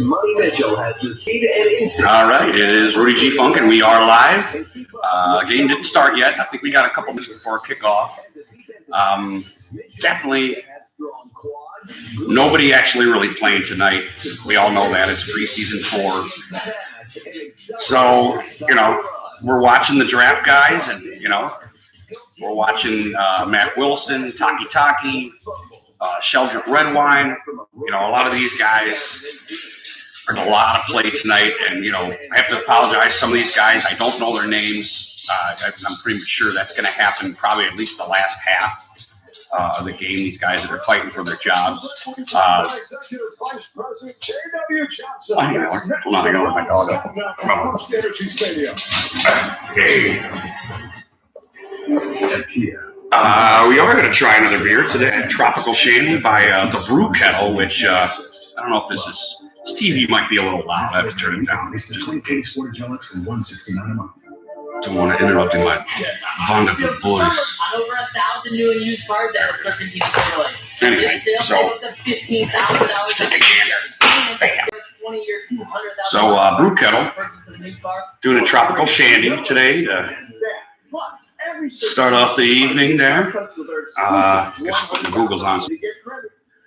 Money Mitchell has the speed and instinct. All right, it is Rudy G. Funk, and we are live. Game didn't start yet. I think we got a couple minutes before kickoff. Definitely nobody actually really playing tonight. We all know that. It's preseason 4. So, we're watching the draft guys, and, we're watching Matt Wilson, Taki, Sheldrick Redwine. A lot of these guys are in a lot of play tonight, and, I have to apologize. Some of these guys, I don't know their names. I'm pretty sure that's going to happen probably at least the last half of the game. These guys that are fighting for their jobs. Hold on, I got my dog up. Hey. We are going to try another beer today. Tropical Shandy by the Brew Kettle, which I don't know if this TV might be a little loud. I have to turn it down just in case. Don't want to interrupt my wonderful voice. On over 1,000 new and used cars at a Serpentine Toyota. Anyway, so stick a gander. Bam. So Brew Kettle doing a Tropical Shandy today to start off the evening there. Guess the Google's on.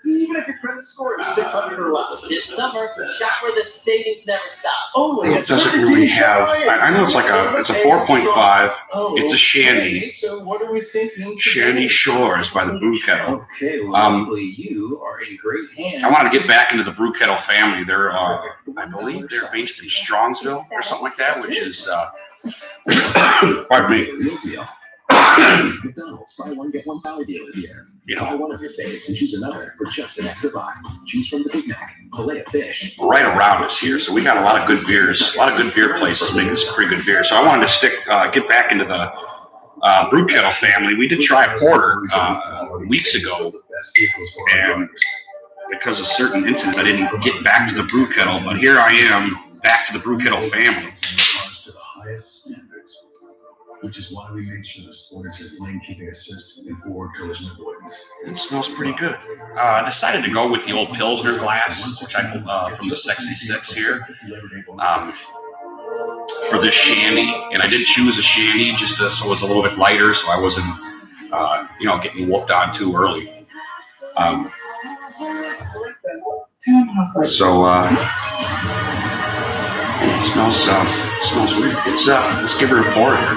Even if your credit score is 600 or less. This summer, shop where the savings never stop. It doesn't really have. I know it's it's a 4.5. It's a Shandy. So what are we thinking? Shandy Shores by the Brew Kettle. Okay, well, you are in great hands. I want to get back into the Brew Kettle family. They're, I believe, they're based in Strongsville or something like that, which is, pardon me. McDonald's buy one get one value deal this year. Buy one of your faves and choose another for just an extra $5. Choose from the Big Mac, fillet of fish. Right around us here, so we got a lot of good beers, a lot of good beer places making some pretty good beer. So I wanted to get back into the Brew Kettle family. We did try a porter weeks ago, and because of certain incidents, I didn't get back to the Brew Kettle. But here I am, back to the Brew Kettle family. Which is why we made sure the Sportage has lane keeping assist and forward collision avoidance. It smells pretty good. I decided to go with the old Pilsner glass, which I from the Sexy 6 here, for this Shandy. And I did choose a Shandy just so it was a little bit lighter, so I wasn't, getting whooped on too early. It smells weird. Let's give her a pour here.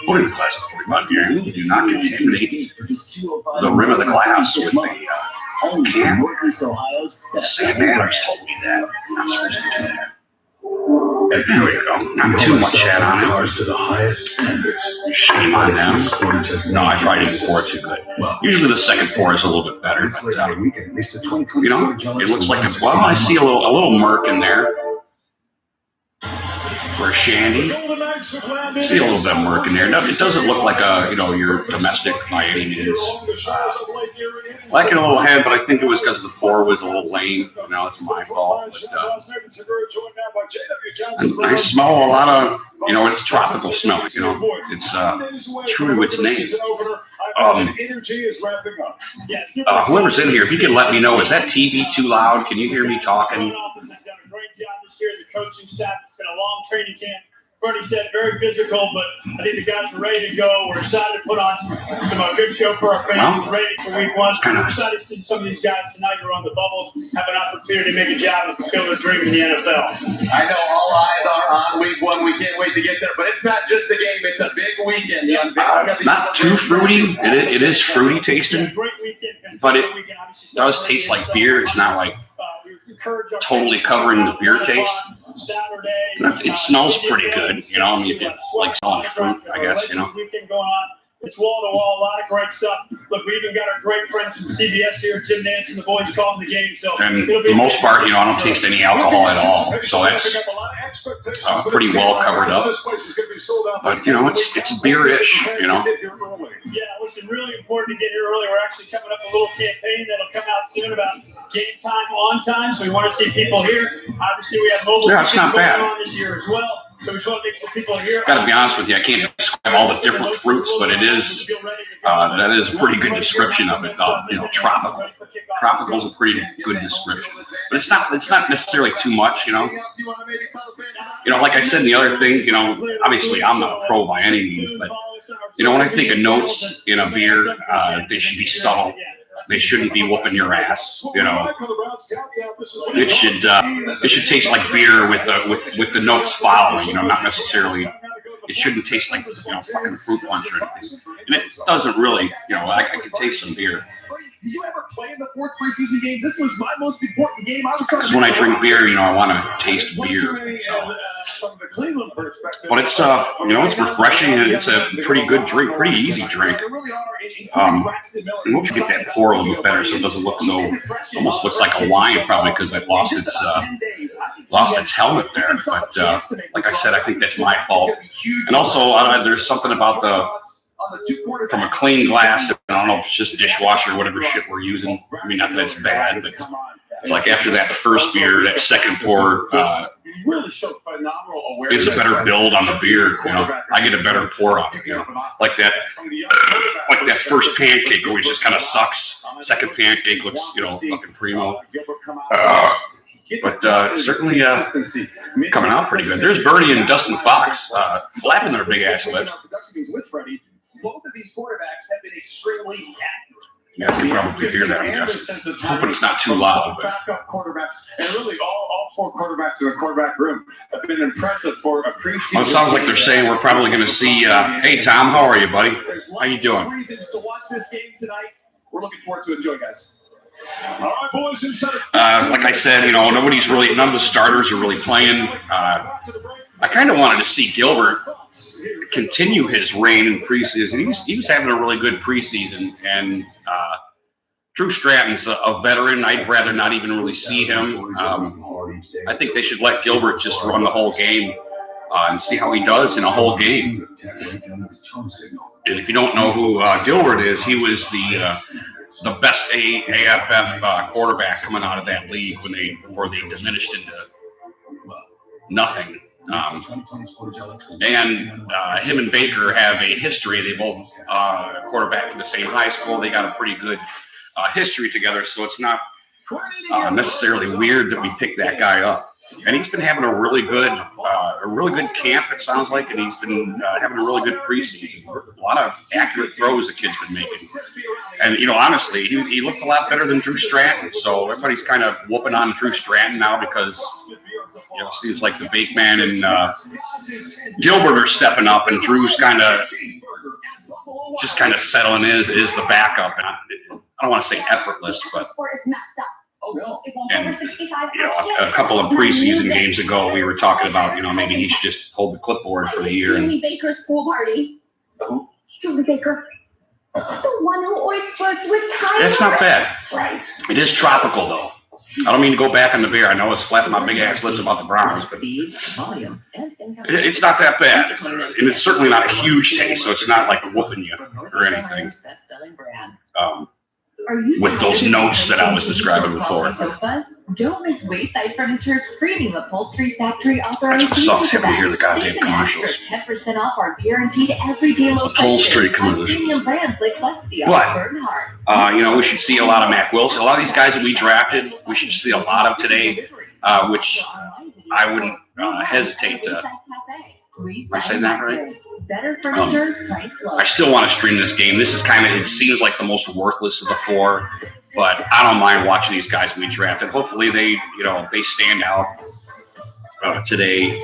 Pouring glass of 45 beer, you do not contaminate the rim of the glass with the can. Sam Adams told me that. I'm not supposed to do that. There we go. Not too much chat on it. Shame on them. No, I probably didn't pour it too good. Usually the second pour is a little bit better, but it looks like I see a little murk in there for a Shandy. See a little bit of murk in there. No, it doesn't look like your domestic by any means. Like it a little head, but I think it was because the pour was a little lame. It's my fault. But, I smell a lot of, it's tropical smell. It's true to its name. Whoever's in here, if you can let me know, is that TV too loud? Can you hear me talking? Here at the coaching staff. It's been a long training camp. Bernie said very physical, but I think the guys are ready to go. We're excited to put on some good show for our fans. Ready for week 1. We're excited to see some of these guys tonight who are on the bubble have an opportunity to make a job and fulfill their dream in the NFL. I know all eyes are on week 1. We can't wait to get there, but it's not just the game. It's a big weekend. Not too fruity. It is fruity tasting, but it does taste like beer. It's not like totally covering the beer taste. It smells pretty good, if you like smelling fruit, I guess, It's wall to wall, a lot of great stuff. Look, we even got our great friends from CBS here, Jim Nance and the boys calling the game. So, and for the most part, I don't taste any alcohol at all, so that's pretty well covered up. But it's beer-ish, Yeah, listen, really important to get here early. We're actually coming up with a little campaign that'll come out soon about game time, on time. So we want to see people here. Obviously, we have mobile it's not bad on this year as well. So we just want to make sure people are here. Got to be honest with you, I can't all the different fruits, but it is that is a pretty good description of it. Tropical. Tropical is a pretty good description, but it's not necessarily too much. Like I said in the other things, obviously I'm not a pro by any means, but when I think of notes in a beer, they should be subtle. They shouldn't be whooping your ass. It should taste like beer with the notes following. Not necessarily. It shouldn't taste like fucking fruit punch or anything. And it doesn't really. I could taste some beer. Did you ever play in the 4th preseason game? This was my most important game. Because when I drink beer, I want to taste beer. So. But it's it's refreshing and it's a pretty good drink, pretty easy drink. And once you get that pour a little bit better, so it doesn't look so. Almost looks like a wine, probably because I lost its helmet there. But like I said, I think that's my fault. And also, there's something about from a clean glass. I don't know if it's just dishwasher or whatever shit we're using. I mean, not that it's bad, but it's like after that first beer, that second pour, it's a better build on the beer. I get a better pour on it. Like that first pancake, which just kind of sucks. Second pancake looks, fucking primo. But certainly coming out pretty good. There's Bernie and Dustin Fox flapping their big ass lips. Both of these quarterbacks have been extremely accurate. You guys can probably hear that, I'm guessing. Hoping it's not too loud. But. Backup quarterbacks, and really all 4 quarterbacks in the quarterback room have been impressive for a preseason. Well, it sounds like they're saying we're probably going to see. Hey, Tom, how are you, buddy? How you doing? Reasons to watch this game tonight. We're looking forward to enjoy, guys. All right, boys. Like I said, none of the starters are really playing. I kind of wanted to see Gilbert continue his reign in preseason. He was having a really good preseason, and Drew Stratton's a veteran. I'd rather not even really see him. I think they should let Gilbert just run the whole game and see how he does in a whole game. And if you don't know who Gilbert is, he was the best AFF quarterback coming out of that league before they diminished into nothing. And him and Baker have a history. They both quarterback from the same high school. They got a pretty good history together, so it's not necessarily weird that we picked that guy up. And he's been having a really good camp, it sounds like, and he's been having a really good preseason. A lot of accurate throws the kid's been making. And, honestly, he looked a lot better than Drew Stratton. So everybody's kind of whooping on Drew Stratton now because, it seems like the Bakeman and Gilbert are stepping up, and Drew's kind of settling is the backup. And I don't want to say effortless, but and a couple of preseason games ago, we were talking about maybe he should just hold the clipboard for the year. Julie Baker's pool party. Julie Baker, the one who always flirts with Tyler. That's not bad. Right. It is tropical though. I don't mean to go back on the beer. I know it's flapping my big ass lips about the Browns, but it's not that bad. And it's certainly not a huge taste, so it's not like whooping you or anything. With those notes that I was describing before. Don't miss Wayside Furniture's premium upholstery factory authorized. That's what sucks having to hear the goddamn commercials. 10% off our guaranteed everyday low upholstery commercials. Premium brands like Flexsteel, but we should see a lot of Mac Wilson. A lot of these guys that we drafted, we should see a lot of today, which I wouldn't hesitate to. Am I saying that right? Better furniture, price low. I still want to stream this game. This is it seems like the most worthless of the 4, but I don't mind watching these guys we drafted. Hopefully they stand out today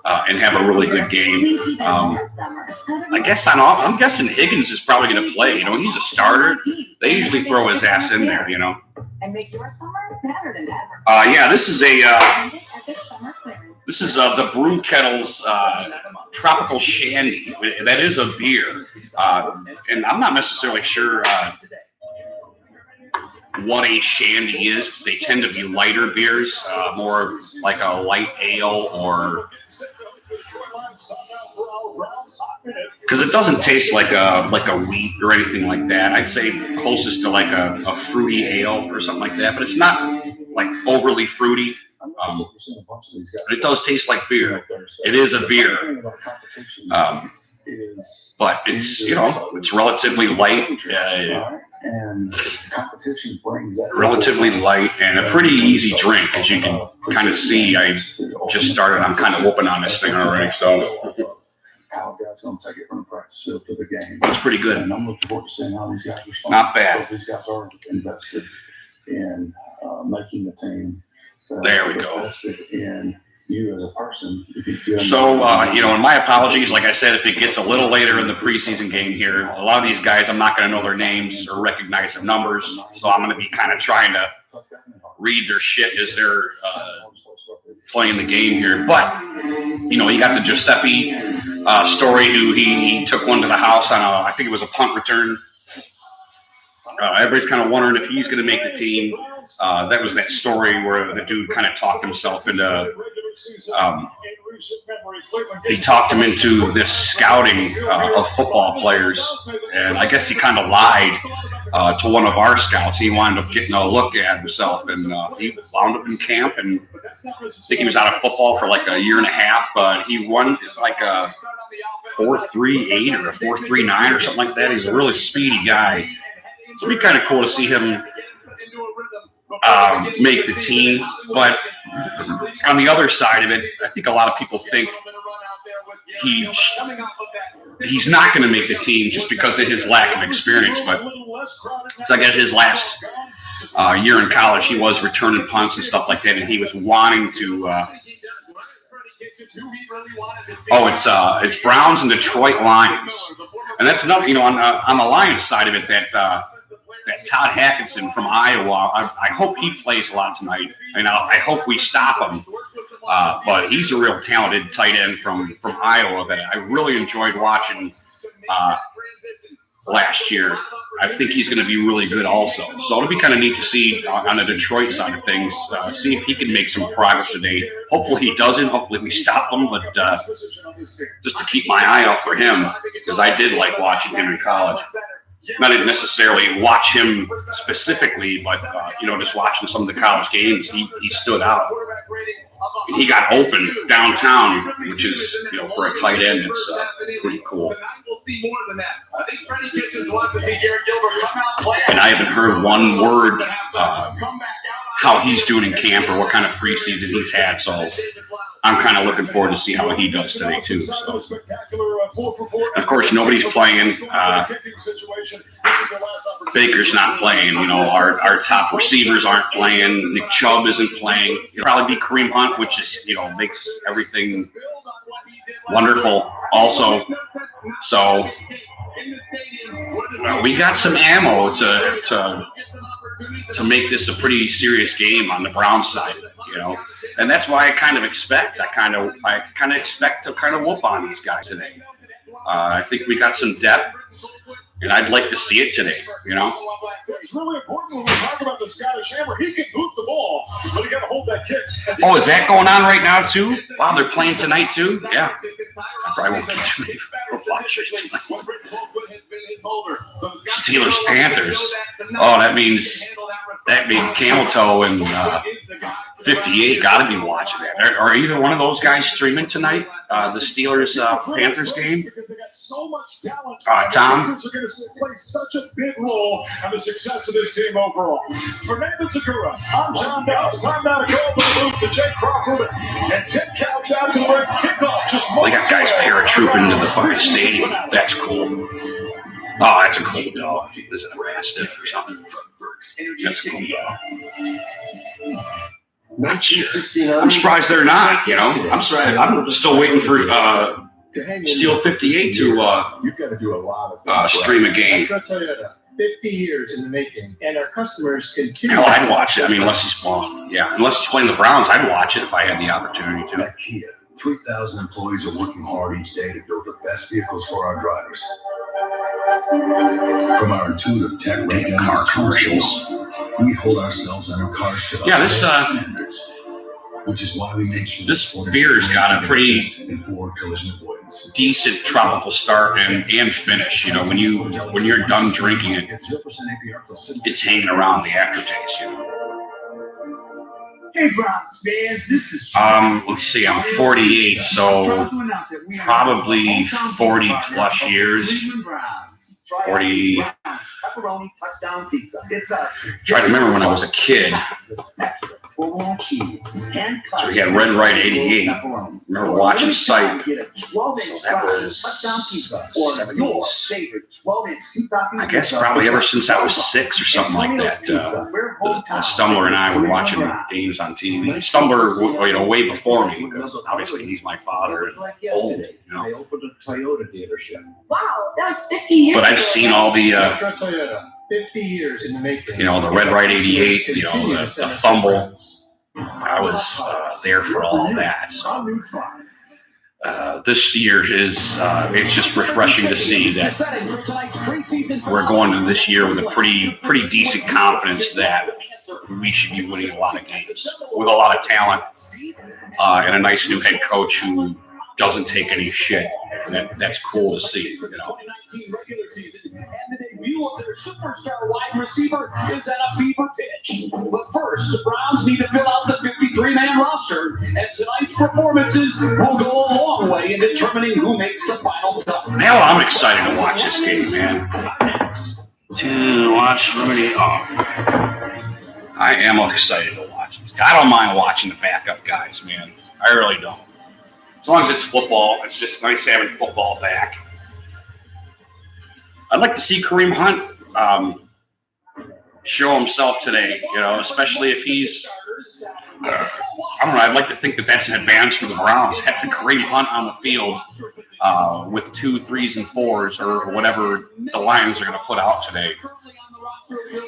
and have a really good game. I'm guessing Higgins is probably going to play. He's a starter. They usually throw his ass in there. And make your summer better than ever. Yeah, this is the Brew Kettle's Tropical Shandy. That is a beer, and I'm not necessarily sure what a shandy is. They tend to be lighter beers, more like a light ale, or because it doesn't taste like a wheat or anything like that. I'd say closest to like a fruity ale or something like that, but it's not like overly fruity. It does taste like beer. It is a beer. but it's, you know, it's relatively light. And competition brings that. Relatively light and a pretty easy drink, as you can kind of see. I just started. I'm kind of whooping on this thing already, so How guys gonna take it from the practice field to the game. it's pretty good. And I'm looking forward to seeing how these guys respond. Not bad. These guys are invested in making the team. There we go. Invested in you as a person. So, you know, and my apologies. Like I said, if it gets a little later in the preseason game here, a lot of these guys, I'm not going to know their names or recognize their numbers. So I'm going to be kind of trying to read their shit as they're playing the game here. But, you know, you got the Giuseppe story, who he took one to the house on I think it was a punt return. Everybody's kind of wondering if he's going to make the team. That was that story where the dude kind of talked himself into he talked him into this scouting of football players, and I guess he kind of lied to one of our scouts. He wound up getting a look at himself, and he wound up in camp, and I think he was out of football for like a year and a half, but he won like a 4.38 or a 4.39 or something like that. He's a really speedy guy. So it'd be kind of cool to see him make the team. But on the other side of it, I think a lot of people think he's not going to make the team just because of his lack of experience. But it's like at his last year in college, he was returning punts and stuff like that, and he was wanting to. It's Browns and Detroit Lions, and that's another. You know, on the Lions side of it, that Todd Hackinson from Iowa, I hope he plays a lot tonight. And I hope we stop him. But he's a real talented tight end from Iowa that I really enjoyed watching last year. I think he's going to be really good also. So it'll be kind of neat to see on the Detroit side of things, see if he can make some progress today. Hopefully he doesn't. Hopefully we stop him. But just to keep my eye out for him, because I did like watching him in college. I didn't necessarily watch him specifically, but you know, just watching some of the college games, he stood out. He got open downtown, which is, you know, for a tight end, it's pretty cool. And I haven't heard one word how he's doing in camp or what kind of preseason he's had, so I'm kind of looking forward to see how he does today too. So, of course, nobody's playing. Baker's not playing. You know, our top receivers aren't playing. Nick Chubb isn't playing. It'll probably be Kareem Hunt, which is, you know, makes everything wonderful. Also, so we got some ammo to make this a pretty serious game on the Browns side, you know, and that's why I kind of expect to kind of whoop on these guys today. I think we got some depth, and I'd like to see it today, you know. It's really important when we talk about the Scottish Hammer. He can hoop the ball, but he got to hold that kick. Oh, is that going on right now too? Wow, they're playing tonight too. Yeah, I probably won't get too many watchers tonight. Steelers Panthers. Oh, that means Camel Toe and 58 got to be watching that. Are either one of those guys streaming tonight? The Steelers Panthers game. Tom. Are going to play such a big role in the success of this team overall. For Nathan Segura, I'm John Downs. Time now to go over the move to Jake Crawford and Tim Couch out to the ring. Kickoff just they got guys paratrooping into the fucking stadium. That's cool. Oh, that's a cool dog. Is it a Mastiff or something? That's a cool dog. Not sure. I'm surprised they're not, you know. I'm still waiting for Steel 58 to stream a game. I'll tell you that 50 years in the making, and our customers continue. Hell, I'd watch it. I mean, unless he's playing. Yeah, unless he's playing the Browns, I'd watch it if I had the opportunity to. At Kia, 3,000 employees are working hard each day to build the best vehicles for our drivers. From our intuitive tech rated car commercials, we hold ourselves and our cars to the standards, which is why we make sure this beer's got a pretty collision avoidance. Decent tropical start and finish. You know, when you're done drinking it, it's hanging around the aftertaste. You know. Hey, Browns fans, this is let's see, I'm 48, so probably 40 plus years. 40. Pepperoni touchdown pizza. It's a Try to remember when I was a kid. So we had Red Right 88. Remember watching Sight. So that was 70s. I guess probably ever since I was 6 or something like that. Stumbler and I were watching games on TV. Stumbler, way before me, because obviously he's my father and old. I opened a Toyota dealership. Wow, that was 50 years But I've ago. seen all the, Toyota, 50 years in the making. the Red Right 88, the fumble. I was there for all that. So this year is it's just refreshing to see that we're going into this year with a pretty decent confidence that we should be winning a lot of games with a lot of talent and a nice new head coach who doesn't take any shit. That's cool to see. Regular season, and the debut of their superstar wide receiver is at a fever pitch. But first, the Browns need to fill out the 53-man roster, and tonight's performances will go a long way in determining who makes the final cut. Now I'm excited to watch this game, man. I am excited to watch this. I don't mind watching the backup guys, man. I really don't. As long as it's football, it's just nice having football back. I'd like to see Kareem Hunt show himself today, especially if he's, I don't know, I'd like to think that that's an advantage for the Browns, having Kareem Hunt on the field with 2, 3s, and 4s or whatever the Lions are going to put out today.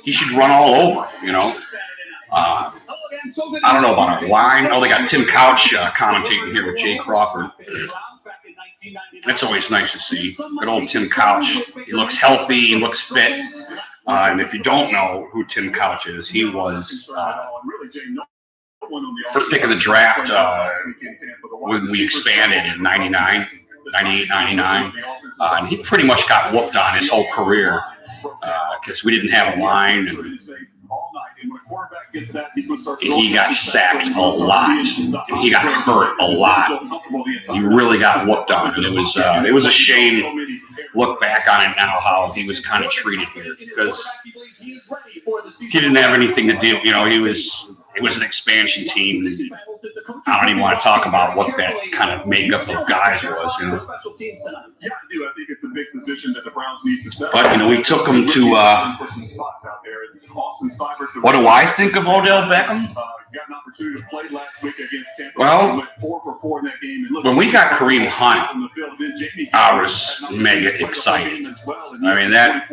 He should run all over, I don't know about our line. Oh, they got Tim Couch commentating here with Jay Crawford. That's always nice to see. Good old Tim Couch. He looks healthy. He looks fit. And if you don't know who Tim Couch is, he was first pick of the draft when we expanded in 98, 99. And he pretty much got whooped on his whole career because we didn't have a line. And he got sacked a lot. He got hurt a lot. He really got whooped on, and it was a shame. Look back on it now, how he was kind of treated here, because he didn't have anything to do. It was an expansion team. I don't even want to talk about what that kind of makeup of guys was. Yeah, I do. I think it's a big position that the Browns need to set. But we took him to. What do I think of Odell Beckham? Well, when we got Kareem Hunt, I was mega excited. I mean, that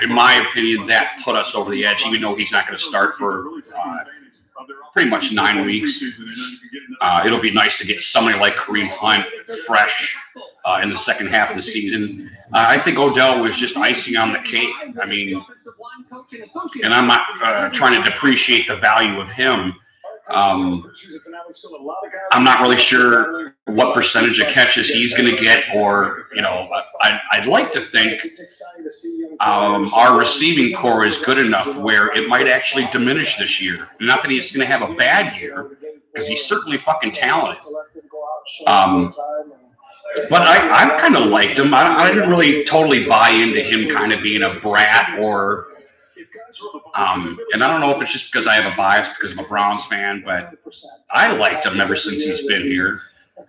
in my opinion, that put us over the edge, even though he's not going to start for pretty much 9 weeks. It'll be nice to get somebody like Kareem Hunt fresh in the second half of the season. I think Odell was just icing on the cake. I mean, and I'm not trying to depreciate the value of him. I'm not really sure what percentage of catches he's going to get, or I'd like to think our receiving core is good enough where it might actually diminish this year. Not that he's going to have a bad year, because he's certainly fucking talented. But I've kind of liked him. I didn't really totally buy into him kind of being a brat or. And I don't know if it's just because I have a bias because I'm a Browns fan, but I liked him ever since he's been here. And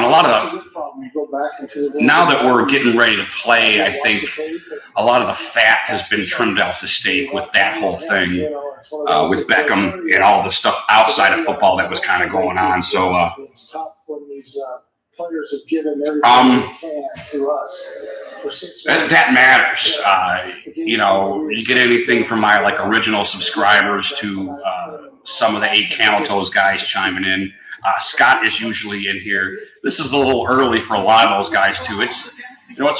a lot of now that we're getting ready to play, I think a lot of the fat has been trimmed off the steak with that whole thing, with Beckham and all the stuff outside of football that was kind of going on. So, players have given everything they can to us. That matters. You get anything from my original subscribers to some of the 8 Camel Toes guys chiming in. Scott is usually in here. This is a little early for a lot of those guys too. It's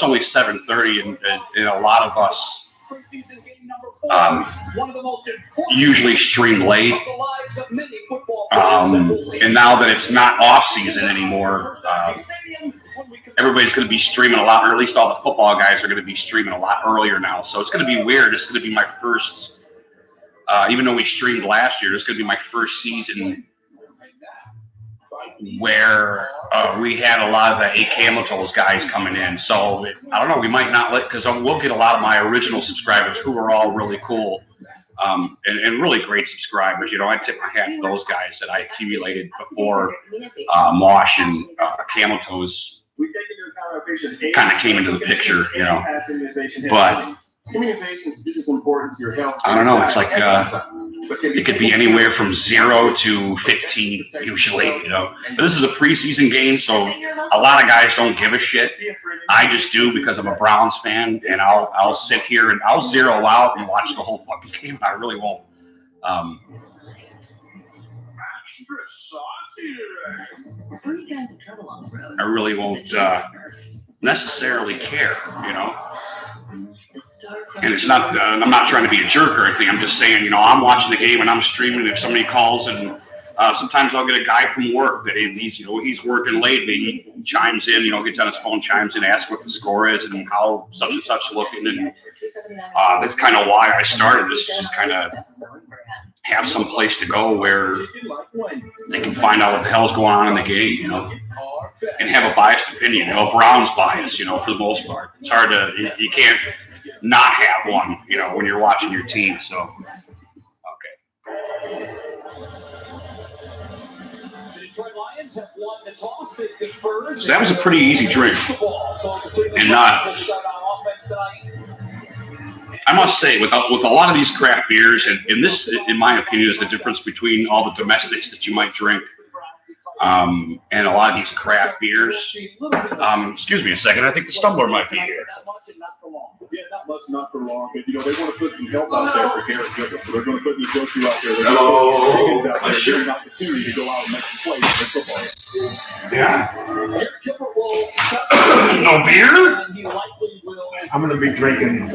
only 7:30, and a lot of us usually stream late. And now that it's not off season anymore, everybody's going to be streaming a lot, or at least all the football guys are going to be streaming a lot earlier now. So it's going to be weird. It's going to be my first even though we streamed last year, this is going to be my first season where we had a lot of the 8 Camel Toes guys coming in. So I don't know, we might not because we'll get a lot of my original subscribers who are all really cool and really great subscribers. You know, I tip my hat to those guys that I accumulated before Mosh and Camel Toes kind of came into the picture, you know. But communication is just important to your health. I don't know. It's like it could be anywhere from 0 to 15 usually, you know. But this is a preseason game, so a lot of guys don't give a shit. I just do because I'm a Browns fan, and I'll sit here and I'll zero out and watch the whole fucking game. I really won't. I really won't necessarily care, you know. And it's not, I'm not trying to be a jerk or anything. I'm just saying, you know, I'm watching the game and I'm streaming. If somebody calls and sometimes I'll get a guy from work that he's working late and he chimes in, you know, gets on his phone, chimes in, asks what the score is and how such and such looking. And that's kind of why I started this, just kind of have some place to go where they can find out what the hell's going on in the game, you know, and have a biased opinion, you know, a Browns bias, you know, for the most part. It's hard to, you can't not have one, you know, when you're watching your team. So, okay. So that was a pretty easy drink. And I must say, with a lot of these craft beers, and this, in my opinion, is the difference between all the domestics that you might drink and a lot of these craft beers. Excuse me a second. I think the Stumbler might be here. Yeah, not much, not for long. But, you know, they want to put some help out there for Garrett Gilbert. So they're going to put these Joshua out there. They're going to put out there, an opportunity to go out and make some plays in football. Yeah. No beer? I'm going to be drinking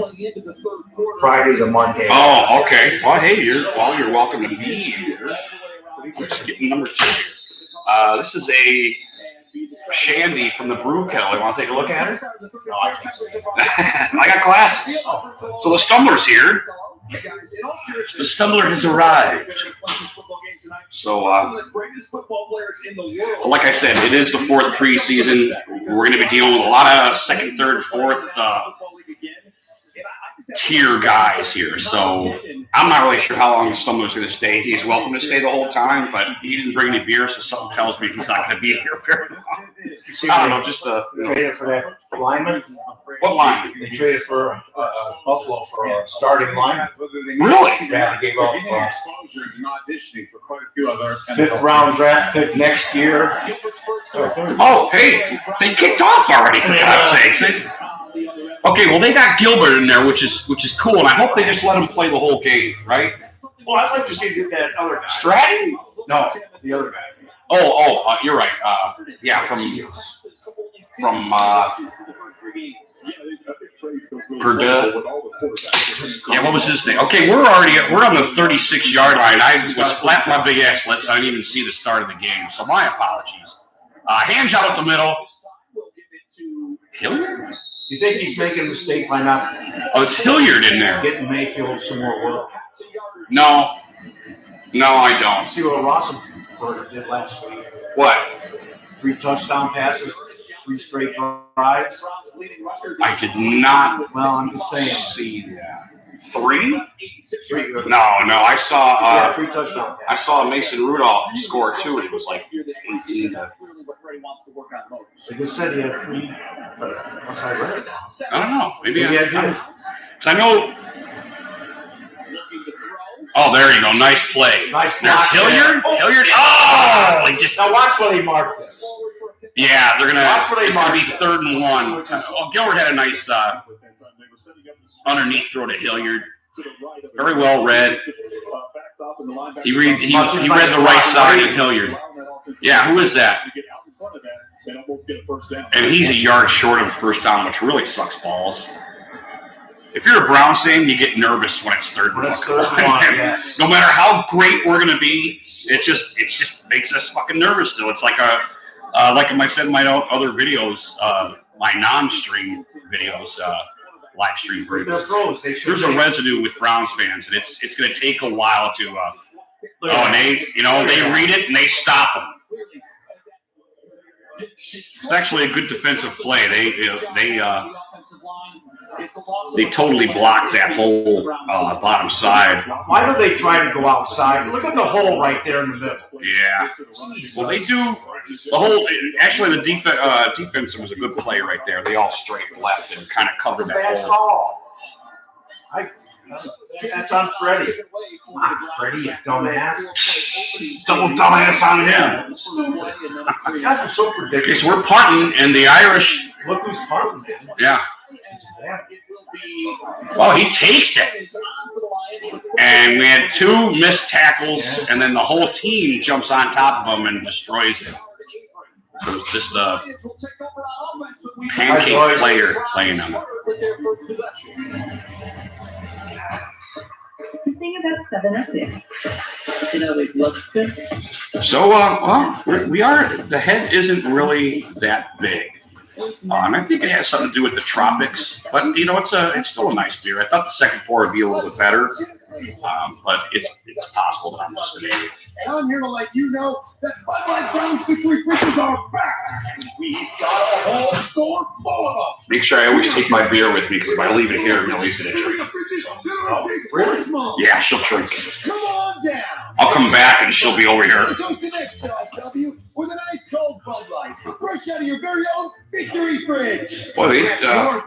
Friday to Monday. Oh, okay. Well, hey, you're welcome to be here. We're just getting number 2 here. This is a Shandy from the Brew Kettle. You want to take a look at her? No, I can't see it. I got glasses. So the Stumbler's here. The Stumbler has arrived. So, like I said, it is the 4th preseason. We're going to be dealing with a lot of 2nd, 3rd, 4th tier guys here. So I'm not really sure how long the Stumbler's going to stay. He's welcome to stay the whole time, but he didn't bring any beer, so something tells me he's not going to be here very long. I don't know, just traded for that lineman. What lineman? They traded for Buffalo for a starting lineman. Really? Yeah, they gave up a 5th round draft pick next year. Oh, hey, they kicked off already, for God's sakes. Okay, well, they got Gilbert in there, which is cool, and I hope they just let him play the whole game, right? Well, I'd like to see that other guy. Stratton? No, the other guy. Oh, you're right. Yeah, from Purdue. Yeah, what was his name? Okay, we're on the 36-yard line. I was flapping my big ass lips. I didn't even see the start of the game, so my apologies. Hand job up the middle. Hilliard? You think he's making a mistake by not? Oh, it's Hilliard in there. Getting Mayfield some more work. No, I don't. See what Rosenberger did last week. What? 3 touchdown passes, 3 straight drives. I did not. Well, I'm just saying. See that. 3? No. I saw. 3 touchdowns. I saw Mason Rudolph score 2, and it was like 18 to. They just said he had 3. Unless I read it. I don't know. Maybe I did. Because I know. Oh, there you go. Nice play. Nice There's block. Hilliard. Hilliard. Oh, he just. Now watch what he marked this. Yeah, they're gonna. Watch what he It's gonna be marked. 3rd and 1. Oh, Gilbert had a nice underneath throw to Hilliard. Very well read. He read the right side of Hilliard. Yeah, who is that? And he's a yard short of the first down, which really sucks balls. If you're a Browns fan, you get nervous when it's 3rd and 1. Yes. No matter how great we're gonna be, it just makes us fucking nervous still. It's like like I said in my other videos, my non-stream videos. live stream for They're pros. There's a residue with Browns fans, and it's going to take a while to. And they read it and they stop them. It's actually a good defensive play. They totally blocked that whole bottom side. Why do they try to go outside? Look at the hole right there in the middle. Yeah. Well, they do the whole. Actually, the defense was a good play right there. They all straight left and kind of covered that hole. That's on Freddie. Not Freddie, you dumbass. Double dumbass on him. You guys are so predictable. Okay, so we're punting, and the Irish. Look who's punting, man. Yeah. Well, he takes it. And we had 2 missed tackles, and then the whole team jumps on top of him and destroys it. So it's just a pancake player playing them. The thing about 7 or 6, it always looks good. So, we are. The head isn't really that big. And I think it has something to do with the tropics, but it's still a nice beer. I thought the second pour would be a little bit better, but it's possible that I'm just an idiot. And I'm here to let you know that Bud Light Browns Victory Fridges are back. We've got a whole store full of them. Make sure I always take my beer with me, because if I leave it here, Millie's gonna drink. Yeah, she'll drink. Come on down. I'll come back and she'll be over here. Toast the next LW with an ice cold Bud Light, fresh out of your very own Victory Fridge. Boy, they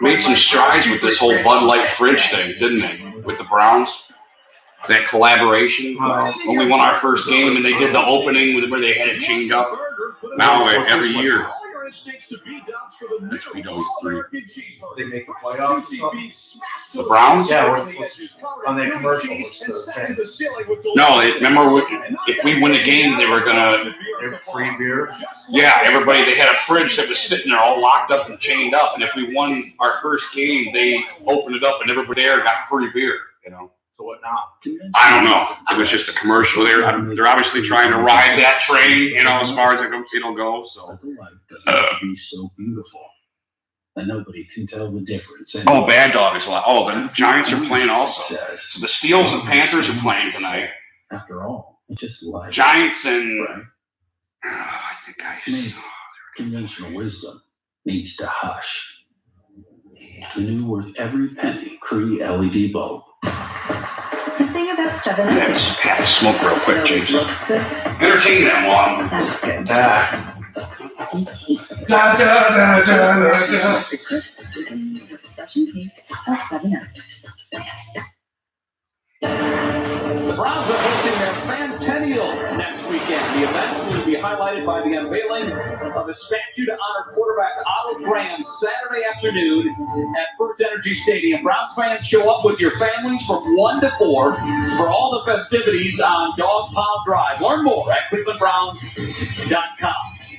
made some strides with this whole Bud Light fridge thing, didn't they? With the Browns. That collaboration. When we won our first game and they did the opening where they had it chained up. Now every year. Let's be going through. They make the playoffs. The Browns? Yeah, on their commercials. No, remember if we win a game, they were gonna free beer. Yeah, everybody. They had a fridge that was sitting there all locked up and chained up. And if we won our first game, they opened it up and everybody there got free beer. So what now? I don't know. It was just a commercial. They're obviously trying to ride that train, as far as it'll go. So. Be so beautiful, and nobody can tell the difference. Oh, Bad Dog is alive. Oh, the Giants are playing also. So the Steelers and Panthers are playing tonight. After all, it's just life. Giants and I think conventional wisdom needs to hush. The new worth every penny Cree LED bulb. The thing about 7 or 6, have to smoke real quick, James. looks good. Entertain them while Sounds good. Da, The Browns are hosting their Centennial next weekend. The event will be highlighted by the unveiling of a statue to honor quarterback Otto Graham Saturday afternoon at First Energy Stadium. Browns fans show up with your families from 1 to 4 for all the festivities on Dog Pound Drive. Learn more at clevelandbrowns.com.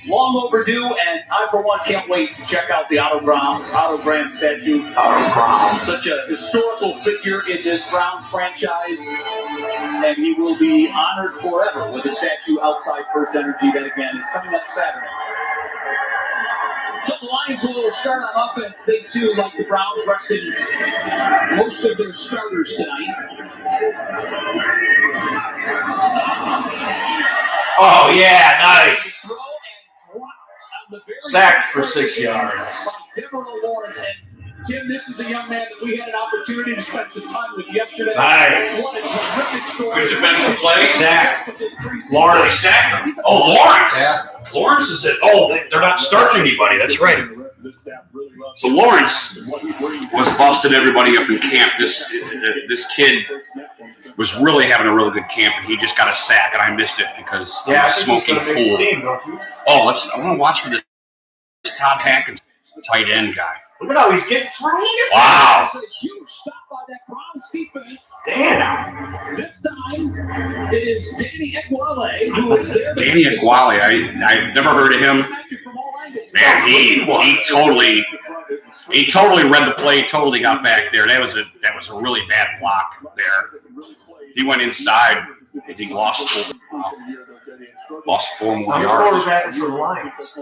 Long overdue, and I, for one, can't wait to check out the Otto Graham statue. Otto Graham, such a historical figure in this Browns franchise, and he will be honored forever with a statue outside First Energy. That, again, is coming up Saturday. So the Lions will start on offense. They, too, like the Browns, rested most of their starters tonight. Oh, yeah, nice. Sacked for 6 yards. Tim, this is a young man that we had an opportunity to spend some time with yesterday. Nice. What a terrific story. Good defensive play. Sack. Lawrence. They sacked him. Oh, Lawrence. Yeah. Lawrence is it. Oh, they're not starting anybody. That's right. So Lawrence was busting everybody up in camp. This kid was really having a really good camp, and he just got a sack, and I missed it because he was smoking fool. Oh, I want to watch for this Todd Hackins, tight end guy. Look at how he's getting through. Wow. That's a huge stop by that Browns defense. Damn. This time, it is Danny Iguale who is there. Danny Iguale, I've never heard of him. Man, he totally read the play, totally got back there. That was a really bad block there. He went inside. I think lost 4 more yards. Quarterback for the Lions.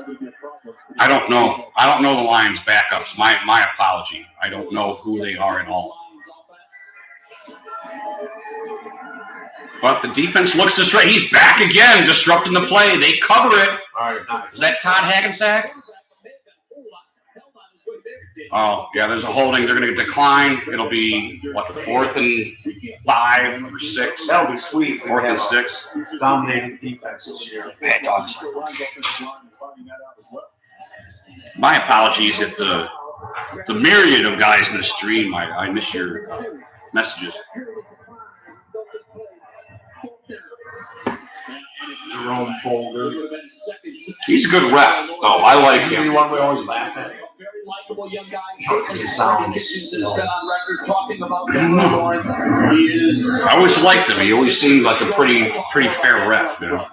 I don't know. I don't know the Lions' backups. My apology. I don't know who they are at all. But the defense looks disrupted. He's back again, disrupting the play. They cover it. Is that Todd Hackensack? Oh, yeah, there's a holding. They're going to decline. It'll be, what, 4th and 5 or 6? That'll be sweet. 4th and 6. Dominating defense this year. Bad dogs. My apologies if the myriad of guys in the stream, I miss your messages. Jerome Boulder. He's a good ref, though. I like him. The one we always laugh at. He sounds. I always liked him. He always seemed like a pretty fair ref, you know.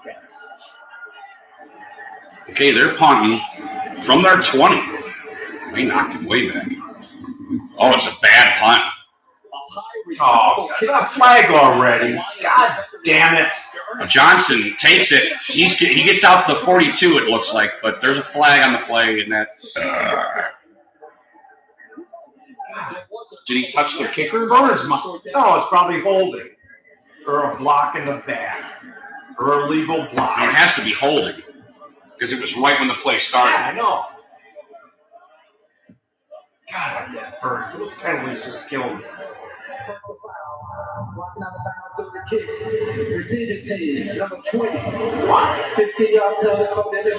Okay, they're punting from their 20. They knocked it way back. Oh, it's a bad punt. Oh, get a flag already. God damn it. Johnson takes it. He gets out to the 42, it looks like, but there's a flag on the play, and that. Did he touch the kicker? No, it's probably holding. Or a block in the back. Or a legal block. No, it has to be holding. Because it was right when the play started. Yeah, I know. God, that bird. Those penalties just killed me.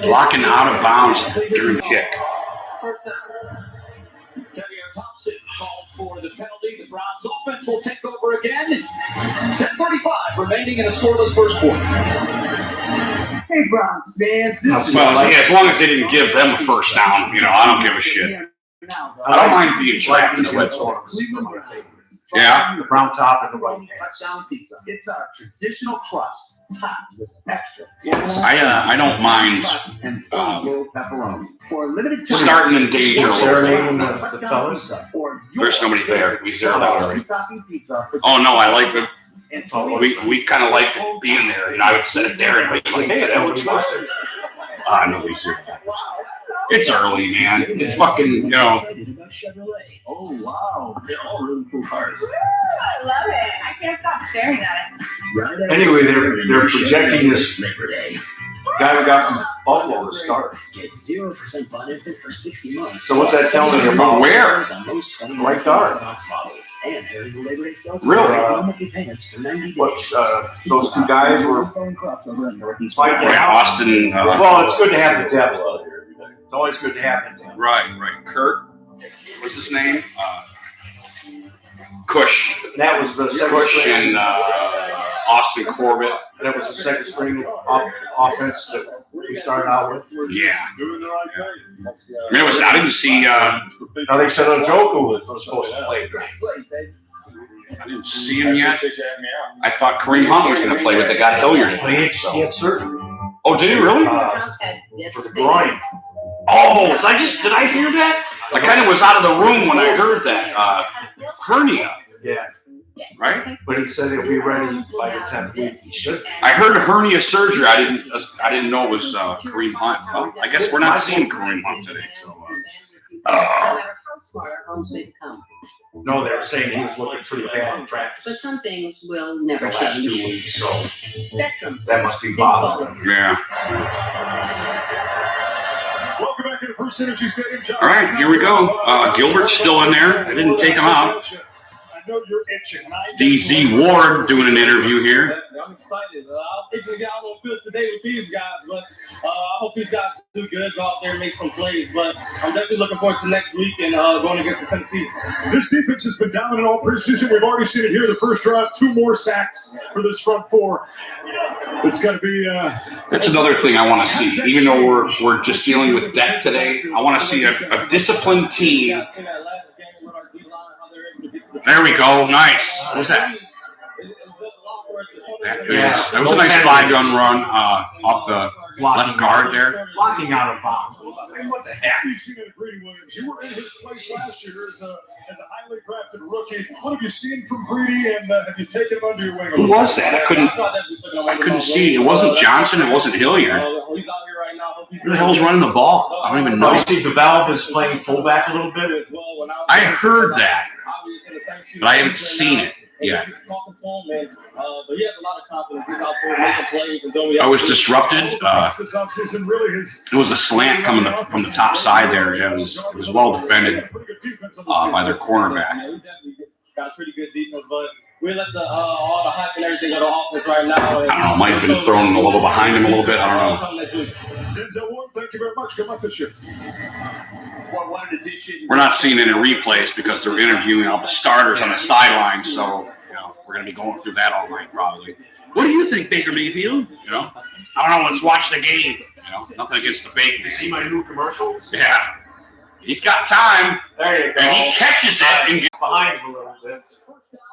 Blocking out of bounds during kick. Thompson called for the penalty. The Browns offense will take over again. 10:35 remaining in a scoreless first quarter. Hey, Browns fans. As long as they didn't give them a first down, I don't give a shit. I don't mind being trapped in the red zone. Yeah. The brown top and the white touchdown pizza. It's our traditional crust, topped with extra. I don't mind pepperoni. For limited time, starting in danger a little bit. The fellas. There's nobody there. We zeroed out already. Oh no, I like it. We kind of like being there. I would sit it there and be like, hey, that looks mustard. Nobody's here. It's early, man. It's fucking, Oh, wow. They're all really cool cars. I love it. I can't stop staring at it. Anyway, they're projecting this guy we got from Buffalo to start. Get 0% financing for 60 months. So what's that telling you about where? Like Dart. Really? What's those two guys were fighting Austin. Well, it's good to have the depth. It's always good to have the depth. Right. Kurt. What's his name? Cush. That was the second Cush string. and Austin Corbett. That was the second string offense that we started out with. Yeah. I didn't see. Now they said Njoku was supposed to play. I didn't see him yet. I thought Kareem Hunt was going to play, but they got Hilliard. But he had surgery. Oh, did he really? For the groin. Oh, did I hear that? I kind of was out of the room when I heard that. Hernia. Yeah. Right? But he said he'll be ready by the 10th week. He should. I heard hernia surgery. I didn't know it was Kareem Hunt. Well, I guess we're not seeing Kareem Hunt today. So, no, they're saying he was looking pretty bad in practice. But some things will never the last 2 change. weeks, so Spectrum. that must be bothering him. Yeah. Welcome back to the First Energy Stadium. All right, here we go. Gilbert's still in there. I didn't take him out. I know you're itching. DZ Ward doing an interview here. I'm excited. I was itching to get out on the field today with these guys, but I hope these guys do good, go out there and make some plays. But I'm definitely looking forward to next week and going against the Tennessee. This defense has been dominant all preseason. We've already seen it here in the first drive. 2 more sacks for this front four. It's going to be. That's another thing I want to see. Even though we're just dealing with depth today, I want to see a disciplined team. There we go. Nice. What was that? That was a nice 5-gun run off the left guard there. Blocking out of bounds. What the heck? You were in his place last year as a highly drafted rookie. What have you seen from Greedy, and have you taken him under your wing? Who was that? I couldn't see. It wasn't Johnson. It wasn't Hilliard. He's out here right now. Who the hell's running the ball? I don't even know. Steve DeValve is playing fullback a little bit. I heard that, but I haven't seen it yet. I was disrupted. It was a slant coming from the top side there. It was well defended by their cornerback. Got a pretty good defense, but we let all the hype and everything go to offense right now. I don't know. Might have been thrown a little behind him a little bit. I don't know. Thank you very much. Good luck this year. We're not seeing any replays because they're interviewing all the starters on the sideline, so we're going to be going through that all night probably. What do you think, Baker Mayfield? I don't know. Let's watch the game. Nothing against the Baker. You see my new commercials? Yeah. He's got time. There you go. And he catches it and gets behind him a little bit.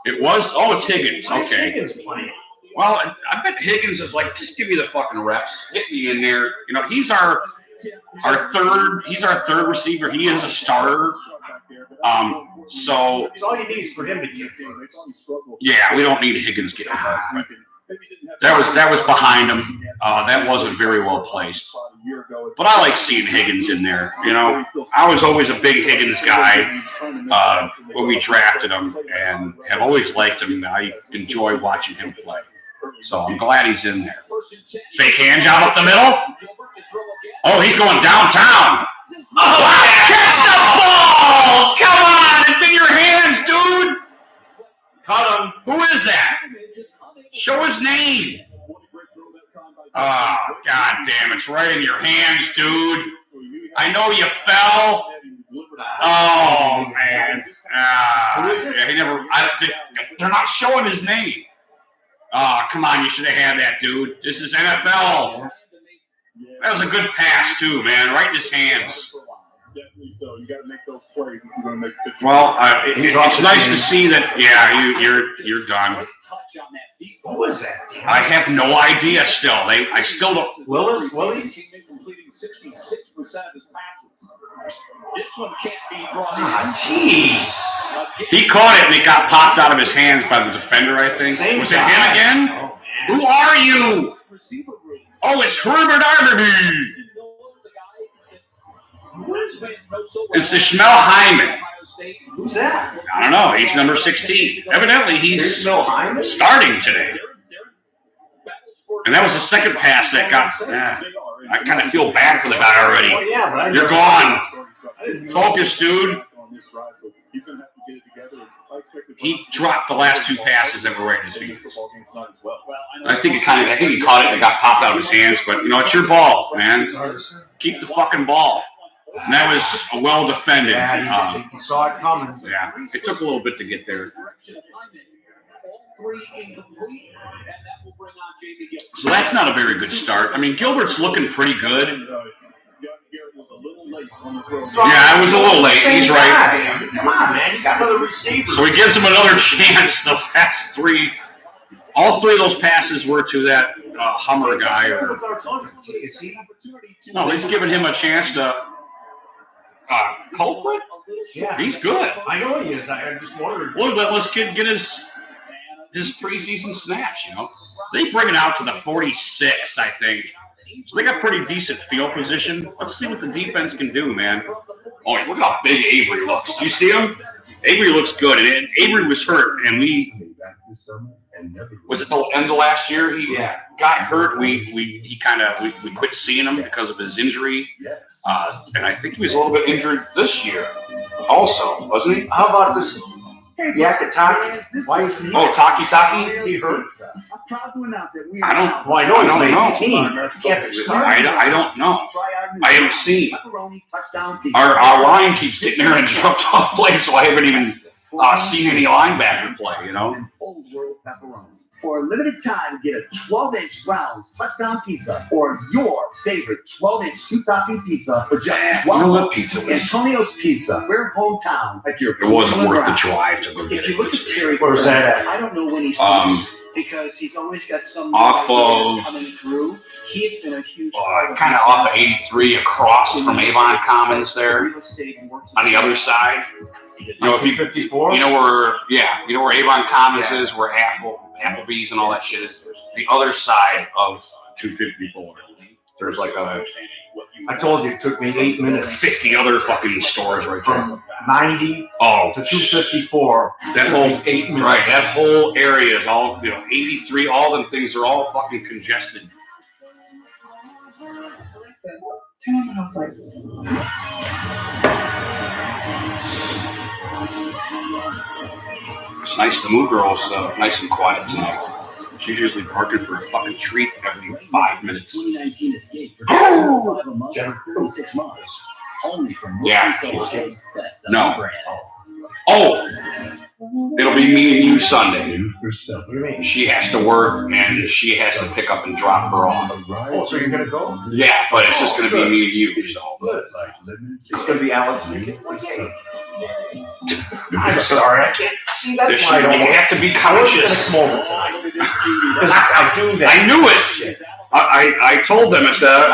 It was? Oh, it's Higgins. Okay. Higgins playing. Well, I bet Higgins is like, just give me the fucking reps. Get me in there. He's our third receiver. He is a starter. So it's all you need is for him to get through. Yeah, we don't need Higgins getting hurt. That was behind him. That wasn't very well placed. But I like seeing Higgins in there. I was always a big Higgins guy when we drafted him, and have always liked him. I enjoy watching him play. So I'm glad he's in there. Fake hand job up the middle. Oh, he's going downtown. Oh, catch the ball! Come on, it's in your hands, dude. Cut him. Who is that? Show his name. Oh, god damn, it's right in your hands, dude. I know you fell. Oh, man. They're not showing his name. Oh, come on, you should have had that, dude. This is NFL. That was a good pass, too, man. Right in his hands. So you got to make those plays if you're going to make 50. Well, it's nice to see that. Yeah, you're done. What was that? I have no idea. Still, I still don't. Willie? Completing 66% of his passes. This one can't be brought in. Jeez. He caught it and it got popped out of his hands by the defender. I think. Was it him again? Oh, who are you? Oh, it's Herbert Arterby. It's Ishmael Hyman. Who's that? I don't know. He's number 16. Evidently, he's starting today. And that was the second pass that got. I kind of feel bad for the guy already. Oh, yeah, but you're gone. Focus, dude. He dropped the last two passes that were right in his feet. I think he caught it and it got popped out of his hands. But it's your ball, man. Keep the fucking ball. And that was well defended. Yeah, he saw it coming. Yeah, it took a little bit to get there. So that's not a very good start. I mean, Gilbert's looking pretty good. Yeah, it was a little late. He's right. Come on, man. You got another receiver. So he gives him another chance. The last three. All three of those passes were to that Hummer guy. No, he's giving him a chance to. Culprit? Yeah. He's good. I know he is. I just wondered. Well, let's get his preseason snaps, They bring it out to the 46, I think. So they got pretty decent field position. Let's see what the defense can do, man. Oh, look how big Avery looks. Do you see him? Avery looks good. And Avery was hurt, and was it the end of last year? He got hurt. We quit seeing him because of his injury. And I think he was a little bit injured this year, also, wasn't he? How about this Yakataki? Why is he? Oh, Taki? Is he hurt? I'm proud to announce that we I don't know. I don't know. I haven't seen. Our line keeps getting there and dropped off play, so I haven't even seen any linebacker play. Old World pepperoni. For a limited time, get a 12-inch Browns touchdown pizza or your favorite 12-inch two-topping pizza for just $12. Pizza was? Antonio's Pizza. We're hometown. Like your it wasn't worth the drive to go get If you look at Terry, where's that at? I don't know when he sleeps because he's always got some off of coming through. He's been a huge kind of off of 83 across from Avon Commons there on the other side. If you 54, where Avon Commons is, where Applebee's and all that shit is. The other side of 254. There's like I told you it took me 8 minutes. 50 other fucking stores right there. From 90 to 254. That whole 8 minutes. Right, that whole area is all 83. All them things are all fucking congested. Turn on the house lights. It's nice. The Moo Girl's nice and quiet tonight. She's usually barking for a fucking treat every 5 minutes. 2019 Escape for $5 a month for 36 months. Only from No. Oh, it'll be me and you Sunday. She has to work and she has to pick up and drop her off. Oh, so you're gonna go? Yeah, but it's just gonna be me and you. So. It's gonna be Alex meeting. I'm sorry, I can't see that. You have to be conscious. I do that. I knew it. I told them, I said,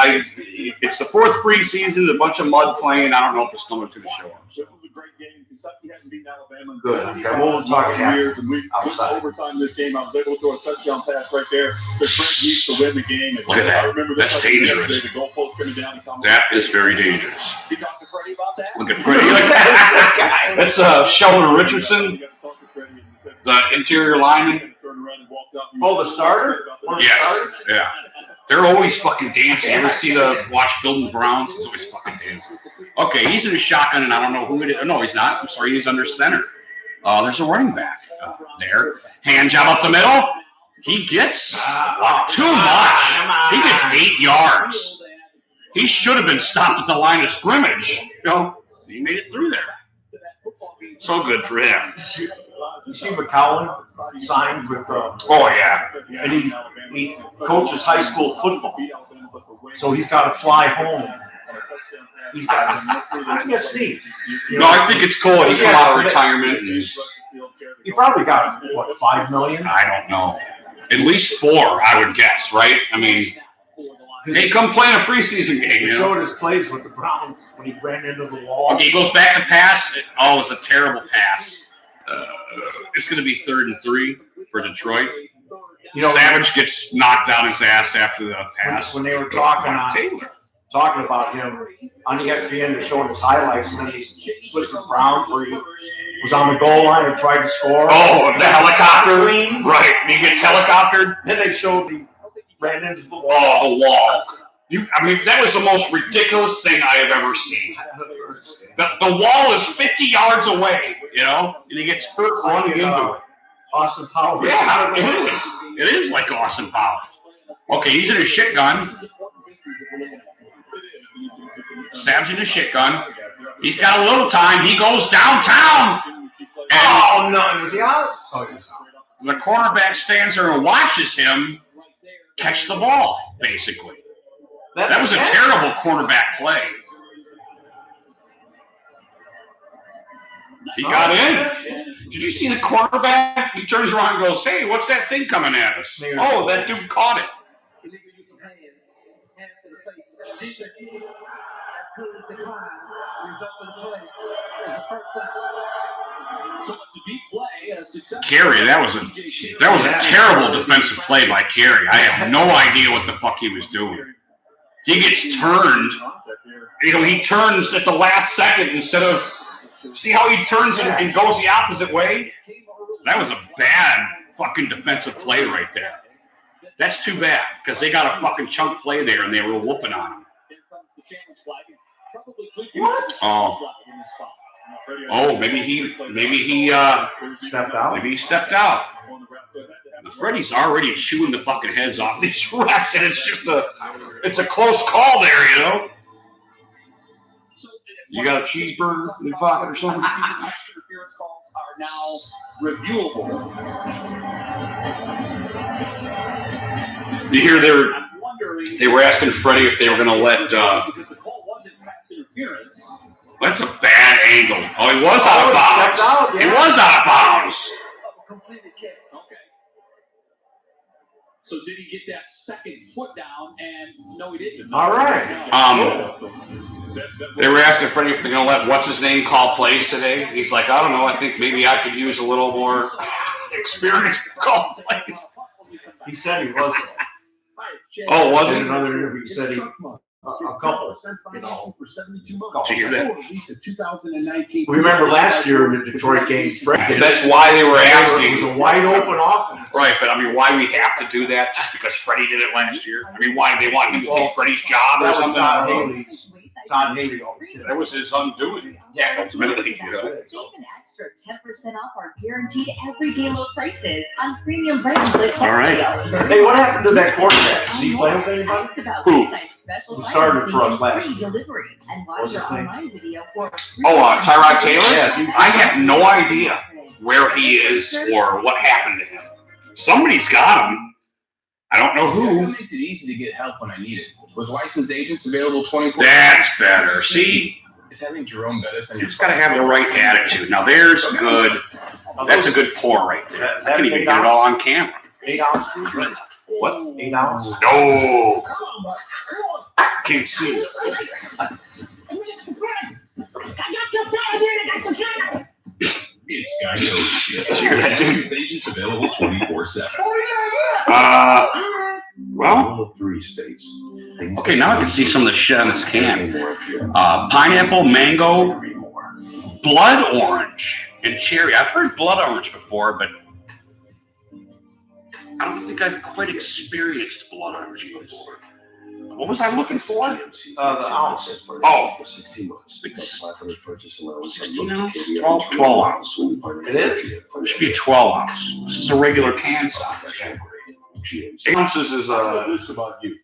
it's the fourth preseason, a bunch of mud playing. I don't know if the snow's going to show up. It was a great game. Kentucky hadn't beaten Alabama in Good. Okay, we'll talk years, and we overtime this game. I was able to throw a touchdown pass right there to Trent Weeks to win the game. And look at that. I remember that's dangerous. The goalpost coming down. That is very dangerous. You talked to Freddie about that? Look at Freddie. Look at that guy. That's Sheldon Richardson, the interior lineman. Oh, the starter? Yes. Yeah. They're always fucking dancing. You ever see watch Building the Browns? It's always fucking dancing. Okay, he's in a shotgun, and I don't know who it is. No, he's not. I'm sorry, he's under center. There's a running back there. Hand job up the middle. He gets too much. He gets 8 yards. He should have been stopped at the line of scrimmage. He made it through there. So good for him. You see McCowan signed with oh yeah, and he coaches high school football, so he's got to fly home. He's got. I guess neat. No, I think it's cool. He come out of retirement. And he probably got what, $5 million? I don't know. At least 4, I would guess. Right? I mean, hey, come play in a preseason game. He showed his plays with the Browns when he ran into the wall. Okay, he goes back to pass. It was a terrible pass. It's going to be 3rd and 3 for Detroit. Savage gets knocked on his ass after the pass. When they were talking about him on ESPN, they're showing his highlights, and then he switched to Browns where he was on the goal line and tried to score. Oh, the helicopter. Right, and he gets helicoptered. Then they showed he ran into the wall. Oh, the wall. That was the most ridiculous thing I have ever seen. The wall is 50 yards away, and he gets hurt running into it. Austin Powers. Yeah, it is. It is like Austin Powers. Okay, he's in a shit gun. Savage in a shit gun. He's got a little time. He goes downtown. Oh, no. Is he out? Oh, he's out. The cornerback stands there and watches him catch the ball, basically. That was a terrible cornerback play. He got in. Did you see the cornerback? He turns around and goes, "Hey, what's that thing coming at us?" Oh, that dude caught it. Carey, that was a terrible defensive play by Carey. I have no idea what the fuck he was doing. He gets turned. He turns at the last second instead of. See how he turns and goes the opposite way? That was a bad fucking defensive play right there. That's too bad because they got a fucking chunk play there and they were whooping on him. What? Oh, maybe he stepped out. Maybe he stepped out. Freddie's already chewing the fucking heads off these refs, and it's a close call there, You got a cheeseburger in your pocket or something? Interference calls are now reviewable. You hear they were asking Freddie if they were going to let. That's a bad angle. Oh, he was out of bounds. He was out of bounds. So did he get that second foot down? And no, he didn't. All right. They were asking Freddie if they're going to let what's-his-name call plays today. He's like, I don't know. I think maybe I could use a little more experience to call plays. He said he wasn't. Oh, was In he? another interview, he said a couple, you know. Did you hear that? Remember last year in the Detroit game, That's why they were it asking. was a wide open offense. Right, but I mean, why we have to do that just because Freddie did it last year? I mean, why they want him to take Freddie's job or That was something? Todd Haley always did it. That was his undoing. Yeah, ultimately. Save an extra 10% off our guaranteed everyday low prices on premium brands like All right. Hey, what happened to that quarterback? Is he playing with anybody? Who? Who started for us last year? What's his name? Tyrod Taylor? Yeah, I have no idea where he is or what happened to him. Somebody's got him. I don't know Kettle who. makes it easy to get help when I need it. With licensed agents available 24 That's better. See, It's having Jerome Bettis on you your just got to have the right attitude. Now, there's good. That's a good pour right there. I can even get it all on camera. 8 ounces? What? 8 ounces? No. Can't see. It's Guy Coach. Hear that, dude? Agents available 24/7. Well, 3 states. okay, now I can see some of the shit on this can. Pineapple, mango, blood orange, and cherry. I've heard blood orange before, but I don't think I've quite experienced blood orange before. What was I looking for? The ounce. Oh. 16 months. 16 ounce? 12 ounce. It is? It should be a 12 ounce. This is a regular can size. 8 ounces is This about you.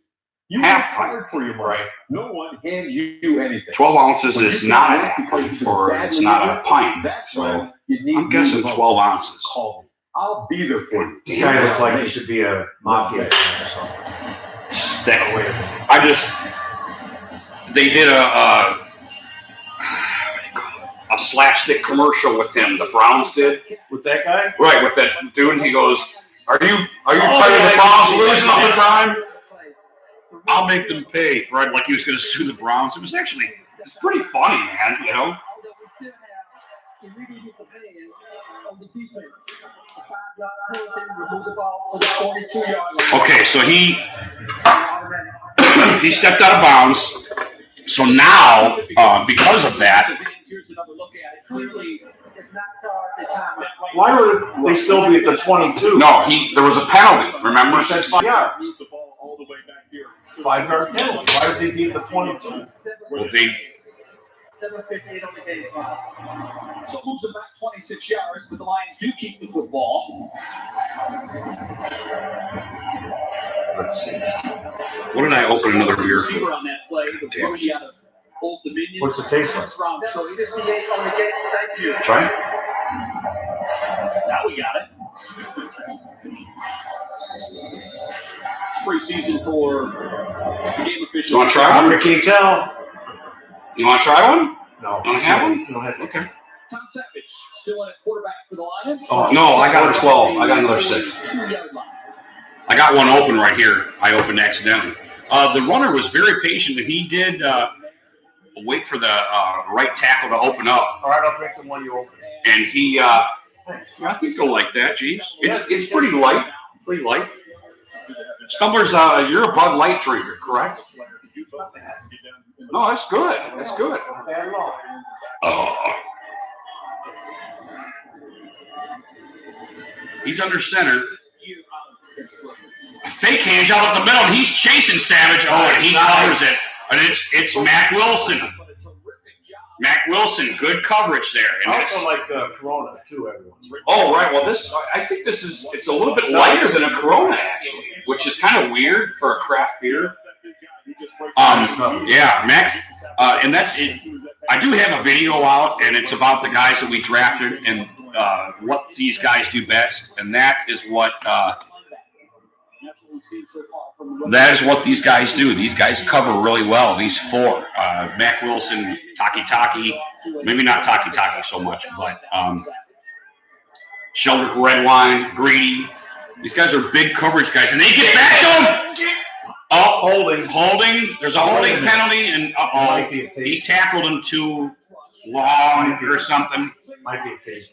You half work hard pint. for your money. No one hands you anything. 12 ounces is not a half pint, or it's not a pint. So I'm guessing 12 ounces. Call me. I'll be there for you. This guy looks like he should be a mafia man or something. They did a slapstick commercial with him. The Browns did. With that guy? Right, with that dude. And he goes, "Are you tired of the Browns losing all the time? I'll make them pay." Right, like he was going to sue the Browns. It's pretty funny, man. You know. Okay, so he stepped out of bounds. So now, because of that, Why would they still be at the 22? no, there was a penalty. Remember? He said 5 yards. 5 yard penalty. Why would they be at the 22? Well, they 7:58 on the game clock. So moves it back 26 yards, but the Lions do keep the football. Let's see. What did I open another beer for? Receiver on that play, the rookie out of Old Dominion. What's the taste like? First round choice. 58 on the game. Thank you. Try it. Now we got it. Preseason for the game official. You want to try one? Ricky Tell. You want to try one? No. You want to have one? No, Okay. Tom Savage still in at quarterback for the Lions. Oh, no, I got a 12. I got another 6. 2-yard line. I got one open right here. I opened accidentally. The runner was very patient, and he did wait for the right tackle to open up. All right, I'll drink the one you opened. And he, I think they'll like that, Jeeves. It's pretty light. Pretty light. Stumblers, you're a Bud Light drinker, correct? No, that's good. That's good. Oh. He's under center. A fake hand out up the middle, and he's chasing Savage. Oh, and he covers it. And it's Mac Wilson. Mac Wilson, good coverage there. And I also like the Corona too, everyone. oh, right. Well, I think it's a little bit lighter than a Corona, actually, which is kind of weird for a craft beer. Yeah, Max, and that's it. I do have a video out, and it's about the guys that we drafted and what these guys do best, and that is what these guys do. These guys cover really well. These 4, Mac Wilson, Taki, maybe not Taki so much, but Sheldrick Redwine, Greedy. These guys are big coverage guys, and they get back to him. Oh, holding. There's a holding penalty, and he tackled him too long or something. Might be a face.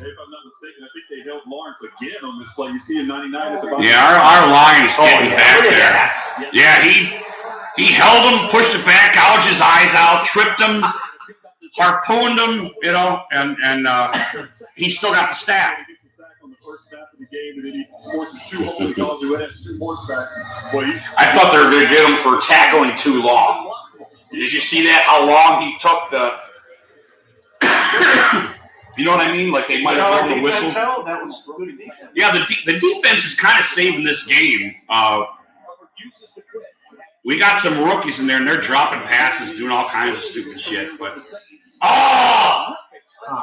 I'm not mistaken, I think they held Lawrence again on this play. You see in 99 at the bottom. Yeah, our line is getting back there. Yeah, he held him, pushed it back, gouged his eyes out, tripped him, harpooned him, you know, and he still got the stat. I thought they were going to get him for tackling too long. Did you see that? How long he took the... You know what I mean? Like they might have blown the whistle. That was good defense. Yeah, the defense is kind of saving this game. We got some rookies in there, and they're dropping passes, doing all kinds of stupid shit. But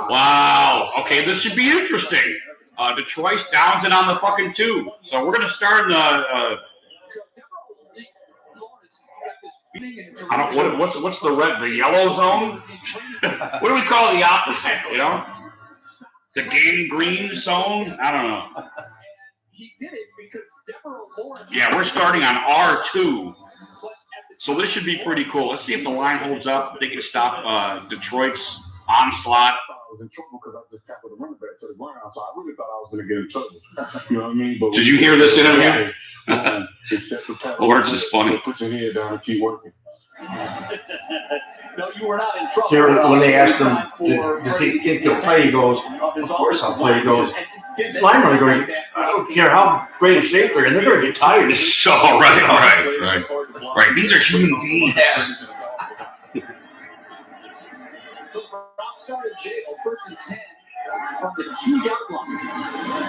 wow, okay, this should be interesting. Detroit downs it on the fucking 2, so we're gonna start in the. I don't. What's the red? The yellow zone? What do we call the opposite? You know, the game green zone. I don't know. Yeah, we're starting on R2, so this should be pretty cool. Let's see if the line holds up. They can stop Detroit's onslaught. I was in trouble because I just tackled the running back to the ground, so I really thought I was going to get in trouble. You know what I mean? But did you hear this interview? Lawrence is funny. Put your head down and keep working. No, you were not in trouble. Jerry, when they asked him, does he think he'll play? He goes, of course I'll play. He goes, this linemen are going, I don't care how great a shape they're in, they're going to get tired. So, right. These are human beings.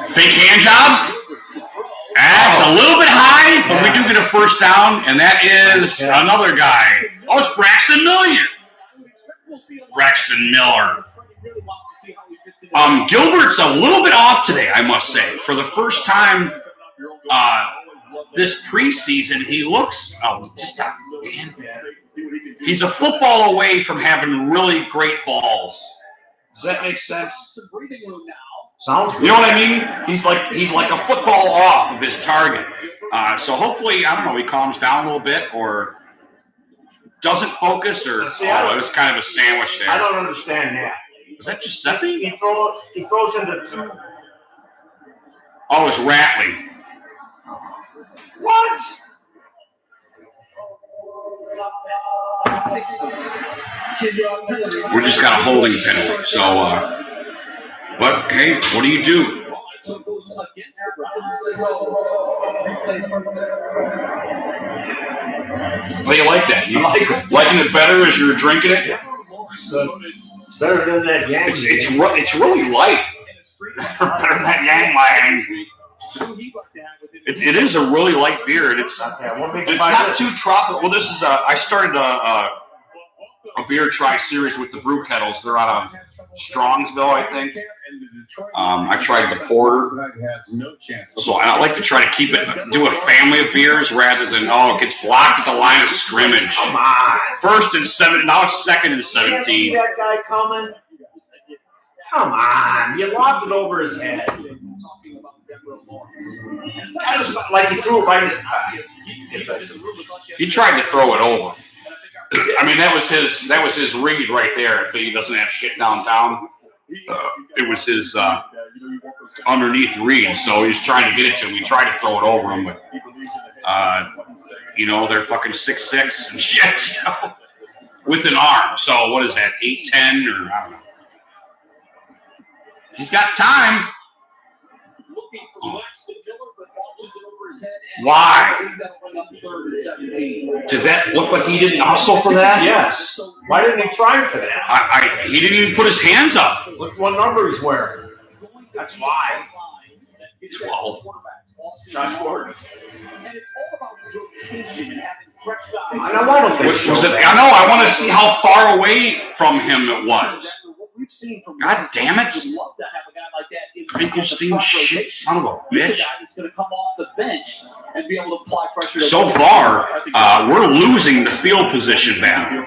Fake hand job? That's a little bit high, but we do get a first down, and that is another guy. Oh, it's Braxton Miller. Braxton Miller. Gilbert's a little bit off today, I must say. For the first time this preseason, he looks he's a football away from having really great balls. Does that make sense? Sounds good. You know what I mean? He's like a football off of his target. So hopefully, I don't know, he calms down a little bit or doesn't focus or it was kind of a sandwich there. I don't understand that. Was that Giuseppe? He throws into 2. Oh, it's Ratley. What? We just got a holding penalty. So, but hey, what do you do? How do you like that? You liking it better as you're drinking it? Yeah. Better than that Yang. It's really light. Better than that Yang Lang. It is a really light beer. It's not too tropical. Well, this is I started a beer try series with the Brew Kettles. They're out of Strongsville, I think. I tried the porter. So I like to try to do a family of beers rather than, it gets blocked at the line of scrimmage. Come on. First and 7, now it's 2nd and 17. See that guy coming? Come on. You lobbed it over his head. Like he threw it right in his pass. He tried to throw it over. I mean, that was his read right there. If he doesn't have shit downtown, it was his underneath read. So he's trying to get it to him. He tried to throw it over him, but they're fucking 6'6" and shit, with an arm. So what is that? 8'10" or I don't know. He's got time. Why? Did that look like he didn't hustle for that? Yes. Why didn't he try for that? He didn't even put his hands up. Look what number he's wearing. That's why. 12. Josh Gordon. I want to see how far away from him it was. God damn it. Finkelstein shit son of a bitch. So far, we're losing the field position battle.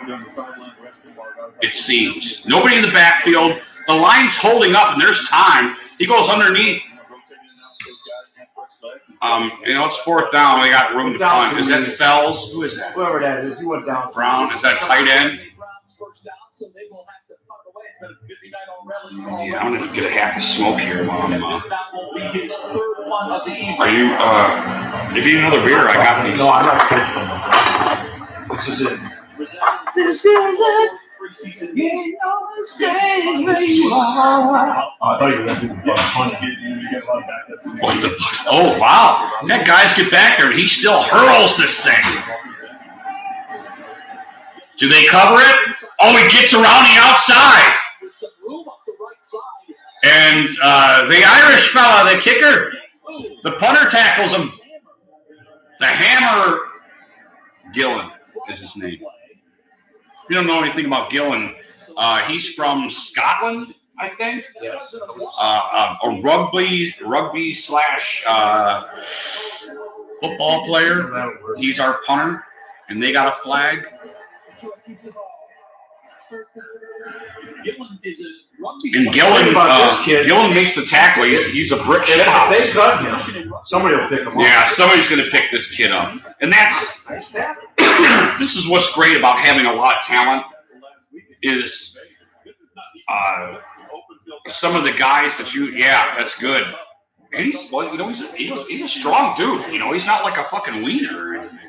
It seems. Nobody in the backfield. The line's holding up and there's time. He goes underneath. It's 4th down. We got room to punt. Is that Fells? Who is that? Whoever that is, he went down. Brown. Is that tight end? Yeah, I'm gonna get a half a smoke here while I'm. Are you? If you need another beer, I got these. No, I'm not kidding. This is it. This is it. Preseason. You know it's strange where you are. I thought you were going to do the fun. What the fuck? Oh, wow. That guys get back there and he still hurls this thing. Do they cover it? Oh, he gets around the outside. And the Irish fella, the kicker, the punter tackles him. The Hammer Gillen is his name. If you don't know anything about Gillen, he's from Scotland, I think. Yes. A rugby slash football player. He's our punter, and they got a flag. And Gillen makes the tackle. He's a brick shit house. If they cut him, somebody will pick him up. Yeah, somebody's going to pick this kid up. And that's this is what's great about having a lot of talent is some of the guys that that's good. And he's a strong dude. You know, he's not like a fucking wiener or anything.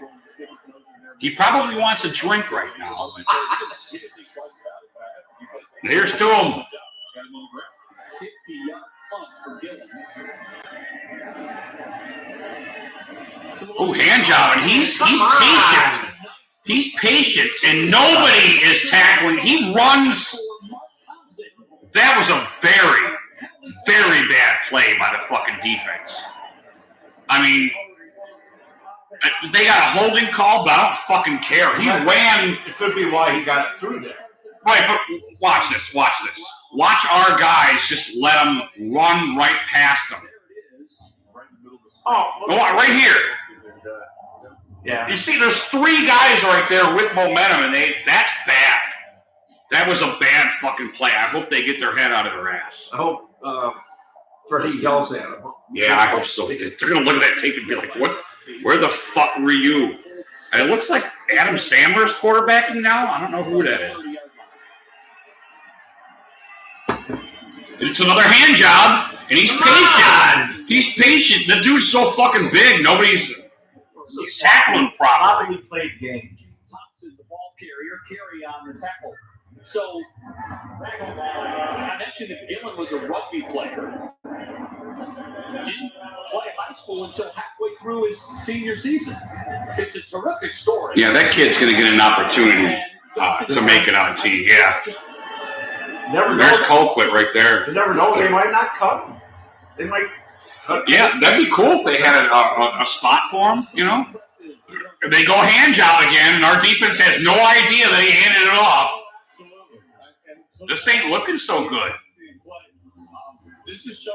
He probably wants a drink right now. Here's to him. Oh, hand job, and he's patient. He's patient, and nobody is tackling. He runs. That was a very, very bad play by the fucking defense. I mean, they got a holding call, but I don't fucking care. He ran. It could be why he got through there. Right, but watch this. Watch our guys just let them run right past them. Oh, right here. Yeah. You see, there's three guys right there with momentum, and that's bad. That was a bad fucking play. I hope they get their head out of their ass. I hope Freddie yells at him. Yeah, I hope so. They're going to look at that tape and be like, what? Where the fuck were you? And it looks like Adam Sandler's quarterbacking now. I don't know who that is. It's another hand job, and he's patient. He's patient. The dude's so fucking big, he's tackling properly. Probably played games. Thompson, the ball carry on the tackle. So, I mentioned that Gillen was a rugby player. Didn't play high school until halfway through his senior season. It's a terrific story. Yeah, that kid's going to get an opportunity to make it on team. Yeah. There's Colquitt right there. You never know. They might not cut him. They might cut him. Yeah, that'd be cool if they had a spot for him, you know. They go hand job again, and our defense has no idea that he handed it off. This ain't looking so good.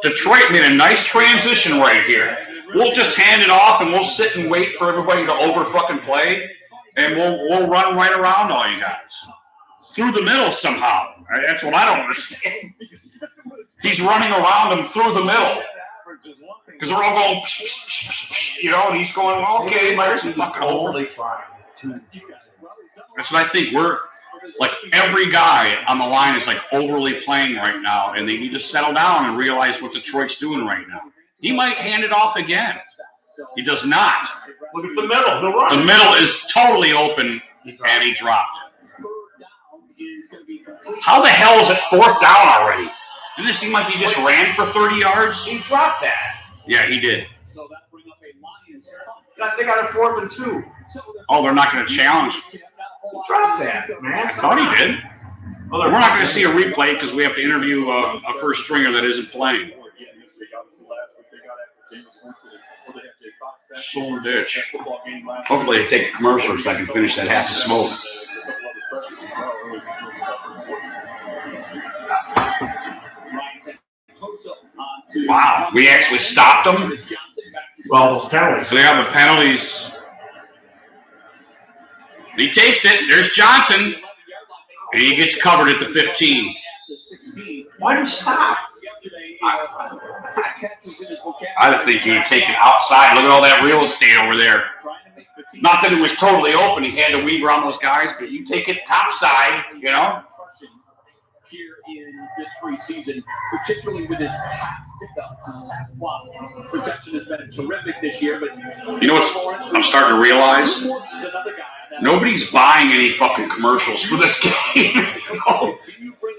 Detroit made a nice transition right here. We'll just hand it off, and we'll sit and wait for everybody to over-fucking play, and we'll run right around all you guys. Through the middle somehow. That's what I don't understand. He's running around them through the middle. Because they're all going, you know, and he's going, well, okay, there's a fucking overly trying. That's what I think. We're, like, every guy on the line is, like, overly playing right now, and they need to settle down and realize what Detroit's doing right now. He might hand it off again. He does not. Look at the middle. The middle is totally open, and he dropped it. How the hell is it 4th down already? Didn't it seem like he just ran for 30 yards? He dropped that. Yeah, he did. They got a 4th and 2. Oh, they're not going to challenge. He dropped that, man. I thought he did. Well, we're not going to see a replay because we have to interview a first stringer that isn't playing. Solar ditch. Hopefully they take a commercial so I can finish that half a smoke. Wow, we actually stopped them. Well, those penalties. So they have the penalties. He takes it. There's Johnson. And he gets covered at the 15. Why did he stop? I think you would take it outside. Look at all that real estate over there. Not that it was totally open. He had to weave around those guys, but you take it top side, you know. this preseason, particularly with his pass pickup, pass block protection has been terrific this year. But you know what I'm starting to realize? Nobody's buying any fucking commercials for this game. No.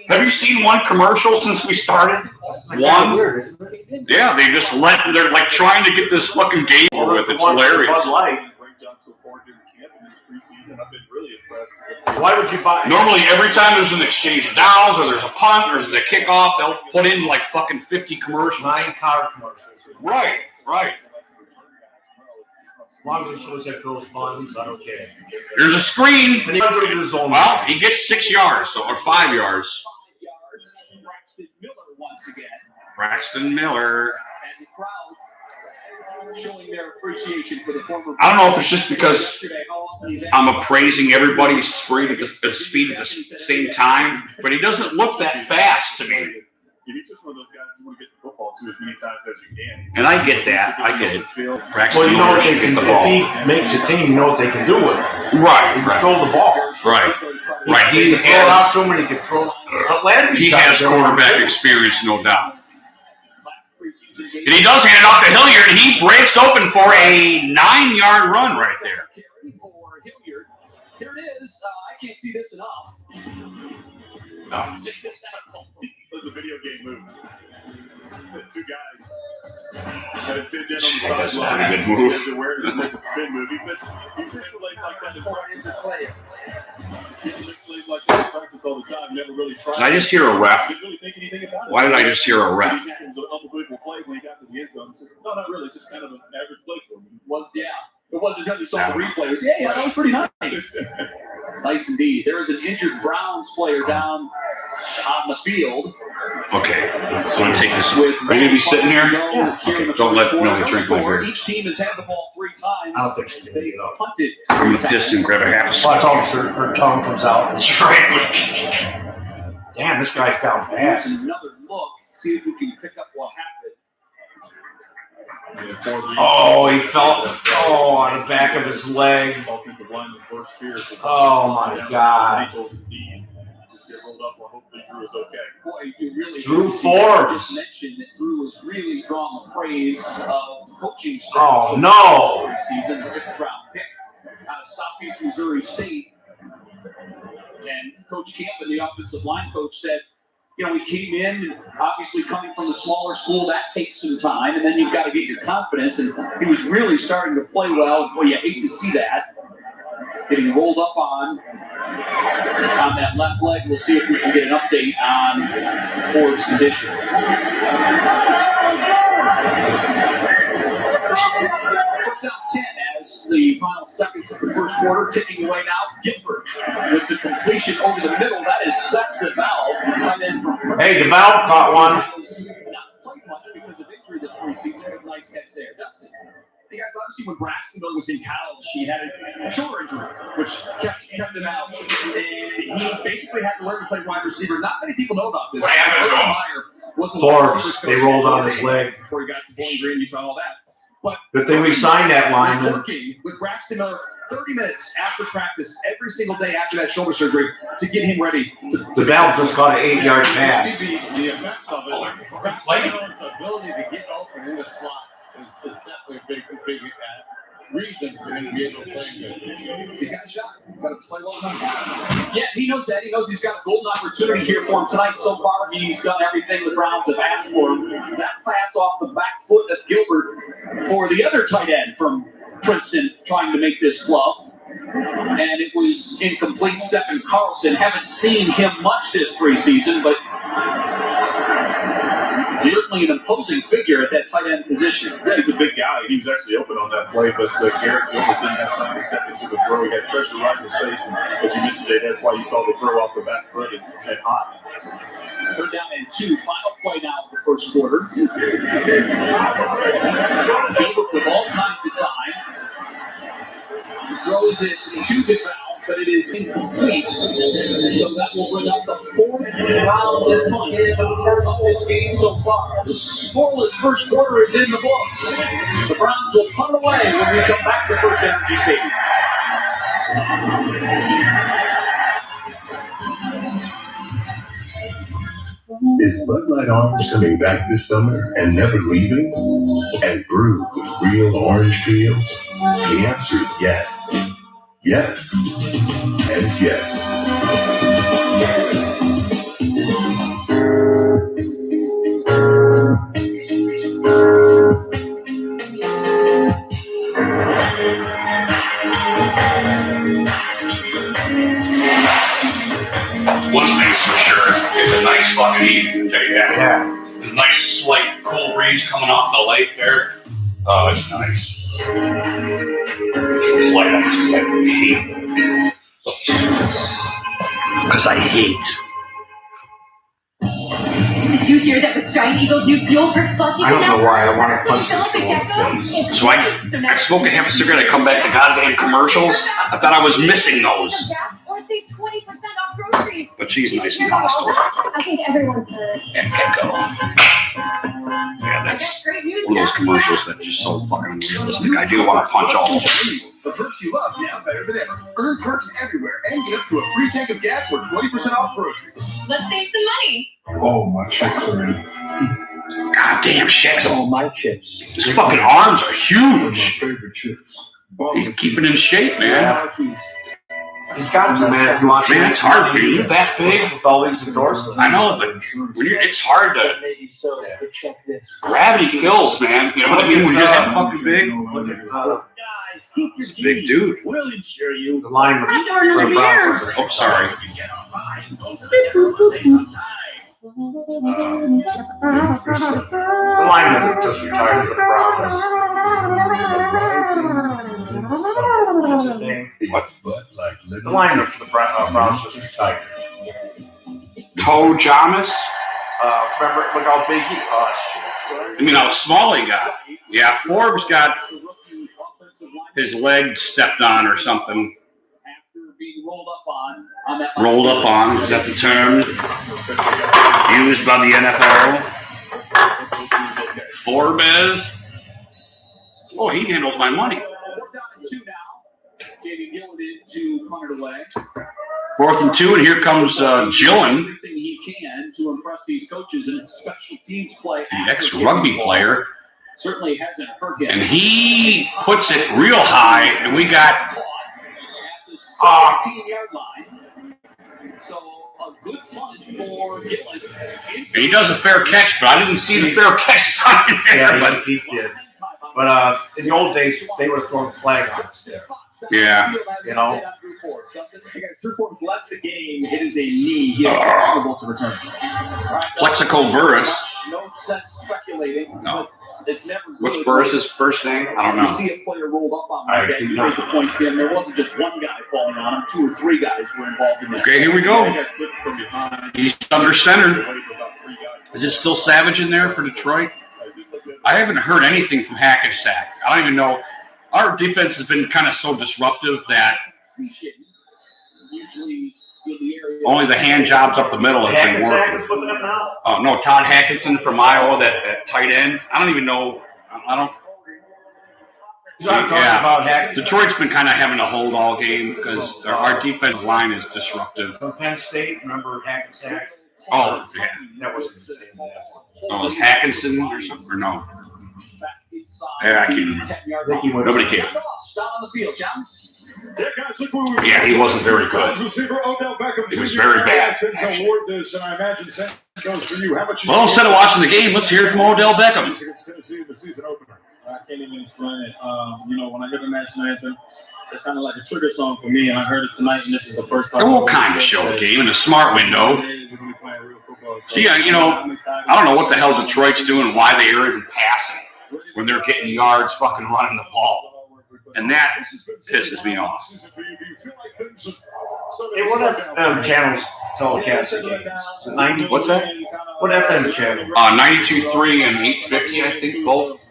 Have you seen one commercial since we started? One? Yeah, they just they're like trying to get this fucking game over with. It's hilarious. Why would you buy? Normally, every time there's an exchange of downs or there's a punt or there's a kickoff, they'll put in like fucking 50 commercials. 9 car commercials. Right. As long as it shows that goes buns, I don't care. There's a screen. Well, he gets 6 yards or 5 yards. Braxton Miller. And the crowd showing their appreciation for the former. I don't know if it's just because I'm appraising everybody's speed at the same time, but he doesn't look that fast to me. He's just one of those guys who want to get the football to as many times as you can. And I get that. I get it. Well, you know what they can do. If he makes a team, he knows they can do with it. Right. He can throw the ball. Right. He can throw it out to him and he can throw it. He has quarterback experience, no doubt. And he does hand it off to Hilliard, and he breaks open for a 9-yard run right there. Here it is. I can't see this enough. No. It was a video game move. The 2 guys that had been down on the sideline. That's a good move. His awareness to make a spin move. He said plays like that in practice. He plays like that in practice all the time. Never really tried. Did I just hear a ref? Didn't really think anything about it. Why did I just hear a ref? It was an unbelievable play when he got to the end zone. He said, no, not really. Just kind of an average play for him. It wasn't until you saw the replay. It was, yeah, that was pretty nice. Nice indeed. There is an injured Browns player down on the field. Okay, so I'm going to take this. Are you going to be sitting here? Yeah. Okay. Don't let Millie drink my beer. Each team has had the ball 3 times. I don't think she can They punted. I'm going to piss and grab a half a Watch officer, her tongue comes out. That's right. Damn, this guy's down bad. Here's another look. See if we can pick up what happened. Oh, he fell on the back of his leg. Oh, my God. Boy, you really Drew Forbes. Just mentioned that Drew has really drawn the praise of coaching staff. Oh, no. Season, the 6th round pick out of Southeast Missouri State. And Coach Camp, the offensive line coach, said, we came in, and obviously coming from a smaller school, that takes some time, and then you've got to get your confidence. And he was really starting to play well. Well, you hate to see that. Getting rolled up on that left leg. We'll see if we can get an update on Ford's condition. First down 10 as the final seconds of the first quarter ticking away now. Gilbert with the completion over the middle. That is Seth DeValve, tight end from Brew. Hey, DeValve caught one. Not played much because of injury this preseason, but nice catch there. Dustin. Hey guys, obviously when Braxton was in college, he had a shoulder injury, which kept him out. And he basically had to learn to play wide receiver. Not many people know about this. Forbes, they rolled on his leg. Before he got to Bowling Green, you saw all that. But good thing we signed that lineman. Working with Braxton Miller 30 minutes after practice, every single day after that shoulder surgery, to get him ready. The Valve just caught an 8-yard pass. The effects of it. Braxton Miller's ability to get open in the slot is definitely a big reason for him to be able to play. He's got a shot. He's got to play well enough. Yeah, he knows that. He knows he's got a golden opportunity here for him tonight. So far, he's done everything the Browns have asked for him. That pass off the back foot of Gilbert for the other tight end from Princeton trying to make this club. And it was incomplete. Stephen Carlson. Haven't seen him much this preseason, but certainly an imposing figure at that tight end position. Yeah, he's a big guy. He was actually open on that play, but Garrett Gilbert didn't have time to step into the throw. He had pressure right in his face. And as you mentioned, Jay, that's why you saw the throw off the back foot and hot. 3rd down and 2. Final play now of the first quarter. Gilbert with all kinds of time. He throws it to the ground, but it is incomplete. So that will bring up the 4th round punt of this game so far. The scoreless first quarter is in the books. The Browns will punt away when we come back to First Energy Stadium. Is Bud Light Orange coming back this summer and never leaving? And Brew with real orange peels? The answer is yes. Yes. And yes. One thing's for sure, it's a nice fucking evening, I'll tell you that. Yeah. There's a nice, slight, cool breeze coming off the lake there. Oh, it's nice. It's like I just hate. Because I hate. Did you hear that with Giant Eagle's new Fuel Perks Plus? I don't know why I want to punch this girl. So I smoke and have a cigarette, I come back to goddamn commercials. I thought I was missing those. Or save 20% off groceries. But she's nice and hostile. I think everyone's heard. And Kettle. Yeah, that's one of those commercials that just so fucking unrealistic. I do want to punch all of them. The perks you love now better than ever. Earn perks everywhere and get up to a free tank of gas or 20% off groceries. Let's save some money. Oh, my checks are in. Goddamn checks. Oh, my chips. His fucking arms are huge. Favorite chips. He's keeping in shape, man. He's got to, man. If you want Man, it's hard when you're that big. With all these endorsements. I know, but when you're, it's hard to. Gravity kills, man. You know what I mean? When you're that fucking big. He's a big dude. We'll insure you. The line for the Browns. Oh, sorry. The lineman just retired for the Browns. What's his name? What? The lineman for the Browns just retired. Toe Jamis? Remember, look how big he was. I mean, how small he got. Yeah, Forbes got his leg stepped on or something. Rolled up on, is that the term used by the NFL? Forbes? Oh, he handles my money. 4th and 2, and here comes Gillen, He can to impress these coaches in special teams play. the ex-rugby player. Certainly hasn't hurt him. And he puts it real high, and we got 17-yard line. So a good punch for Gillen. and he does a fair catch, but I didn't see the fair catch sign there. Yeah, But he did. But in the old days, they would have thrown a flag on us there. yeah, You know? Drew Forbes left the game. It is a knee. He is eligible to return. Plexico Burris. No sense speculating. No. It's never What's Burris's first name? I don't You know. see a player rolled up on I that. do You not. make the point, Tim. There wasn't just one guy falling on him. 2 or 3 guys were involved in that. Okay, here we go. He's under center. Is it still Savage in there for Detroit? I haven't heard anything from Hackensack. I don't even know. Our defense has been kind of so disruptive that only the hand jobs up the middle have been Hackensack working. is looking up now. Oh, no, Todd Hackinson from Iowa, that tight end. I don't even know. I don't. So I'm talking about Hackensack. Detroit's been kind of having a hold all game because our defensive line is disruptive. From Penn State, remember Hackensack? Oh, yeah. That wasn't his name. Oh, was Hackinson or something? Or no? Yeah, I can't remember. Nobody cares. Stop on the field, John. Yeah, he wasn't very good. He was very bad. Well, instead of watching the game, let's hear from Odell Beckham. I can't even explain it. When I hear the national anthem, it's kind of like a trigger song for me, and I heard it tonight, and this is the first time. We'll kind of show the game in a smart window. So, yeah, I don't know what the hell Detroit's doing, why they are even passing when they're getting yards fucking running the ball. And that pisses me off. Hey, what FM channels telecast the games? 90? What's that? What FM channel? 92.3 and 850, I think, both.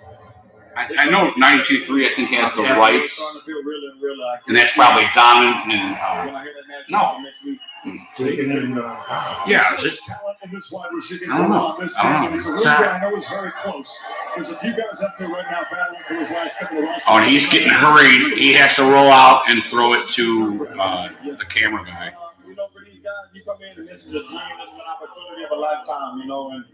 I know 92.3, I think, has the rights. And that's probably dominant and, no. Yeah, is it? I don't know. What's that? Oh, and he's getting hurried. He has to roll out and throw it to the camera guy. this is a dream. This is an opportunity of a lifetime, you know, and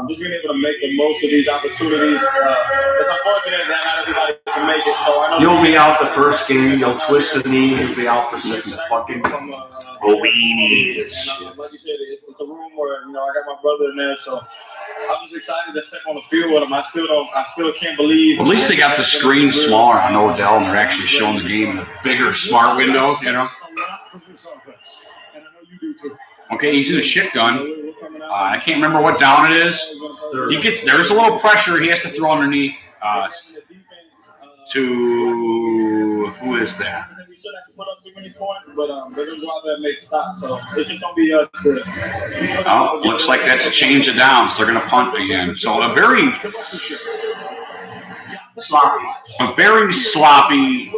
just being able to make the most of these opportunities. It's unfortunate that not everybody can make it. So I know You'll be out the first game. You'll twist a knee. You'll be out for 6 fucking weeks. weeks. And like you said, it's a room where I got my brother in there, so I'm just excited to step on the field with him. I still can't believe. At least they got the screen smaller on Odell, and they're actually showing the game in a bigger, smart window. Okay, he's in a shit gun. I can't remember what down it is. There's a little pressure he has to throw underneath. To who is that? Oh, looks like that's a change of downs. They're going to punt again. So a very sloppy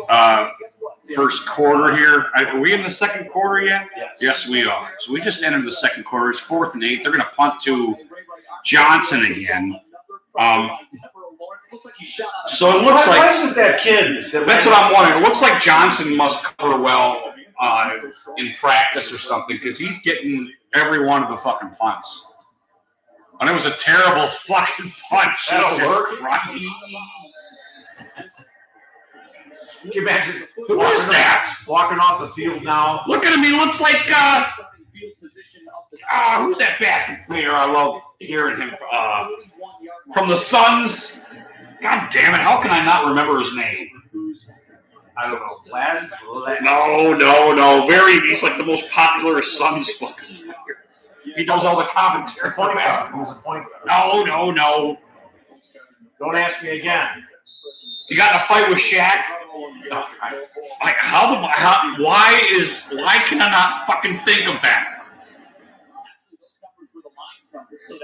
first quarter here. Are we in the second quarter yet? Yes, we are. So we just entered the second quarter. It's 4th and 8. They're going to punt to Johnson again. So it looks like. Why isn't that kid? That's what I'm wondering. It looks like Johnson must cover well in practice or something because he's getting every one of the fucking punts. And it was a terrible fucking punt. That'll work. Can you imagine? Who is that? Walking off the field now. Look at him. He looks like. Who's that basketball player? I love hearing him from the Suns. God damn it! How can I not remember his name? I don't know. Vlad? No. He's like the most popular Suns fucking player. He does all the commentary. No. Don't ask me again. You got in a fight with Shaq? Like why can I not fucking think of that?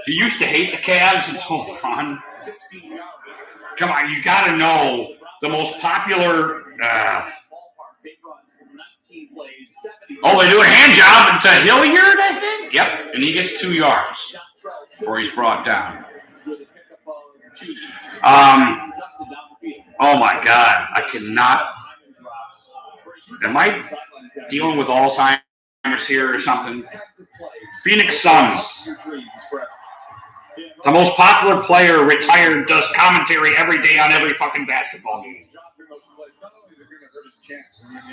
He used to hate the Cavs until LeBron. Come on, you got to know the most popular. They do a hand job to Hilliard, I think. Yep, and he gets 2 yards before he's brought down. Oh my God, I cannot. Am I dealing with Alzheimer's here or something? Phoenix Suns. The most popular player retired, does commentary every day on every fucking basketball game.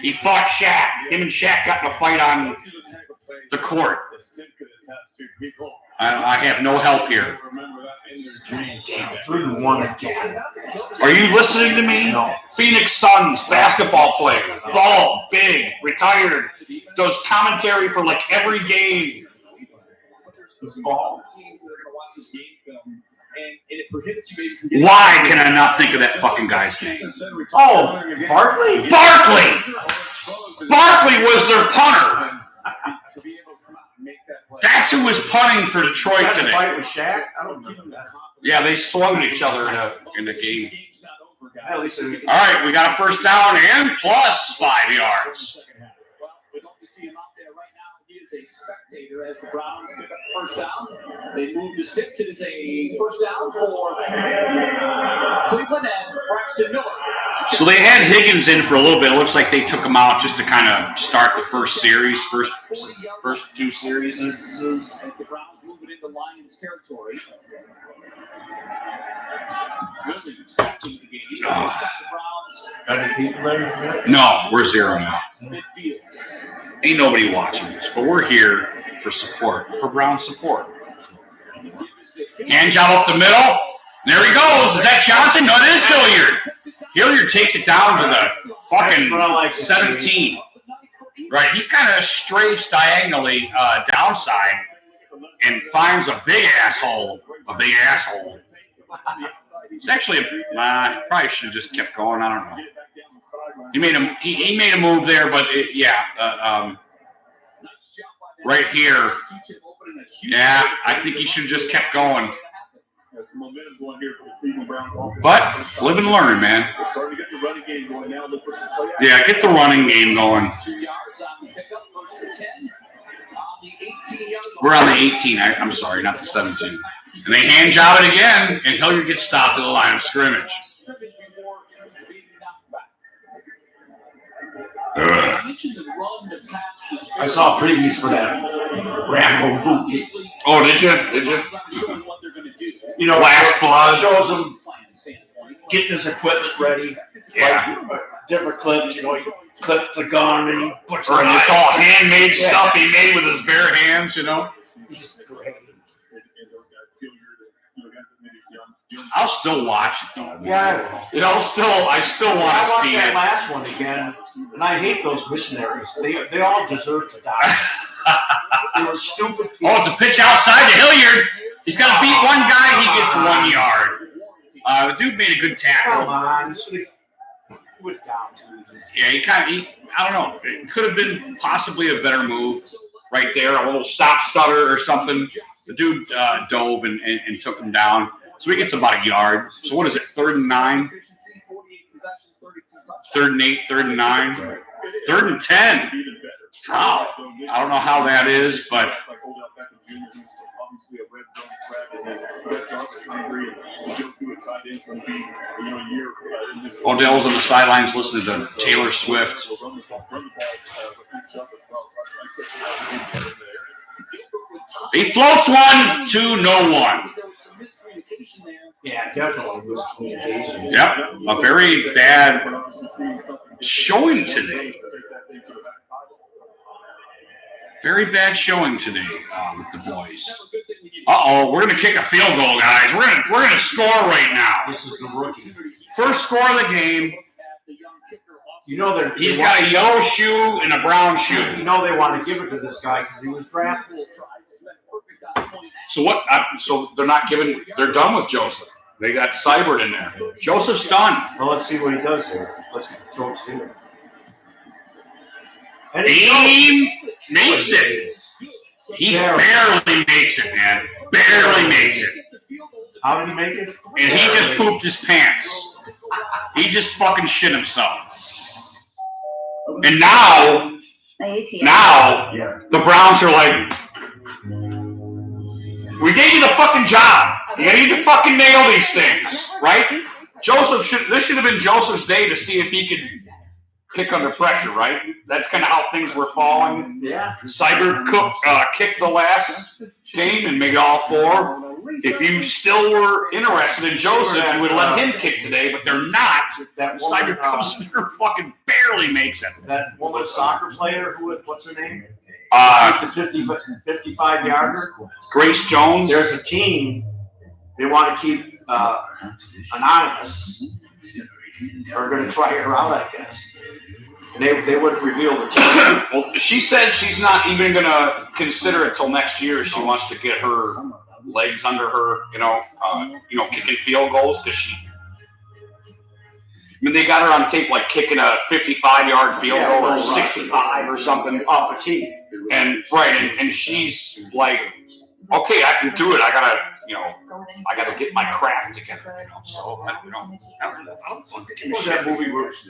He fought Shaq. Him and Shaq got in a fight on the court. I have no help here. Damn, 3-1 again. Are you listening to me? No. Phoenix Suns basketball player. Bald, big, retired. Does commentary for like every game. Why can I not think of that fucking guy's name? Oh, Barkley? Barkley was their punter. That's who was punting for Detroit today. Fight with Shaq? I don't remember that. Yeah, they swung at each other in the game. At least all right, we got a first down and plus 5 yards. A spectator as the Browns pick up first down. They move the sticks. It is a first down for Cleveland and Braxton Miller. So they had Higgins in for a little bit. It looks like they took him out just to kind of start the first 2 series. As the Browns move it into Lions territory. Williams back into the game. No, we're 0 now. Ain't nobody watching this, but we're here for support, for Brown support. Hand job up the middle. There he goes. Is that Johnson? No, it is Hilliard. Hilliard takes it down to the fucking 17. Right, he kind of strays diagonally downside and finds a big asshole. It's actually probably should have just kept going. I don't know. He made a move there, but right here. Yeah, I think he should have just kept going. But live and learn, man. Yeah, get the running game going. We're on the 18. I'm sorry, not the 17. And they hand job it again, and Hilliard gets stopped at the line of scrimmage. I saw previews for that Rambo movie. Oh, did you? Did you? You know, Last Blood. Shows him getting his equipment ready. Yeah. Like, different clips, you know, he clips the gun and he puts Or it's all handmade Yeah. stuff he made with his bare hands, you know? I'll still watch it though. Yeah. You know, I still want I to watched see that it. last one again, and I hate those missionaries. They all deserve to die. They were stupid people. Oh, it's a pitch outside to Hilliard. He's got to beat one guy. He gets 1 yard. The dude made a good tackle. Come on, he should have went down to this. Yeah, I don't know. It could have been possibly a better move right there, a little stop stutter or something. The dude dove and took him down. So he gets about a yard. So what is it, 3rd and 9? 3rd and 8, 3rd and 9, 3rd and 10. Wow. I don't know how that is, but Odell's on the sidelines listening to Taylor Swift. He floats one to no one. Yeah, definitely miscommunication. Yep, a very bad showing today. Very bad showing today with the boys. Uh-oh, we're gonna kick a field goal, guys. We're gonna score right now. This is the rookie. First score of the game. You know that He's got a yellow shoe and a brown shoe. You know they want to give it to this guy because he was drafted. So what? So they're not giving. They're done with Joseph. They got Seibert in there. Joseph's done. Well, let's see what he does here. Let's throw it here. And He makes it. He barely makes it, man. Barely makes it. How did he make it? And he just pooped his pants. He just fucking shit himself. And now the Browns are like, we gave you the fucking job. You need to fucking nail these things, right? This should have been Joseph's day to see if he could kick under pressure, right? That's kind of how things were falling. Yeah. Seibert kicked the last game and made all 4. If you still were interested in Joseph, you would let him kick today, but they're not. Seibert comes in here and fucking barely makes it. That woman soccer player, what's her name? The 55-yarder. Grace Jones. There's a team. They want to keep anonymous. Are going to try her out, I guess. And they wouldn't reveal the team. Well, she said she's not even going to consider it till next year. She wants to get her legs under her, kicking field goals because they got her on tape like kicking a 55-yard field goal or 65 or something off a tee. And and she's like, okay, I can do it. I gotta get my craft together. So I don't know. That movie works.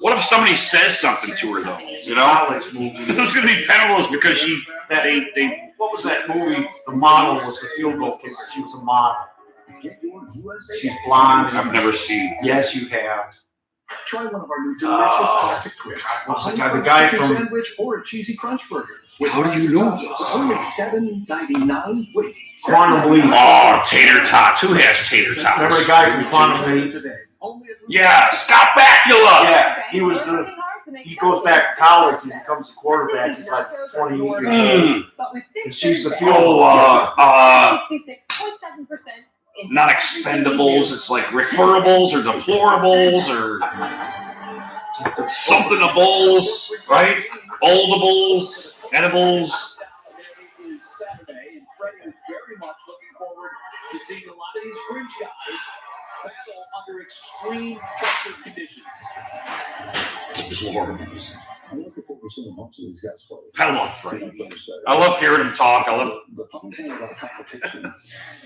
What if somebody says something to her though? You know, it's gonna be penalties because they. What was that movie? The model was the field goal kicker. She was a model. She's blonde. I've never seen. Yes, you have. Try one of our new delicious classic twists. The guy from sandwich or a cheesy crunch burger. How do you know this? Only $7.99. Wait. Quantum Leap. Oh, tater tots. Who has tater tots? Remember a guy from Quantum Leap? Yeah, Scott Bakula. Yeah, he goes back to college and becomes a quarterback. He's like 20 years old. And she's the field not expendables. It's like referables or deplorables or something-ables, right? Oldables, edibles. To seeing a lot of these fringe guys battle under extreme pressure conditions. Deplorables. I'm looking forward to seeing most of these guys play. I love Freddie. I love hearing him talk. I love the fun thing about competition.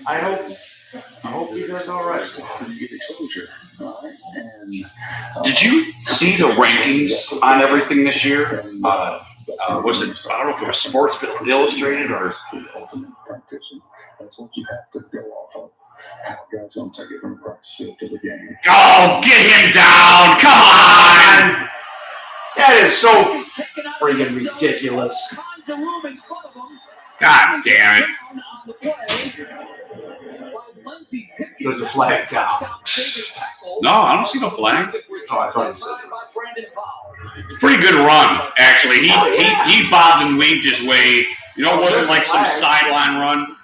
I hope he does all right. You get exposure, all right? And did you see the rankings on everything this year? Was it? I don't know if it was Sports Illustrated or. competition. That's what you have to go off of. How guys don't take it from practice field to the game. Oh, get him down! Come on! That is so Friggin' ridiculous. God damn it. There's a flag down. No, I don't see no flag. Oh, I thought you said Pretty good run, actually. He bobbed and weaved his way. You know, it wasn't like some sideline run.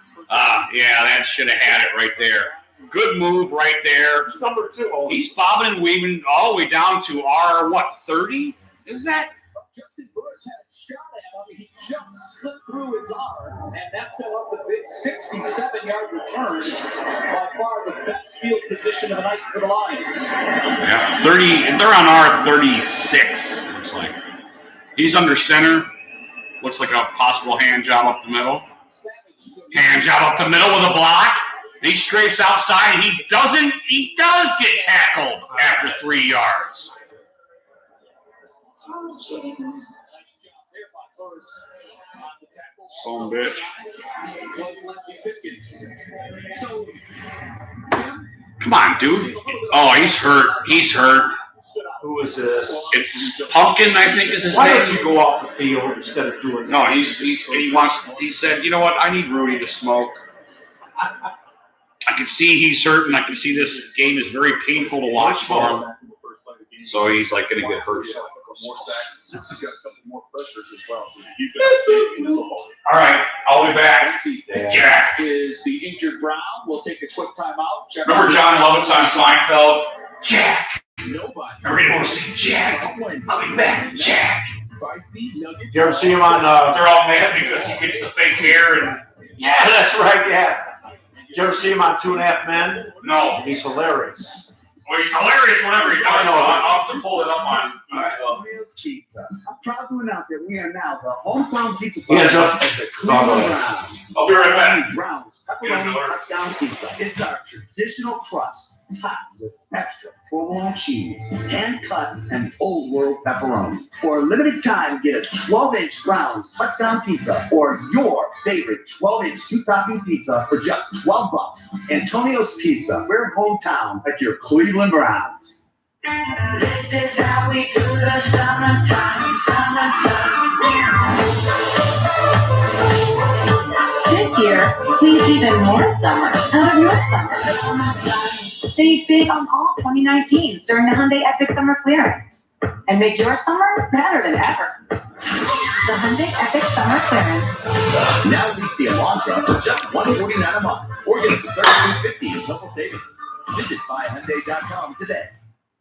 Yeah, that should have had it right there. Good move right there. Number 2. He's bobbing and weaving all the way down to our, 30? Is that? Justin Burris had a shot at him. He just slipped through his arms, and that set up the big 67-yard return. By far the best field position of the night for the Lions. Yeah, 30. They're on our 36, looks like. He's under center. Looks like a possible hand job up the middle. Hand job up the middle with a block. He strafes outside, and he does get tackled after 3 yards. Son bitch. Come on, dude. Oh, he's hurt. Who is this? It's Pumpkin, I think is his Why name. don't you go off the field instead of doing No, he said, you know what, I need Rudy to smoke. I can see he's hurt, and I can see this game is very painful to watch for him. So he's like going to get hurt. More sacks. He's got a couple more pressures as well. So he's going to stay in his football. All right, I'll be back. Jack. Is the injured Brown. We'll take a quick timeout. Remember John Lovitz on Seinfeld? Jack. Nobody. Everybody wants to see Jack. I'll be back, Jack. Spicy nuggets. Did you ever see him on? They're all mad because he gets the fake hair and. Yeah, that's right. Yeah. Did you ever see him on 2.5 Men? No. He's hilarious. Well, he's hilarious whenever he does. I know. I'll have to pull it up on. Antonio's Pizza. I'm proud to announce that we are now the hometown pizza Yeah, partner Joe. of the Cleveland Browns. I'll be right back. Browns pepperoni touchdown pizza. It's our traditional crust topped with extra provolone cheese, hand cut and old world pepperoni. For a limited time, get a 12-inch Browns touchdown pizza or your favorite 12-inch 2-topping pizza for just $12. Antonio's Pizza. We're hometown at your Cleveland Browns. This is how we do the summertime. This year, squeeze even more summer out of your summer. Save big on all 2019s during the Hyundai Epic Summer Clearance. And make your summer better than ever. The Hyundai Epic Summer Clearance. Now lease the Elantra for just $149 a month, or get up to $32.50 in total savings. Visit buyhyundai.com today.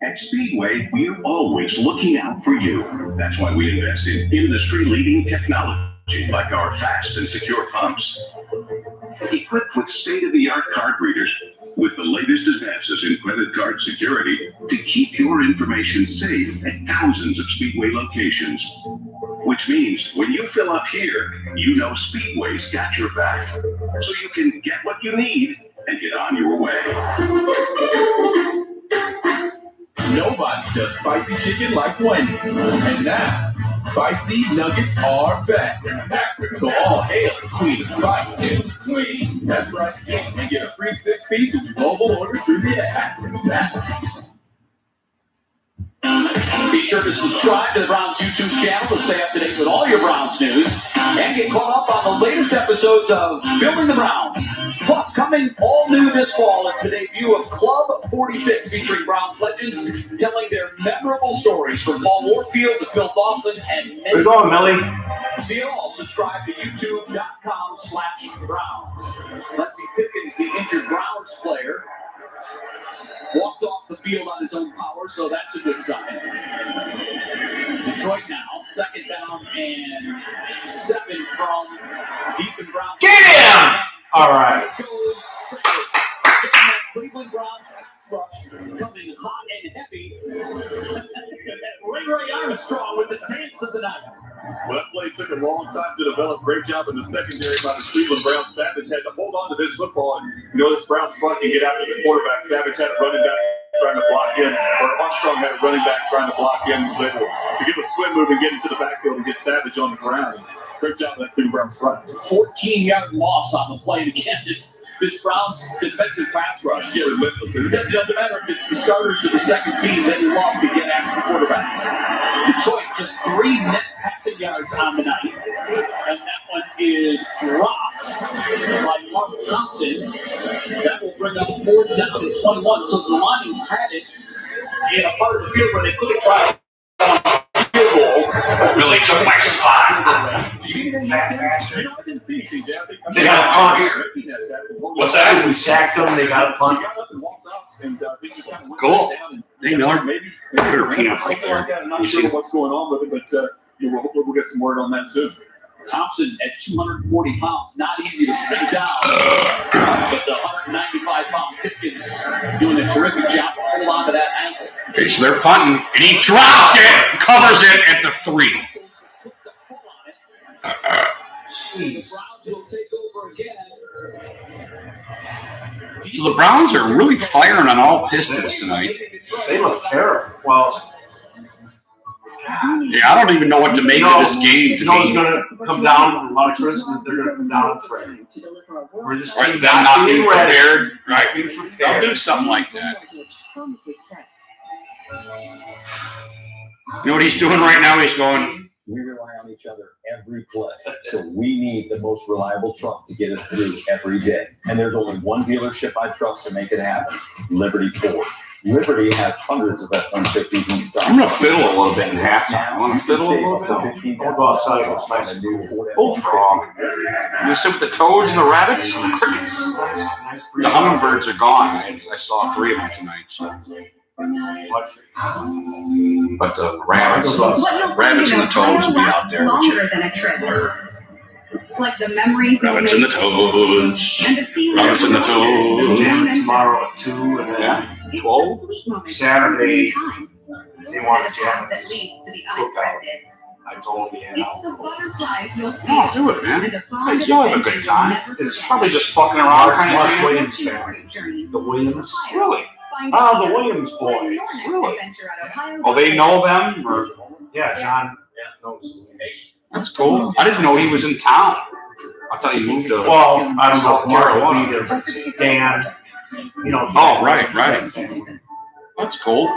At Speedway, we're always looking out for you. That's why we invest in industry-leading technology like our fast and secure pumps. Equipped with state-of-the-art card readers, with the latest advances in credit card security to keep your information safe at thousands of Speedway locations. Which means when you fill up here, you know Speedway's got your back. So you can get what you need and get on your way. Nobody does spicy chicken like Wendy's. And now, spicy nuggets are back. So all hail the Queen of Spice. Queen, that's right. And get a free 6-piece with your mobile order through the app. Be sure to subscribe to the Browns YouTube channel to stay up to date with all your Browns news and get caught up on the latest episodes of Building the Browns. Plus, coming all new this fall, it's the debut of Club 46 featuring Browns legends telling their memorable stories from Paul Warfield to Phil Dawson and many. Where you going, Millie? See it all. Subscribe to youtube.com/Browns. Lexi Pickens, the injured Browns player, walked off the field on his own power, so that's a good sign. Detroit now, second down and 7 from deep in Browns. Get him! All right. Cleveland Browns pass rush coming hot and heavy. Ray Armstrong with the dance of the night. Well, that play took a long time to develop. Great job in the secondary by the Cleveland Browns. Savage had to hold on to this football. And you know, this Browns front can get out to the quarterback. Savage had a running back trying to block in, or Armstrong had a running back trying to block in. He was able to give a swim move and get into the backfield and get Savage on the ground. Great job of that Cleveland Browns front. 14-yard loss on the play. And again, this Browns defensive pass rush. Yeah, relentless. It doesn't matter if it's the starters or the second team, they love to get after the quarterbacks. Detroit just 3 net passing yards on the night. And that one is dropped by Mark Thompson. That will bring up 4th down and 21. So the Lions had it in a part of the field where they could have tried a field goal. Really took my spot. They got a punt. What's that? We sacked them. They got a punt. Cool. They know her peanuts right there. I'm not sure what's going on with it, but we'll get some word on that soon. Thompson at 240 pounds, not easy to bring down. But the 195-pound Pipkins doing a terrific job to hold on to that ankle. Okay, so they're punting, and he drops it, covers it at the 3. The Browns will take over again. So the Browns are really firing on all pistons tonight. They look terrible. Well, yeah, I don't even know what to make of this game. You know who's going to come down? A lot of criticism. They're going to come down and Fred. We're just Right, them not being prepared. Right, they'll do something like that. You know what he's doing right now? He's going. We rely on each other every play, so we need the most reliable truck to get us through every day. And there's only one dealership I trust to make it happen: Liberty Ford. Liberty has hundreds of F-150s in stock. I'm gonna fiddle a little bit in halftime. I want to fiddle a little bit. I'll go outside. It's nice to do. Bullfrog. You sit with the toads and the rabbits and the crickets. The hummingbirds are gone. I saw 3 of them tonight. So. But the rabbits and the toads will be out there. Longer than a trip. Like the memories. Rabbits and the toads. Rabbits and the toads. Tomorrow at 2 and then 12. Saturday. They want to jam That leads to the cookout. unexpected. I told them, It's the butterflies you'll Oh, do it, man. and the Hey, you'll have a good time. It's probably just fucking around kind of Mark jam. Williams family. The Williams. Really? Oh, the Williams boys. Really? Oh, they know them? Or Yeah, John knows. that's cool. I didn't know he was in town. I thought he moved to. Well, I don't know if Mark will be there, but Dan, you know. Oh, right. That's cool.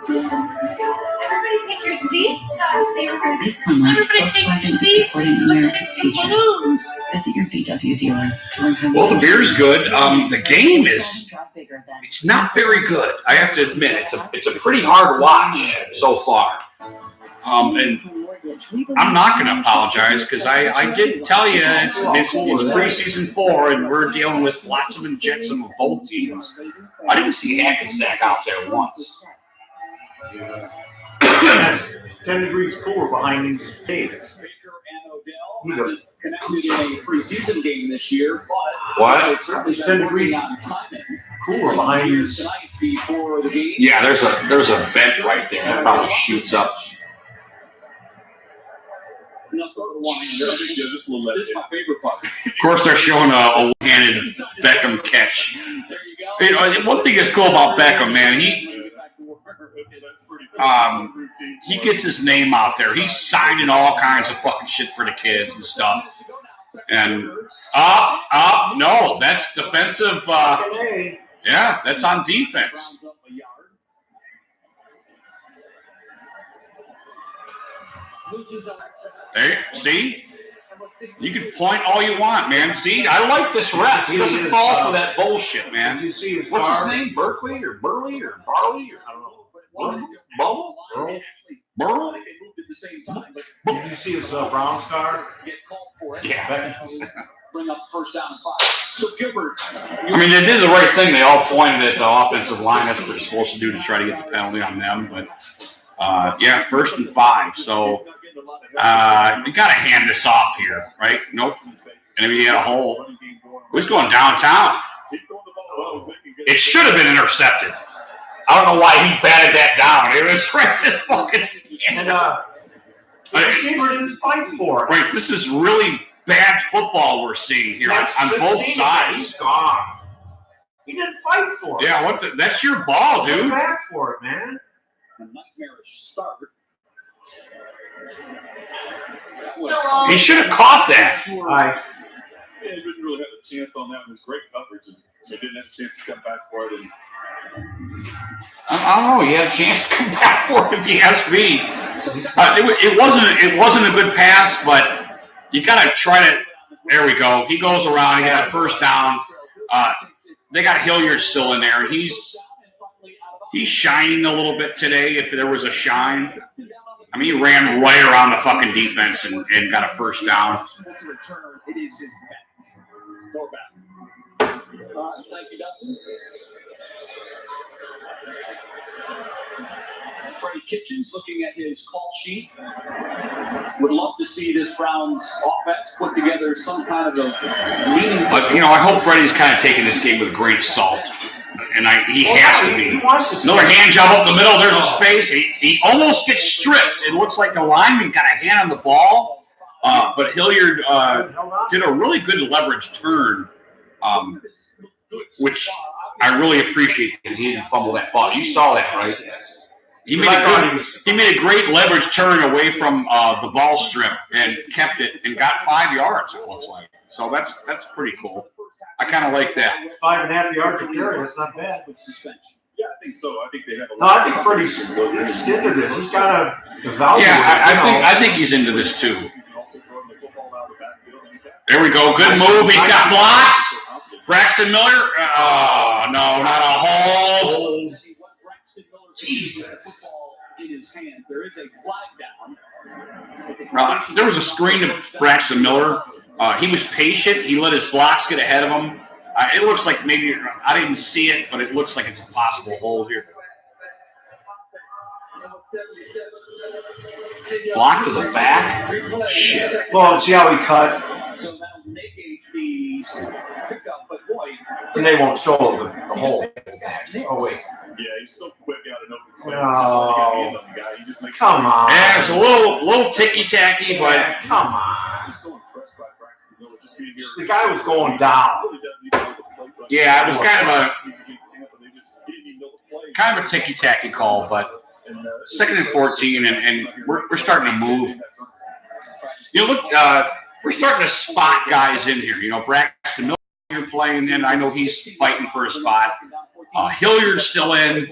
Everybody take your seats. Everybody take your seats. Let's get some balloons. Visit your VW dealer. Well, the beer's good. The game it's not very good. I have to admit, it's a pretty hard watch so far. And I'm not going to apologize because I did tell you it's preseason 4 and we're dealing with flotsam and jetsam of both teams. I didn't see Hackensack out there once. 10 degrees cooler behind these shades. Baker and Odell connected in a preseason game this year, but What? It's 10 degrees cooler behind these. tonight before the game. Yeah, there's a vent right there that probably shoots up. This is my favorite part. Of course, they're showing a one-handed Beckham catch. You know, one thing that's cool about Beckham, man, he gets his name out there. He's signing all kinds of fucking shit for the kids and stuff. And no, that's defensive. Yeah, that's on defense. Hey, see? You can point all you want, man. See, I like this ref. He doesn't fall for that bullshit, man. Did you see his What's his car? name? Berkeley or Burley or Barley or I don't know. Bubble? Burl? Did you see his Browns car? Yeah. Bring up first down and 5. So Gilbert. I mean, they did the right thing. They all pointed at the offensive line. That's what they're supposed to do to try to get the penalty on them. But, yeah, 1st and 5. So, you got to hand this off here, right? Nope. And if he had a hole, who's going downtown? It should have been intercepted. I don't know why he batted that down. It was right in fucking. And the receiver didn't fight for it. Right, this is really bad football we're seeing here on both sides. He's gone. He didn't fight for it. Yeah, that's your ball, Get dude. back for it, man. A nightmarish start. He should have caught that. He didn't really have a chance on that. It was great coverage, and they didn't have a chance to come back for it. And I don't know. He had a chance to come back for it if you ask me. It wasn't a good pass, but you gotta try to. There we go. He goes around. He gets a first down. They got Hilliard still in there. He's shining a little bit today. If there was a shine, I mean, he ran right around the fucking defense and got a first down. Thank you, Dustin. Freddie Kitchens looking at his call sheet. Would love to see this Browns offense put together some kind of a meaningful. But I hope Freddie's kind of taking this game with a grain of salt, and he has to be. Another hand job up the middle. There's a space. He almost gets stripped. It looks like the lineman got a hand on the ball, but Hilliard did a really good leverage turn, which I really appreciate. That he didn't fumble that ball. You saw that, right? He made a great leverage turn away from the ball strip and kept it and got 5 yards, it looks like. So that's pretty cool. I kind of like that. 5.5 yards a carry. That's not bad. Yeah, I think so. I think they have a No, I think Freddie's into this. He's got to evaluate. Yeah, I think he's into this too. There we go. Good move. He's got blocks. Braxton Miller. Oh, no, not a hold. Jesus. In his hands. There is a flag down. There was a screen to Braxton Miller. He was patient. He let his blocks get ahead of him. It looks like maybe, I didn't see it, but it looks like it's a possible hold here. Block to the back? Shit. Well, see how he cut? So that'll negate the pickup, but boy. And they won't show the hole. Oh, wait. Yeah, he's so quick out of open space. Oh, come on. Yeah, it's a little ticky-tacky, but come on. I'm still impressed by Braxton Miller. Just being here. The guy was going down. yeah, it was kind of a ticky-tacky call, but 2nd and 14, and we're starting to move. Look, we're starting to spot guys in here. Braxton Miller here playing in. I know he's fighting for a spot. Hilliard's still in,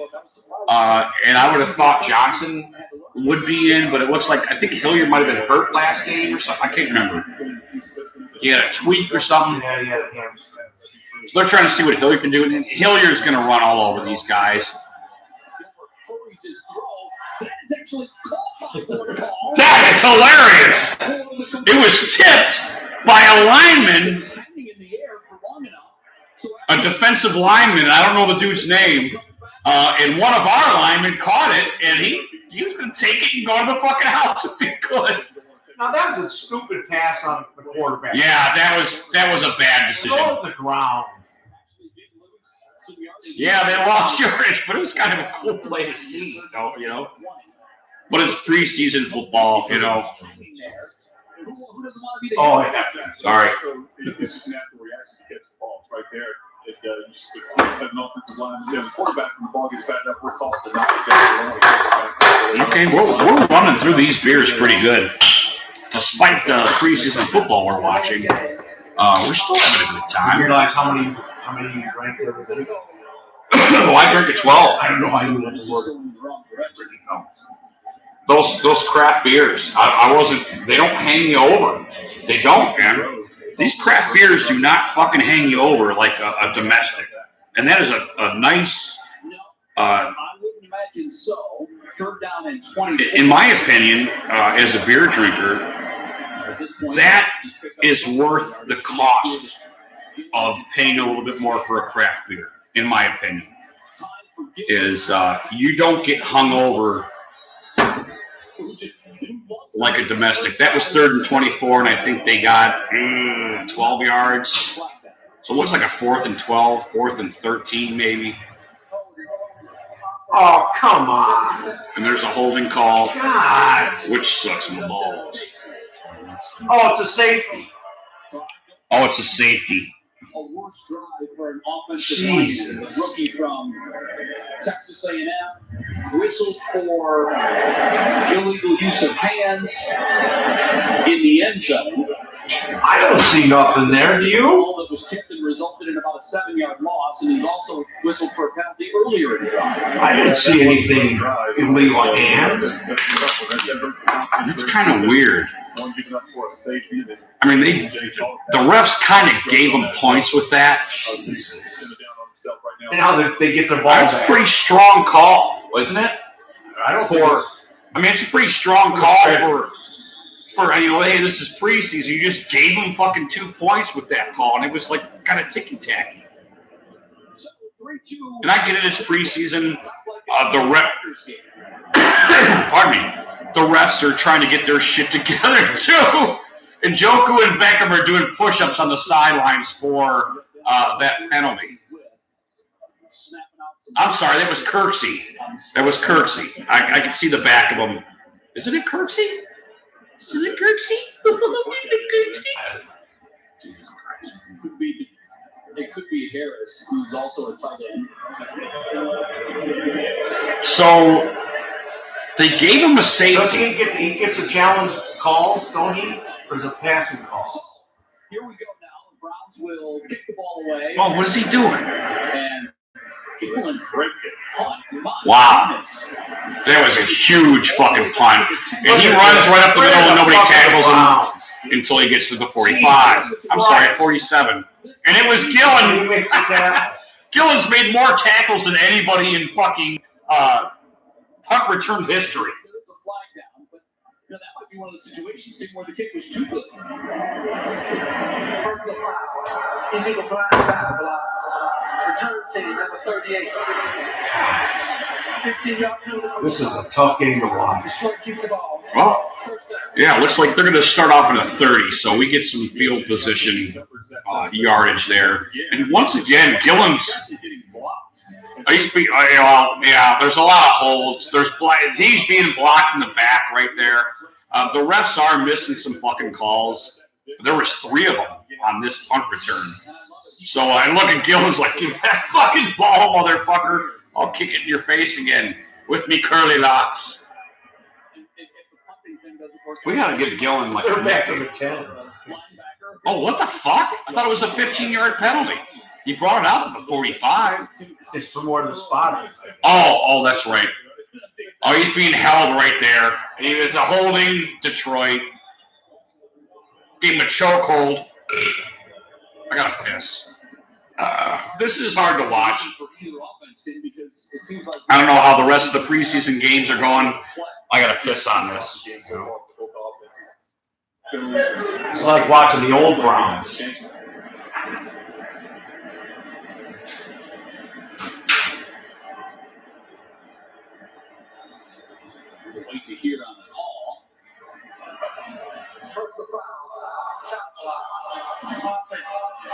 and I would have thought Johnson would be in, but it looks like I think Hilliard might have been hurt last game or something. I can't remember. He had a tweak or something. So they're trying to see what Hilliard can do, and Hilliard's going to run all over these guys. That is hilarious! It was tipped by a lineman. A defensive lineman, I don't know the dude's name, and one of our linemen caught it, and he was going to take it and go to the fucking house if he could. Now that was a stupid pass on the quarterback. Yeah, that was a bad decision. Go to the ground. Yeah, they lost yardage, but it was kind of a cool play to see, But it's preseason football, Oh, I got that. Sorry. It's just natural reaction to catch the ball. It's right there. As an offensive line, the quarterback when the ball gets back up, it's off the Okay, we're running through these beers pretty good. Despite the preseason football we're watching, we're still having a good time. You realize how many you drank the other day? Oh, I drank a 12. I don't know how you went to work. Those craft beers, they don't hang you over. They don't, man. These craft beers do not fucking hang you over like a domestic. And that is a nice, I wouldn't imagine so. Third down and 20. in my opinion, as a beer drinker, that is worth the cost of paying a little bit more for a craft beer, in my opinion. Is you don't get hung over like a domestic. That was 3rd and 24, and I think they got 12 yards. So it looks like a 4th and 12, 4th and 13 maybe. Oh, come on. And there's a holding call, God. which sucks in the balls. Oh, it's a safety. Oh, it's a safety. A worse drive for an offensive lineman, the rookie from Texas A&M, whistled for illegal use of hands in the end zone. I don't see nothing there, do you? Ball that was tipped and resulted in about a 7-yard loss, and he also whistled for a penalty earlier in the drive. I didn't see anything illegal on hands. That's kind of weird. I mean, the refs kind of gave them points with that. And how they get their ball That's a back. pretty strong call, wasn't it? I don't think It's a pretty strong call for hey, this is preseason. You just gave them fucking 2 points with that call, and it was like kind of ticky-tacky. And I get it, it's preseason. The refs are trying to get their shit together too. And Joku and Beckham are doing push-ups on the sidelines for that penalty. I'm sorry, that was Kirksey. I can see the back of him. Isn't it Kirksey? Jesus Christ. It could be Harris, who's also a tight end. So they gave him a safety. He gets a challenge calls, don't he? Or is it passing calls? Here we go now. The Browns will kick the ball away. Oh, what is he doing? And Gillen's break it. Wow. That was a huge fucking punt. And he runs right up the middle and nobody tackles him until he gets to the 45. I'm sorry, 47. And it was Gillen. Gillen's made more tackles than anybody in fucking punt return history. There's a flag down, but that might be one of the situations where the kick was too good. Personal foul. Illegal flag foul. Return team number 38. 15-yard penalty. This is a tough game to watch. Keep the ball. Well, yeah, looks like they're going to start off in a 30, so we get some field position yardage there. And once again, Gillen's. There's a lot of holds. He's being blocked in the back right there. The refs are missing some fucking calls. There was 3 of them on this punt return. So I look at Gillen's like, give me that fucking ball, motherfucker. I'll kick it in your face again with me curly locks. We gotta give Gillen like They're back to the 10. Oh, what the fuck? I thought it was a 15-yard penalty. He brought it out to the 45. It's for more than the spot. Oh, that's right. Oh, he's being held right there. And he was a holding Detroit. Gave him a chokehold. I gotta piss. This is hard to watch. I don't know how the rest of the preseason games are going. I gotta piss on this. It's like watching the old Browns. Wait to hear on the call. Personal foul. Shot clock. Offense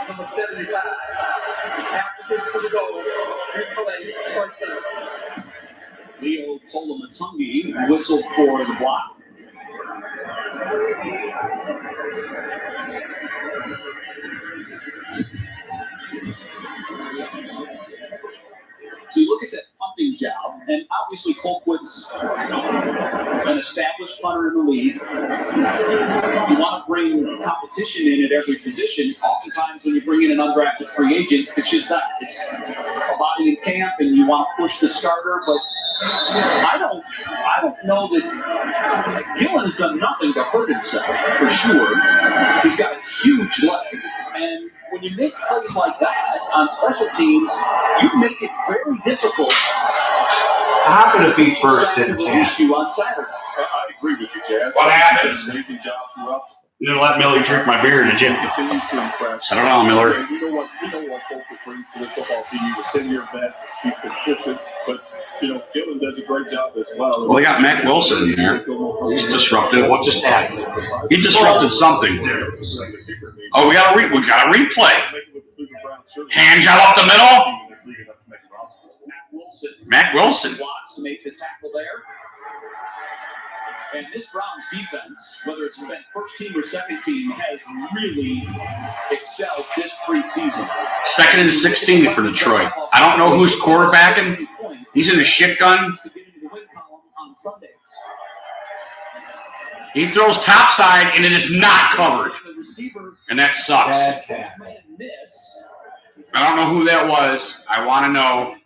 number 75. After this for the goal. Replay. First down. Leo Polamatungi whistled for the block. So you look at that punting job, and obviously Colquitt's an established punter in the league. You want to bring competition in at every position. Oftentimes when you bring in an undrafted free agent, it's just that. It's a body in camp, and you want to push the starter, but I don't know that Gillen has done nothing to hurt himself, for sure. He's got a huge leg, and when you make plays like that on special teams, you make it very difficult. How can it be first and 10? On Saturday. I agree with you, Chad. What happened? Amazing job throughout. You didn't let Millie drink my beer, did you? Continues to impress. Settle down, Miller. You know what Colquitt brings to this football team. He's a 10-year vet. He's consistent, but Gillen does a great job as well. Well, we got Mac Wilson in there. He's disruptive. What just happened? He disrupted something. Oh, we got a replay. Hand job up the middle. Mac Wilson. Wants to make the tackle there. And this Browns defense, whether it's been first team or second team, has really excelled this preseason. 2nd and 16 for Detroit. I don't know who's quarterbacking. He's in a shit gun. He throws topside, and it is not covered. And that sucks. Bad tap. I don't know who that was. I want to know.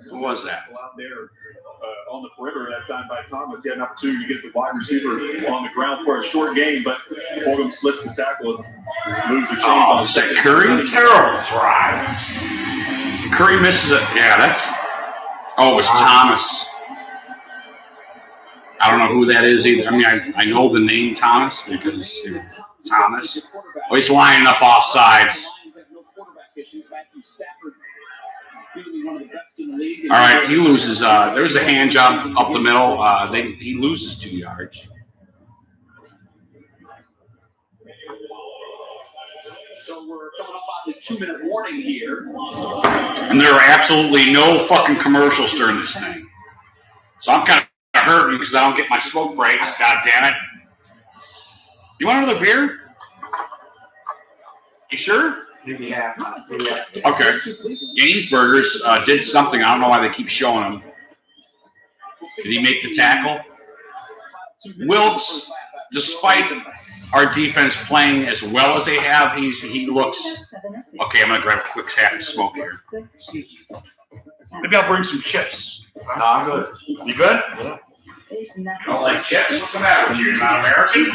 Who was that? Out there on the perimeter that time by Thomas. He had an opportunity to get the wide receiver on the ground for a short game, but Oldham slipped the tackle and moves the chains on. Is that Curry? Terrible try. Curry misses it. Yeah, that's. Oh, it was Thomas. I don't know who that is either. I mean, I know the name Thomas because Thomas. Oh, he's lining up off sides. All right, he loses. There's a hand job up the middle. He loses 2 yards. So we're coming up on the 2-minute warning here. And there are absolutely no fucking commercials during this thing. So I'm kind of hurting because I don't get my smoke breaks. God damn it. You want another beer? You sure? Maybe half. Okay. Gainsburgers did something. I don't know why they keep showing them. Did he make the tackle? Wilkes, despite our defense playing as well as they have, he looks. Okay, I'm gonna grab a quick half of smoke here. Maybe I'll bring some chips. No, I'm good. You good? Yeah. Don't like chips? What's the matter with you? You're not American?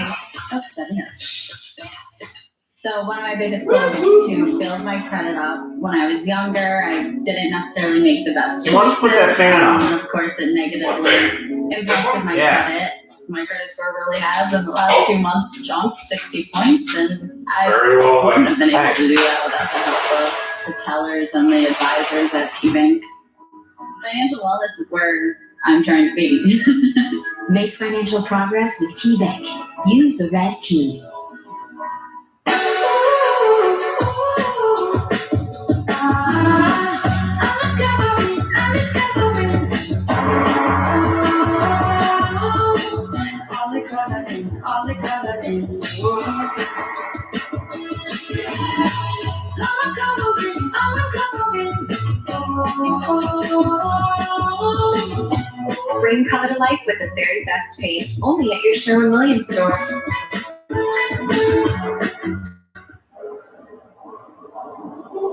So one of my biggest goals was to build my credit up. When I was younger, I didn't necessarily make the best choices. You want to put that fan on? And of course, it negatively impacted my credit. My credit score really has, in the last few months, jumped 60 points, and I wouldn't have been able to do that without the help of the tellers and the advisors at KeyBank. Financial wellness is where I'm trying to be. Make financial progress with KeyBank. Use the red key. Bring color to life with the very best paint, only at your Sherwin-Williams store.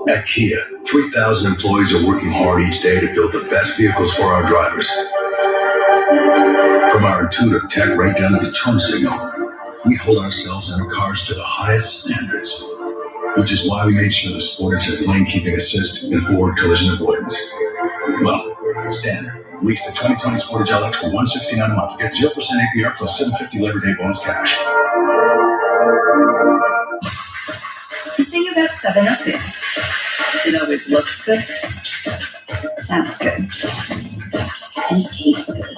At Kia, 3,000 employees are working hard each day to build the best vehicles for our drivers. From our intuitive tech right down to the turn signal, we hold ourselves and our cars to the highest standards, which is why we made sure the Sportage has lane keeping assist and forward collision avoidance. Well, standard. Lease the 2020 Sportage LX for $169 a month. Get 0% APR plus $750 Labor Day bonus cash. The thing about 7-Up is, it always looks good, sounds good, and tastes good.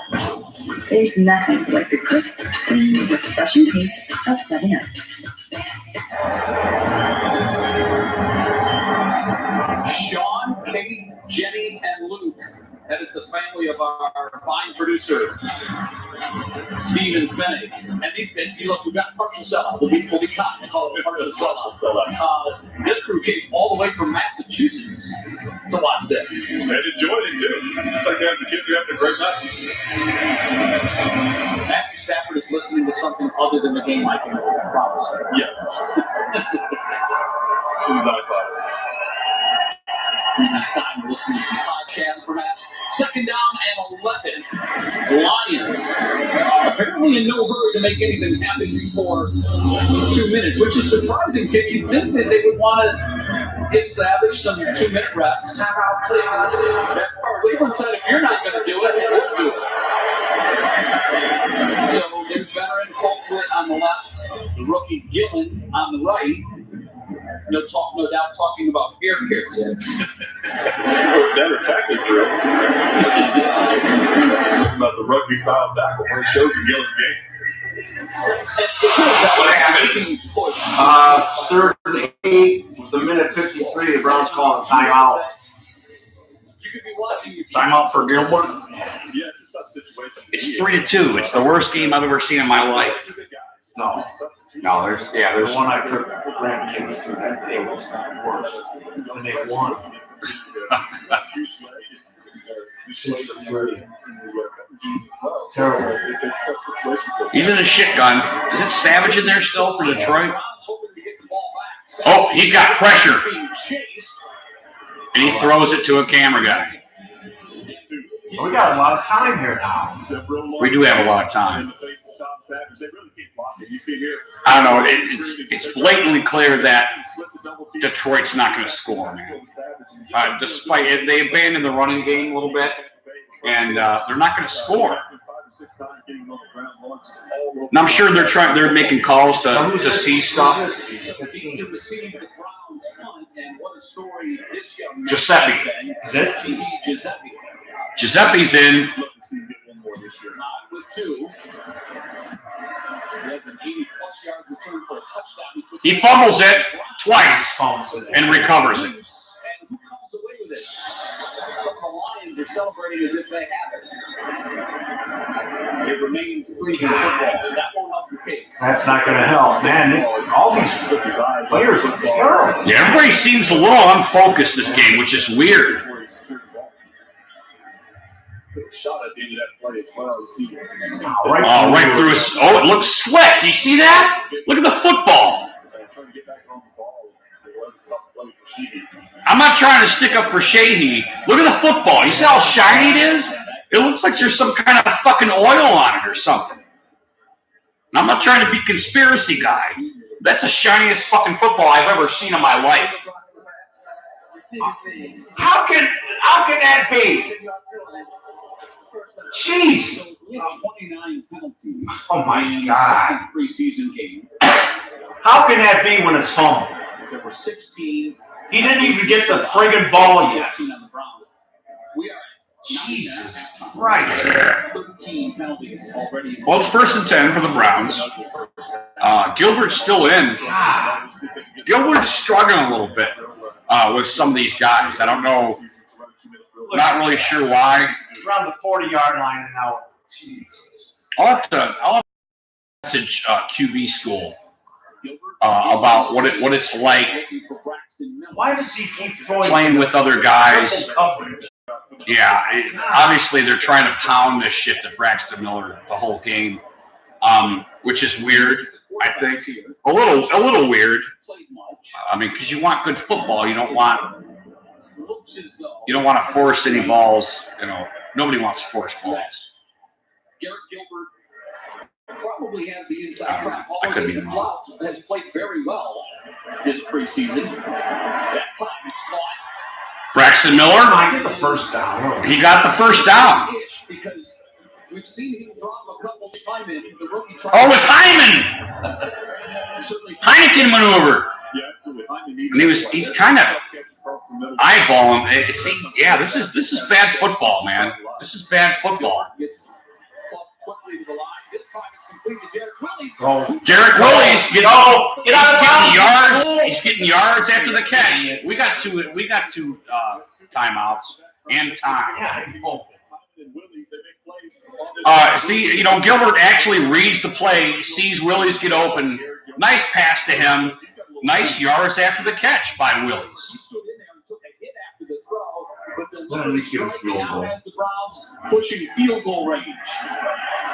There's nothing like the crisp, clean, refreshing taste of 7-Up. Sean, Kate, Jenny, and Luke. That is the family of our fine producer, Stephen Finney. And these guys, look, we've got partial sellout. We'll be kind of call it partial sellout. This crew came all the way from Massachusetts to watch this. And enjoyed it too. Like the kids are having a great night. Matthew Stafford is listening to something other than the game, I can promise. Yeah. His iPod. This is time to listen to some podcasts, perhaps. 2nd down and 11. Lions apparently in no hurry to make anything happen before 2 minutes, which is surprising to you. You'd think that they would want to get Savage some 2-minute reps. Cleveland said, if you're not going to do it, we'll do it. So there's veteran Colquitt on the left, the rookie Gillen on the right. No doubt talking about hair care tips. Better tackling drills. About the rugby style tackle when it shows in Gillen's game. Third and 8 with the minute 53. The Browns call a timeout. Timeout for Gilbert. Yeah, it's a tough situation. It's 3-2. It's the worst game I've ever seen in my life. No, there's one I took grandkids to that day was worse. And they won. 6 to 3. Terrible. He's in a shit gun. Is it Savage in there still for Detroit? Oh, he's got pressure. And he throws it to a camera guy. We got a lot of time here now. We do have a lot of time. I don't know. It's blatantly clear that Detroit's not going to score, man. Despite it, they abandoned the running game a little bit, and they're not going to score. And I'm sure they're making calls to see stuff. Giuseppe. Is it? Giuseppe's in. He fumbles it twice and recovers it. The Lions are celebrating as if they have it. It remains Cleveland football. That won't help your case. That's not going to help, man. All these players look terrible. Yeah, everybody seems a little unfocused this game, which is weird. Shot at the end of that play as well. Right through his. Oh, it looks slick. Do you see that? Look at the football. Trying to get back on the ball. It was a tough play for Shandy. I'm not trying to stick up for Shandy. Look at the football. You see how shiny it is? It looks like there's some kind of fucking oil on it or something. And I'm not trying to be conspiracy guy. That's the shiniest fucking football I've ever seen in my life. How can that be? Jeez. 29 penalties. Oh my God. Preseason game. How can that be when it's fumbled? There were 16. He didn't even get the friggin' ball yet. We are Jesus Christ. 13 penalties already. Well, it's 1st and 10 for the Browns. Gilbert's still in. Gilbert's struggling a little bit with some of these guys. I don't know. Not really sure why. Around the 40-yard line and now. Jesus. I'll have to message QB school about what it's like. Why does he keep throwing playing with other guys? Coverage? Yeah, obviously they're trying to pound this shit to Braxton Miller the whole game, which is weird. I think a little weird. I mean, because you want good football, you don't want to force any balls. You know, nobody wants to force balls. Garrett Gilbert probably has the inside track. I could be wrong. Has played very well this preseason. That time is fought. Braxton Miller. I get the first down. He got the first down. Because we've seen him drop a couple of times in the rookie. Oh, it was Hyman. Heineken maneuver. And he's kind of eyeballing. See, yeah, this is bad football, man. This is bad football. Derek Willis gets yards. He's getting yards after the catch. We got two timeouts and time. See, Gilbert actually reads the play, sees Willis get open. Nice pass to him. Nice yards after the catch by Willis. But at least get a field goal. Has the Browns pushing field goal range.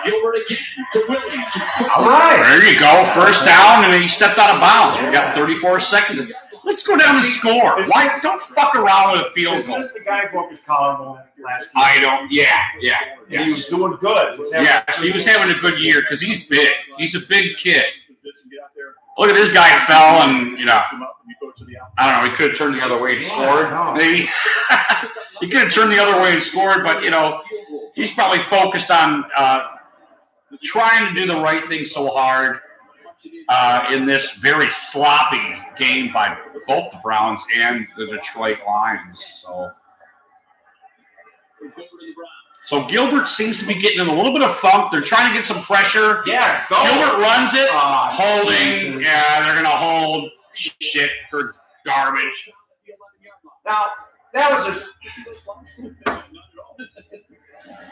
Gilbert again to Willis. All right, there you go. First down, and he stepped out of bounds. We got 34 seconds. Let's go down and score. Why don't fuck around with a field goal? Is this the guy who broke his collarbone last year? I don't. Yeah. He was doing good. He was having a good year because he's big. He's a big kid. Look at this guy fell, and I don't know. He could have turned the other way and scored. Maybe he could have turned the other way and scored, but he's probably focused on trying to do the right thing so hard in this very sloppy game by both the Browns and the Detroit Lions. So Gilbert seems to be getting in a little bit of funk. They're trying to get some pressure. Yeah, go. Gilbert runs it, holding. Yeah, they're going to hold shit for garbage. Now, that was a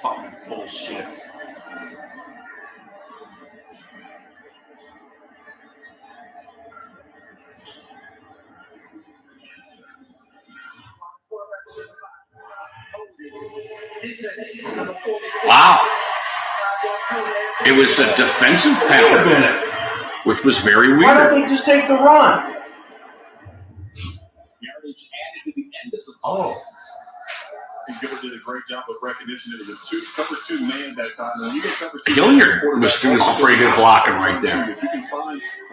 fucking bullshit. Wow. It was a defensive penalty, which was very weird. Why don't they just take the run? Oh. And Gilbert did a great job of recognition. It was a cover 2 man that time. And when you get cover 2, Hilliard was doing some pretty good blocking right there.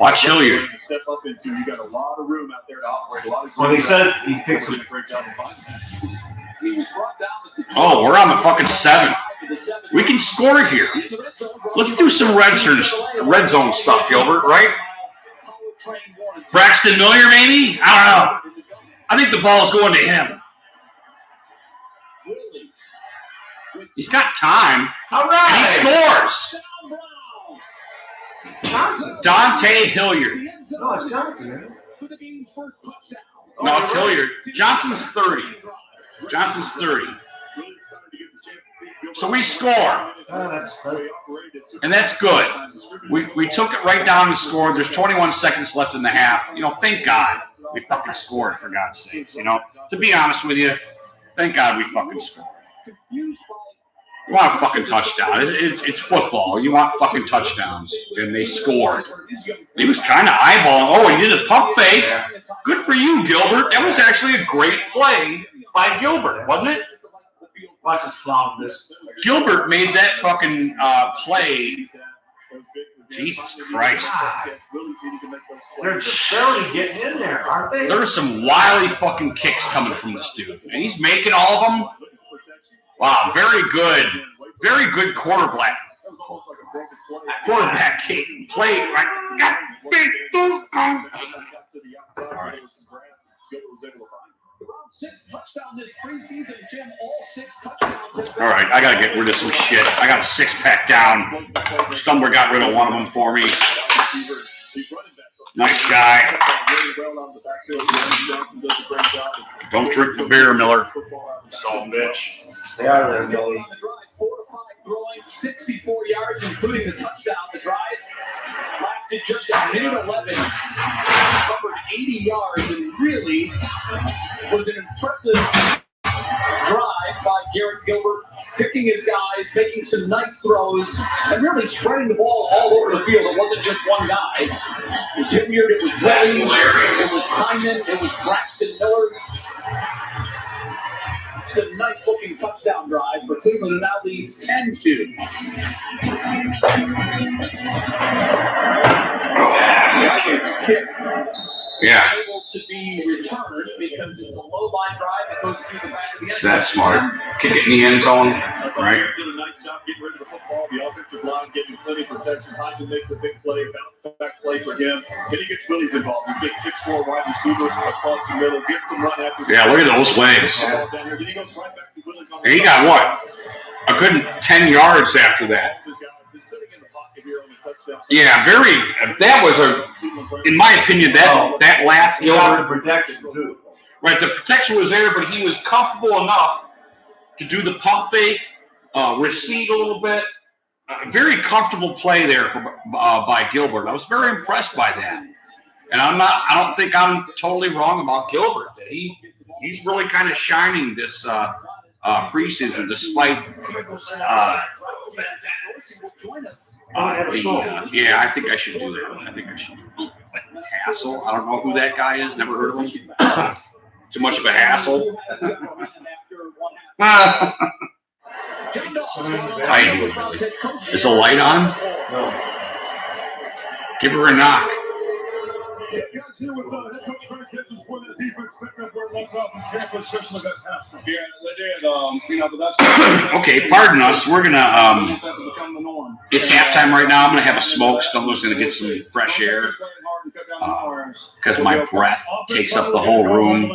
Watch Hilliard. To step up into, you got a lot of room out there to operate. A lot of Well, he said he picks a great job of finding that. Oh, we're on the fucking 7. We can score here. Let's do some red zone stuff, Gilbert, right? Braxton Miller, maybe? I don't know. I think the ball's going to him. He's got time. All right. And he scores. Dante Hilliard. No, it's Johnson, man. No, it's Hilliard. Johnson's 30. Johnson's 30. So we score. And that's good. We took it right down and scored. There's 21 seconds left in the half. You know, thank God we fucking scored, for God's sakes. You know, to be honest with you, thank God we fucking scored. You want a fucking touchdown. It's football. You want fucking touchdowns. And they scored. He was kind of eyeballing. Oh, he did a pump fake. Good for you, Gilbert. That was actually a great play by Gilbert, wasn't it? Watch us clown this. Gilbert made that fucking play. Jesus Christ. They're just barely getting in there, aren't they? There's some wily fucking kicks coming from this dude. And he's making all of them. Wow, very good. Very good quarterback. Quarterback kick. Play. All right. All right, I got to get rid of some shit. I got a 6-pack down. Stumbler got rid of one of them for me. Nice guy. Don't drink the beer, Miller. Son bitch. Stay out of there, Billy. 64 yards, including the touchdown. The drive lasted just a minute 11. Covered 80 yards and really was an impressive drive by Garrett Gilbert, picking his guys, making some nice throws, and really spreading the ball all over the field. It wasn't just one guy. It was Hilliard, it was Willie, it was Hyman, it was Braxton Miller. It's a nice-looking touchdown drive for Cleveland, now leads 10-2. Kick. Yeah. Able to be returned because it's a low line drive that goes through the back of the end. So that's smart. Kick it in the end zone, right? Did a nice job getting rid of the football. The offensive line getting plenty of protection. Hyman makes a big play, bounce back play for him. Then he gets Willie's involved. He gets 6'4" wide receivers across the middle, gets some run after. Yeah, look at those legs. Then he goes right back to Willie's on the And he got what? A good 10 yards after that. Yeah, very. That was in my opinion, that last Gilbert. Protection too. Right, the protection was there, but he was comfortable enough to do the pump fake, recede a little bit. Very comfortable play there by Gilbert. I was very impressed by that, and I don't think I'm totally wrong about Gilbert. That he's really kind of shining this preseason, despite. Yeah, I think I should do that. Hassle. I don't know who that guy is. Never heard of him. Too much of a hassle. How you doing, Billy? Is the light on? No. Give her a knock. Okay, pardon us. We're gonna it's halftime right now. I'm gonna have a smoke. Stumbler's gonna get some fresh air because my breath takes up the whole room,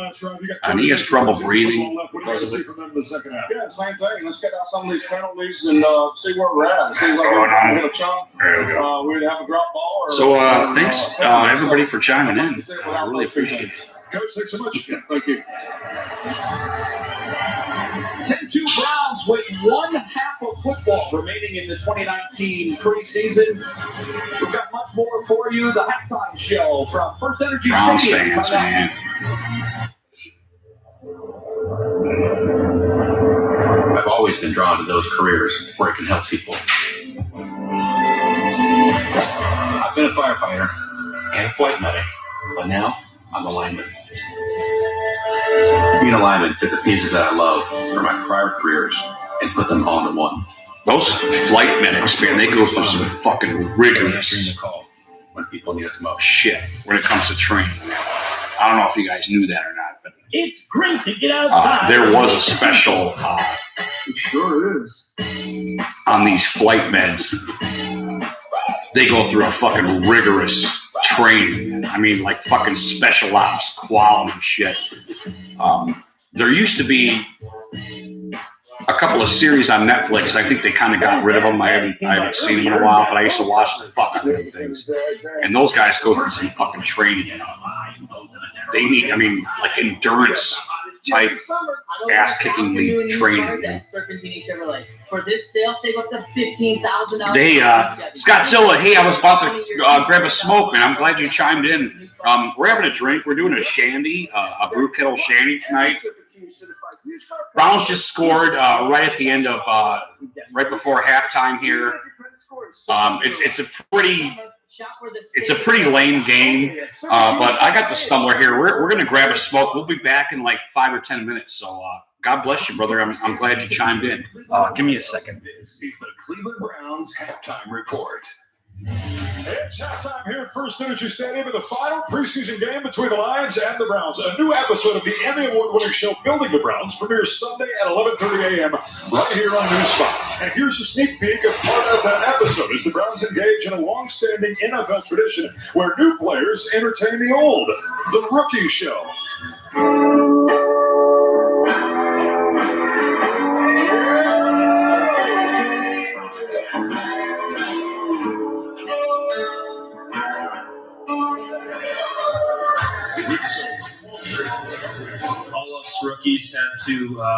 and he has trouble breathing because of it. Yeah, same thing. Let's get out some of these penalties and see where we're at. It seems like we're going to hit a chunk. There we go. We'd have a drop ball. So thanks everybody for chiming in. I really appreciate it. Coach, thanks so much. Thank you. 10-2 Browns with one half of football remaining in the 2019 preseason. We've got much more for you. The halftime show from First Energy Browns Stadium. fans, man. I've always been drawn to those careers where I can help people. I've been a firefighter and a flight medic, but now I'm a lineman. Being a lineman took the pieces that I love from my prior careers and put them all into one. Those flight medics, man, they go through some fucking rigorous when people need us most. Shit when it comes to training. I don't know if you guys knew that or not, but it's great to get outside. There was a special. It sure is. On these flight meds, they go through a fucking rigorous training. I mean, like fucking special ops quality shit. There used to be a couple of series on Netflix. I think they kind of got rid of them. I haven't seen them in a while, but I used to watch the fuck out of them things. And those guys go through some fucking training. They need, I mean, like endurance type ass-kicking league training. For this sale, save up to $15,000. They, Scott Silva, hey, I was about to grab a smoke, man. I'm glad you chimed in. We're having a drink. We're doing a Shandy, a Brew Kettle Shandy tonight. Browns just scored right at the end of, right before halftime here. It's a pretty lame game, but I got the stumbler here. We're gonna grab a smoke. We'll be back in like 5 or 10 minutes. So God bless you, brother. I'm glad you chimed in. Give me a second. This is the Cleveland Browns halftime report. It's halftime here at First Energy Stadium in the final preseason game between the Lions and the Browns. A new episode of the Emmy Award-winning show Building the Browns premieres Sunday at 11:30 a.m. right here on News 5. And here's a sneak peek of part of that episode as the Browns engage in a long-standing NFL tradition where new players entertain the old, the Rookie Show. All us rookies had to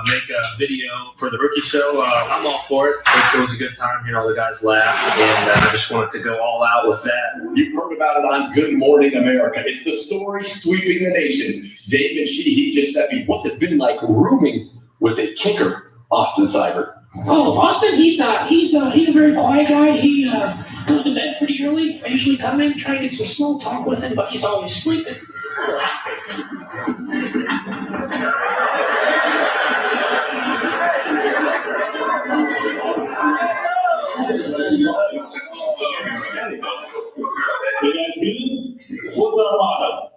make a video for the rookie show. I'm all for it. It was a good time hearing all the guys laugh, and I just wanted to go all out with that. You've heard about it on Good Morning America. It's the story sweeping the nation. David Sheehy just sent me, what's it been like rooming with a kicker, Austin Seibert? Oh, Austin, he's a very quiet guy. He goes to bed pretty early. I usually come in, try to get some small talk with him, but he's always sleeping. You guys good? What's our motto?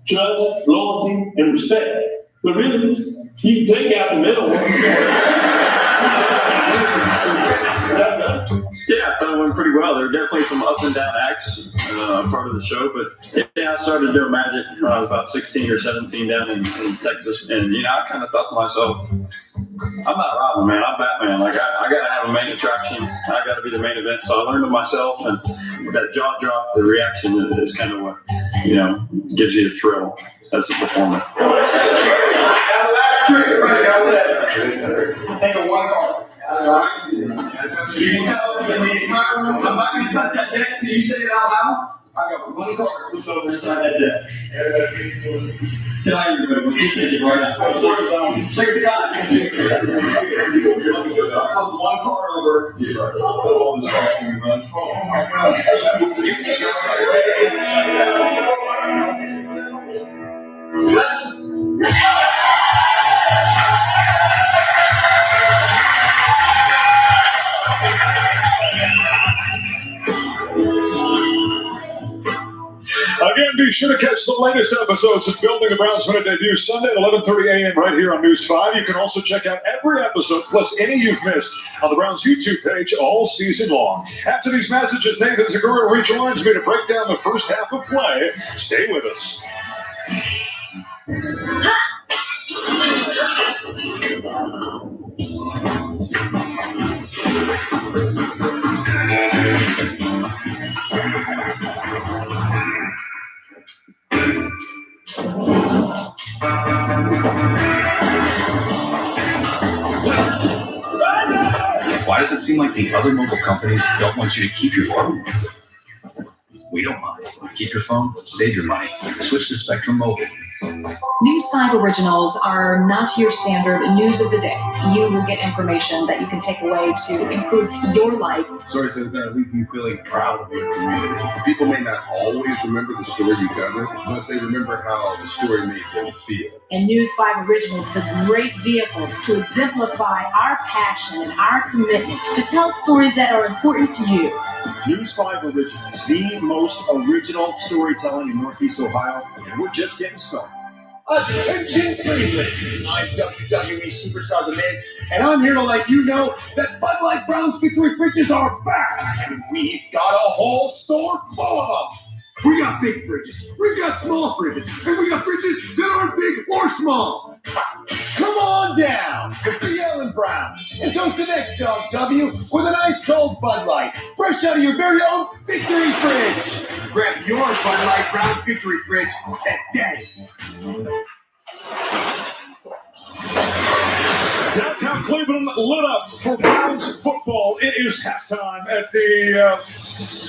Trust, loyalty, and respect. But really, you can take out the middle one. Yeah, I thought it went pretty well. There were definitely some up and down acts part of the show, but yeah, I started doing magic when I was about 16 or 17 down in Texas, and I kind of thought to myself, I'm not Robin, man. I'm Batman. Like I gotta have a main attraction. I gotta be the main event. So I learned to myself, and that jaw drop, the reaction is kind of what gives you a thrill as a performer. Take a one card. You can tell I'm not going to touch that deck till you say it out loud. I got one card flipped over inside that deck. Tell everybody, we'll keep it right now. 6 guys. One card over. Oh my God. Again, be sure to catch the latest episodes of Building the Browns when it debuts Sunday at 11:30 a.m. right here on News 5. You can also check out every episode, plus any you've missed, on the Browns YouTube page all season long. After these messages, Nathan Zagura rejoins me to break down the first half of play. Stay with us. Why does it seem like the other mobile companies don't want you to keep your phone? We don't mind. Keep your phone, save your money. Switch to Spectrum Mobile. News 5 originals are not your standard news of the day. You will get information that you can take away to improve your life. Stories that are going to leave you feeling proud of your community. People may not always remember the story you covered, but they remember how the story made them feel. And News 5 Originals is a great vehicle to exemplify our passion and our commitment to tell stories that are important to you. News 5 Originals, the most original storytelling in Northeast Ohio, and we're just getting started. Attention, Cleveland! I'm WWE Superstar The Miz, and I'm here to let you know that Bud Light Brown's Victory Fridges are back, and we've got a whole store full of them. We got big fridges, we've got small fridges, and we got fridges that aren't big or small. Come on down to BL and Brown's and toast the next dog W with an ice cold Bud Light, fresh out of your very own Victory Fridge. Grab your Bud Light Brown's Victory Fridge today. Downtown Cleveland lit up for Browns football. It is halftime at the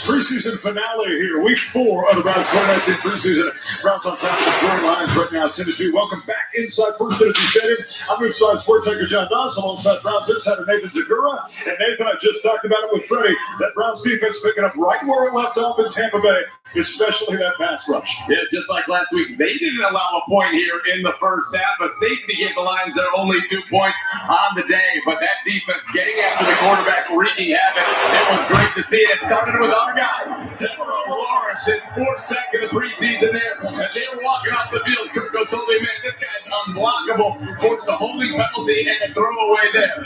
preseason finale here. Week 4 of the Browns 2019 preseason. Browns on top of the Detroit Lions right now, 10-2. Welcome back inside First Energy Stadium. I'm inside sports anchor John Doss alongside Browns insider Nathan Zagura. And Nathan, I just talked about it with Freddie. That Browns defense picking up right where it left off in Tampa Bay, especially that pass rush. Yeah, just like last week, they didn't allow a point here in the first half. A safety gave the Lions their only 2 points on the day. But that defense getting after the quarterback, wreaking havoc. It was great to see it. It started with our guy, Devereaux Lawrence, his 4th sack of the preseason there. As they were walking off the field, Kirko told me, man, this guy's unblockable. Forced a holding penalty and a throwaway there.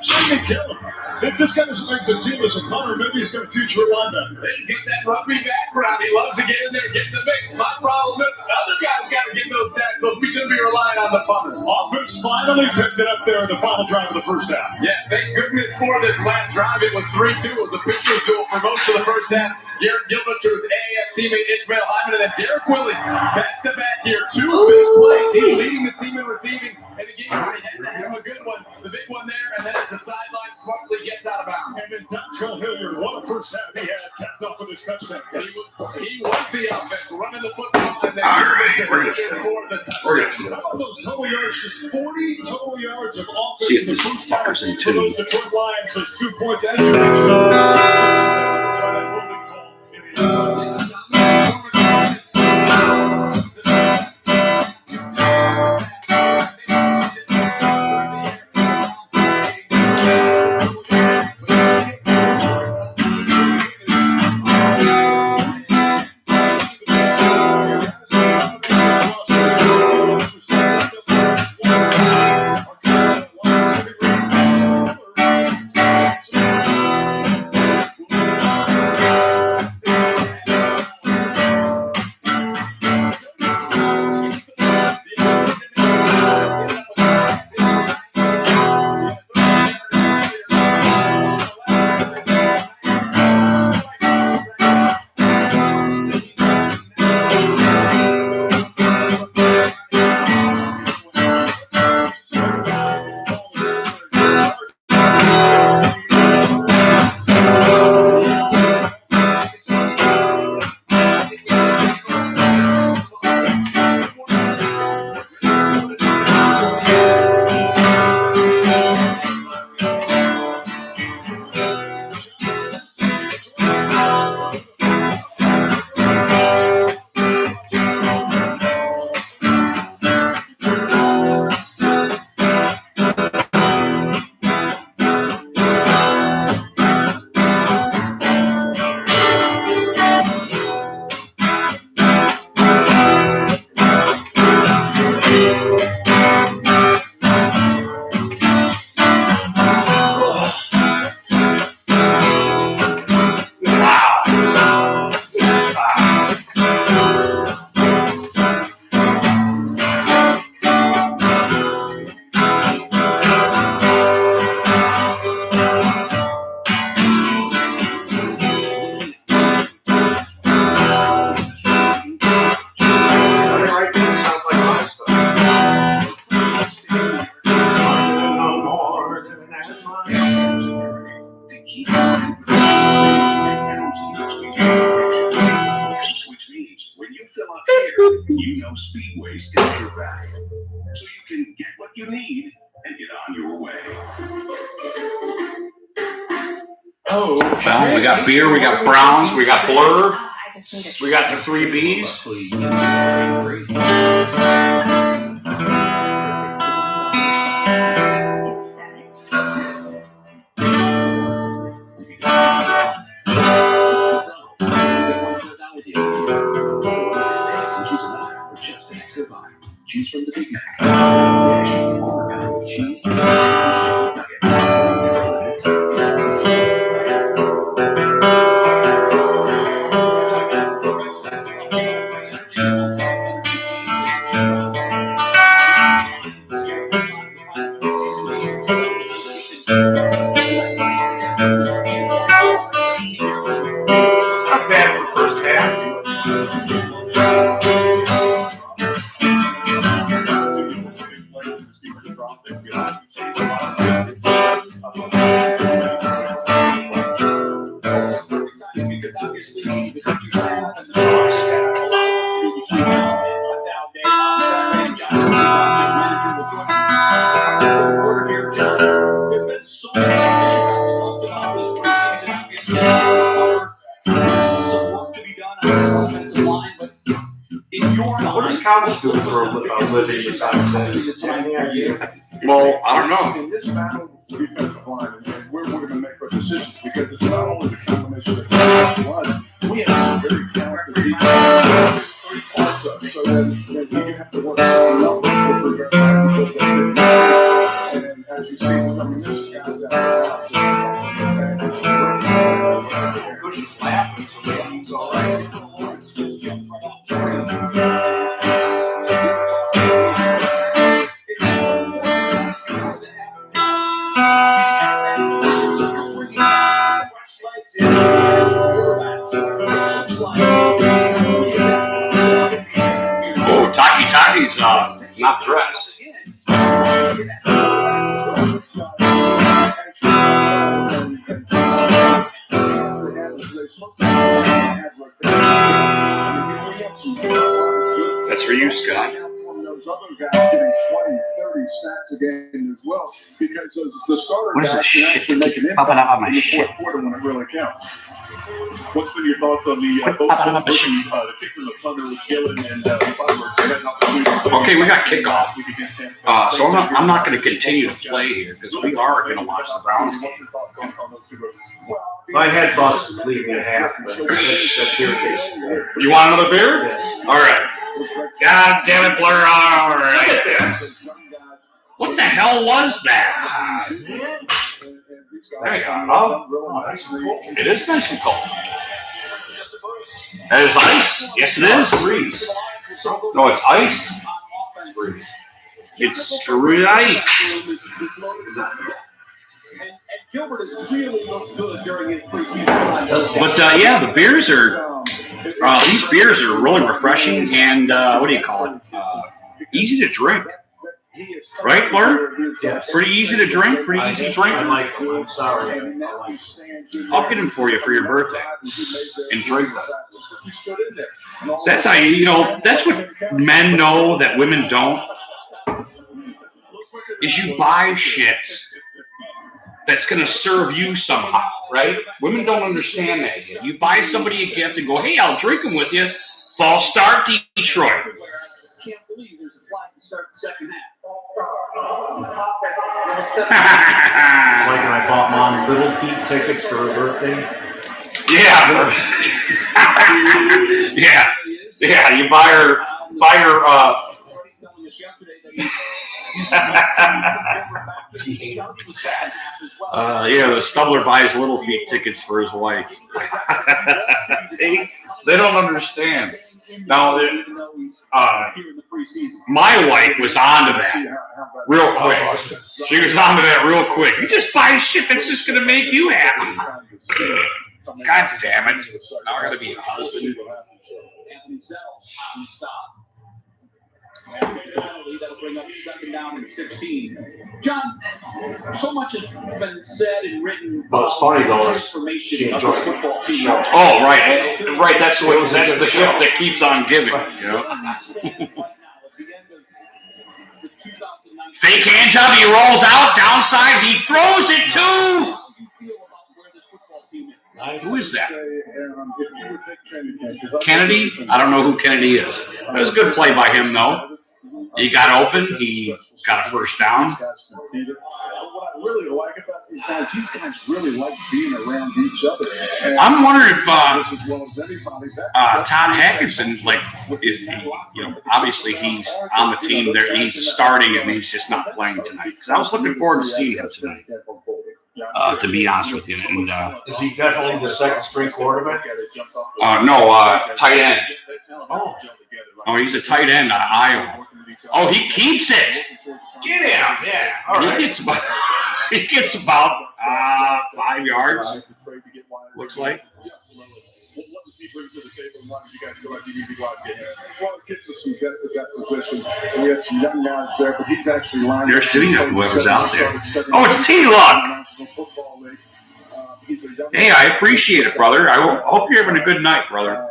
Shandy Kettle. If this guy doesn't make the team as a punter, maybe he's got a future at linebacker. He's got that rugby background. He loves to get in there, get in the mix. My problem is other guys got to get those tackles. We shouldn't be relying on the punter. Offense finally picked it up there in the final drive of the first half. Yeah, thank goodness for this last drive. It was 3-2. It was a pitcher's duel for most of the first half. Garrett Gilbert to his AAF teammate Ishmael Hyman, and then Derek Willis back to back here. 2 big plays. He's leading the team in receiving. And again, he had to have a good one. The big one there, and then at the sideline, smartly gets out of bounds. And then Dontrell Hilliard, what a first half he had, capped off with his touchdown. He was the offense, running the football, and then we're gonna how about those total yards? Just 40 total yards of offense. See if this fucker's in for tune. those Detroit Lions. Those 2 points, as you mentioned. you know Speedway's got your back. So you can get what you need and get on your way. Well, we got beer, we got Browns, we got Blur, we got the 3 Bs. Choose from the Big Mac, fish, or pound cheese, Not bad for first half. What does college do for a living besides that? Well, I don't know. In this battle, defensive line, and we're going to make our decisions because it's not only the combination of blood. We have some very talented defense. So then you have to work out and as you see, I mean, this guy's out. Coach is laughing, so maybe he's all right. Oh, Taki's not dressed. That's for you, Scott. What is this shit popping up on my shit? What's been your thoughts on the the kickers of Thunder with Gillen and Okay, we got kickoff. So I'm not going to continue to play here because we are going to watch the Browns game. I had thoughts of leaving at half, but that beer tastes good. You want another beer? Yes. All right. God damn it, Blur. All right. Look at this. What the hell was that? There you go. Oh, that's cool. It is nice and cold. It is ice? Yes, it is. Freeze. No, it's ice. It's freeze. It's true ice. Gilbert has really looked good during his preseason. But yeah, the beers are these beers are really refreshing and what do you call it? Easy to drink. Right, Blur? Yes. Pretty easy to drink. Pretty easy to drink. I like them. I'm sorry. I'll get them for you for your birthday and drink them. That's how that's what men know that women don't. Is you buy shit that's going to serve you somehow, right? Women don't understand that yet. You buy somebody a gift and go, hey, I'll drink them with you. False start, Detroit. Can't believe there's a flag to start the second half. It's like when I bought Mom Little Feet tickets for her birthday. Yeah. Yeah, you buy her the Stubbler buys Little Feet tickets for his wife. See? They don't understand. Now, my wife was onto that real quick. She was onto that real quick. You just buy shit that's just going to make you happy. God damn it. Now I got to be a husband. That'll bring up 2nd down and 16. John, so much has been said and written. But it's funny though, she enjoyed the show. Oh, right. That's the gift that keeps on giving. You know? Fake hand job. He rolls out downside. He throws it too. Who is that? Kennedy? I don't know who Kennedy is. It was a good play by him, though. He got open. He got a first down. What I really like about these guys really like being around each other. I'm wondering if Todd Hackinson, obviously he's on the team there. He's starting and he's just not playing tonight. Because I was looking forward to seeing him tonight. To be honest with you, and is he definitely the second string quarterback? No, tight end. Oh, he's a tight end out of Iowa. Oh, he keeps it. Get him, yeah. All right. He gets about 5 yards. Looks like. What does he bring to the table? Why did you guys feel like you need to go out and get him? Well, it gives us some depth at that position. We have some young guys there, but he's actually lined They're shooting at whoever's out there. Oh, it's T-Luck. Hey, I appreciate it, brother. I hope you're having a good night, brother.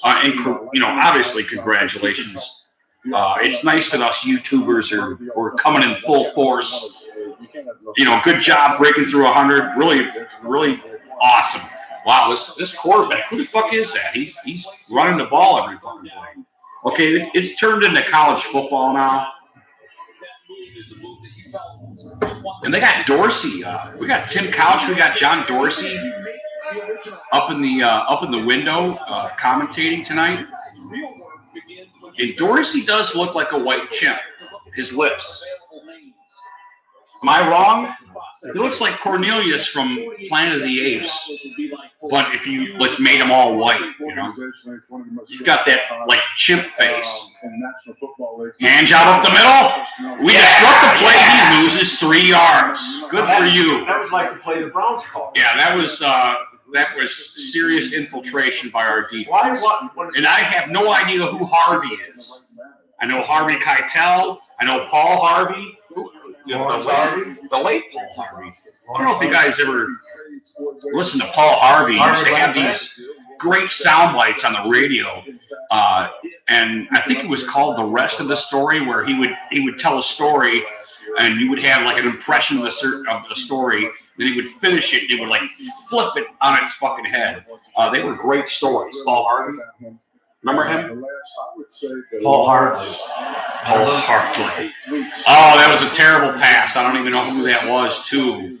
And obviously, congratulations. It's nice that us YouTubers are coming in full force. Good job breaking through 100. Really, really awesome. Wow, this quarterback, who the fuck is that? He's running the ball every fucking play. Okay, it's turned into college football now. And they got Dorsey. We got Tim Couch. We got John Dorsey up in the window commentating tonight. And Dorsey does look like a white chimp. His lips. Am I wrong? He looks like Cornelius from Planet of the Apes. But if you made him all white, he's got that chimp face. Hand job up the middle. We disrupt the play. He loses 3 yards. Good for you. That was like the play the Browns called. Yeah, that was serious infiltration by our defense. And I have no idea who Harvey is. I know Harvey Keitel. I know Paul Harvey. The late Paul Harvey. I don't know if you guys ever listened to Paul Harvey. He used to have these great sound bites on the radio. And I think it was called The Rest of the Story, where he would tell a story and you would have an impression of the story. Then he would finish it and he would flip it on its fucking head. They were great stories. Paul Harvey. Remember him? Paul Hartley. Oh, that was a terrible pass. I don't even know who that was, too.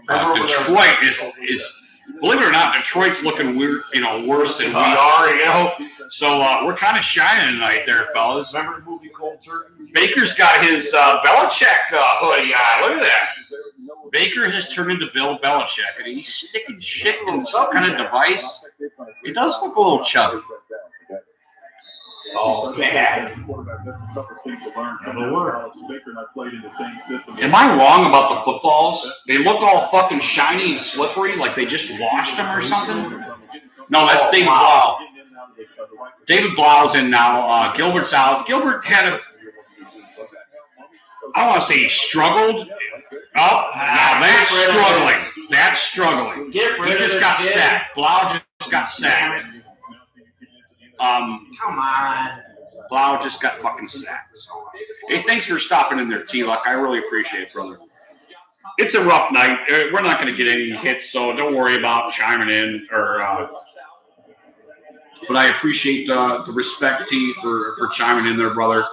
Detroit is believe it or not, Detroit's looking weird, worse than we are, So we're kind of shining tonight there, fellas. Remember the movie Cold Turkey? Baker's got his Belichick hoodie on. Look at that. Baker has turned into Bill Belichick, and he's sticking shit in some kind of device. He does look a little chubby. Oh, man. That's the toughest thing to learn. Baker and I played in the same system. Am I wrong about the footballs? They look all fucking shiny and slippery, like they just washed them or something? No, that's David Blau. David Blau's in now. Gilbert's out. Gilbert had I don't want to say he struggled. Oh, now that's struggling. That's struggling. He just got sacked. Blau just got sacked. Come on. Blau just got fucking sacked. Hey, thanks for stopping in there, T-Luck. I really appreciate it, brother. It's a rough night. We're not going to get any hits, so don't worry about chiming in. But I appreciate the respect, T, for chiming in there, brother.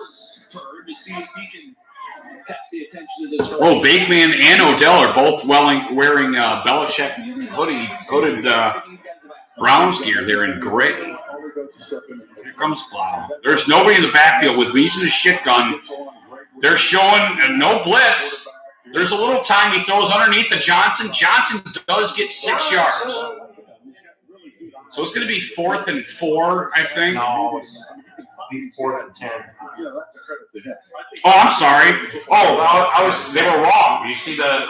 Oh, Bateman and Odell are both wearing Belichick hooded Browns gear. They're in gray. Here comes Blau. There's nobody in the backfield with Weeze and his shit gun. They're showing no blitz. There's a little time he throws underneath the Johnson. Johnson does get 6 yards. So it's going to be 4th and 4, I think. No, it's 4th and 10. Oh, I'm sorry. Oh, they were wrong. You see the?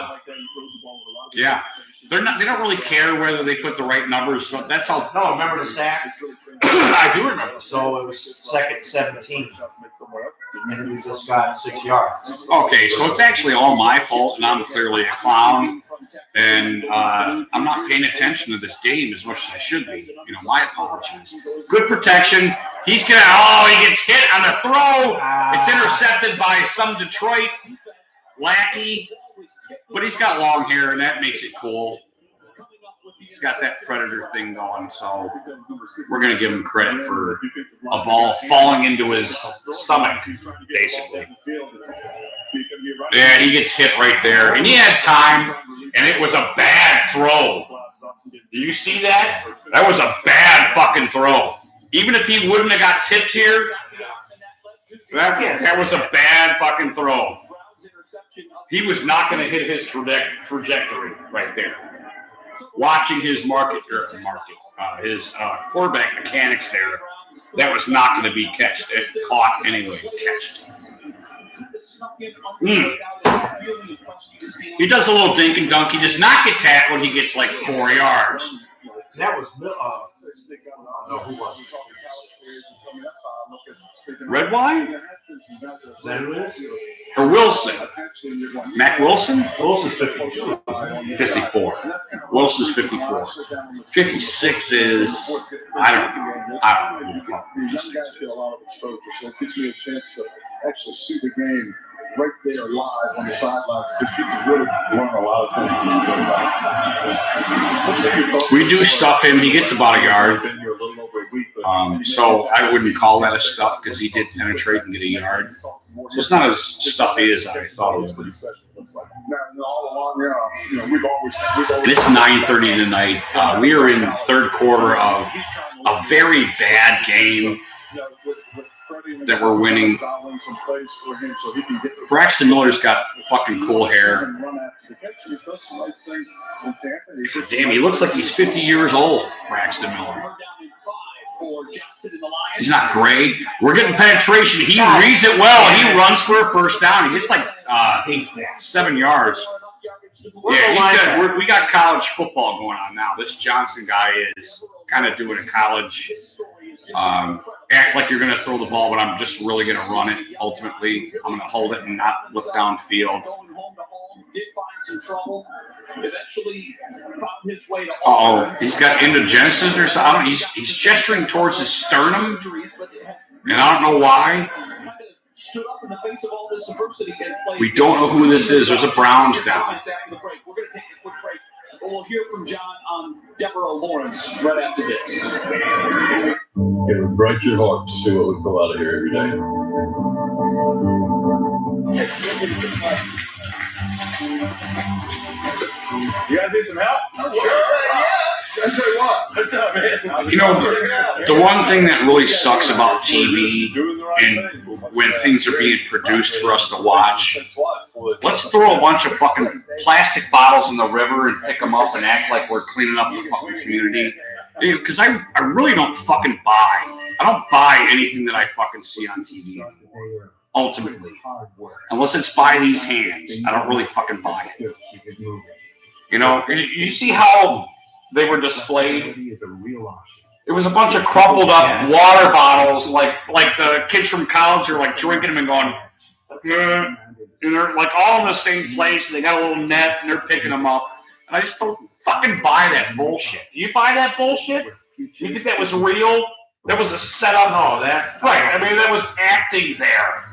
Yeah. They don't really care whether they put the right numbers. That's how. No, remember the sack? I do remember. So it was second 17, and we just got 6 yards. Okay, so it's actually all my fault, and I'm clearly a clown, and I'm not paying attention to this game as much as I should be. You know, my apologies. Good protection. He gets hit on the throw. It's intercepted by some Detroit lackey, but he's got long hair, and that makes it cool. He's got that predator thing going, so we're going to give him credit for a ball falling into his stomach, basically. And he gets hit right there, and he had time, and it was a bad throw. Do you see that? That was a bad fucking throw. Even if he wouldn't have got tipped here, that was a bad fucking throw. He was not going to hit his trajectory right there. Watching his his quarterback mechanics there, that was not going to be caught anyway. He does a little dink and dunk. He does not get tackled. He gets like 4 yards. That was no, who was it? Red wine? Is that who it is? Or Wilson? Mac Wilson? Wilson's 52. 54. Wilson's 54. 56 is, I don't know who the fuck 56 is. So it gives me a chance to actually see the game right there live on the sidelines because you can really learn a lot of things. We do stuff him. He gets about a yard. So I wouldn't call that a stuff because he did penetrate and get a yard. So it's not as stuffy as I thought it would be. And it's 9:30 tonight. We are in the third quarter of a very bad game that we're winning. Braxton Miller's got fucking cool hair. Damn, he looks like he's 50 years old, Braxton Miller. He's not gray. We're getting penetration. He reads it well. He runs for a first down. He gets like 7 yards. Yeah, he's good. We got college football going on now. This Johnson guy is kind of doing a college act like you're going to throw the ball, but I'm just really going to run it. Ultimately, I'm going to hold it and not look downfield. Uh-oh, he's got endogenesis or something. He's gesturing towards his sternum, and I don't know why. We don't know who this is. There's a Browns down. We'll hear from John on Deborah Lawrence right after this. It would break your heart to see what would come out of here every day. You guys need some help? What's up, man? You know, the one thing that really sucks about TV and when things are being produced for us to watch, let's throw a bunch of fucking plastic bottles in the river and pick them up and act like we're cleaning up the fucking community. Because I really don't fucking buy. I don't buy anything that I fucking see on TV. Ultimately. Unless it's by these hands. I don't really fucking buy it. You know, you see how they were displayed? It was a bunch of crumpled up water bottles, like the kids from college are like drinking them and going, and they're like all in the same place, and they got a little net, and they're picking them up. And I just don't fucking buy that bullshit. Do you buy that bullshit? You think that was real? That was a setup? No, that right. I mean, that was acting there.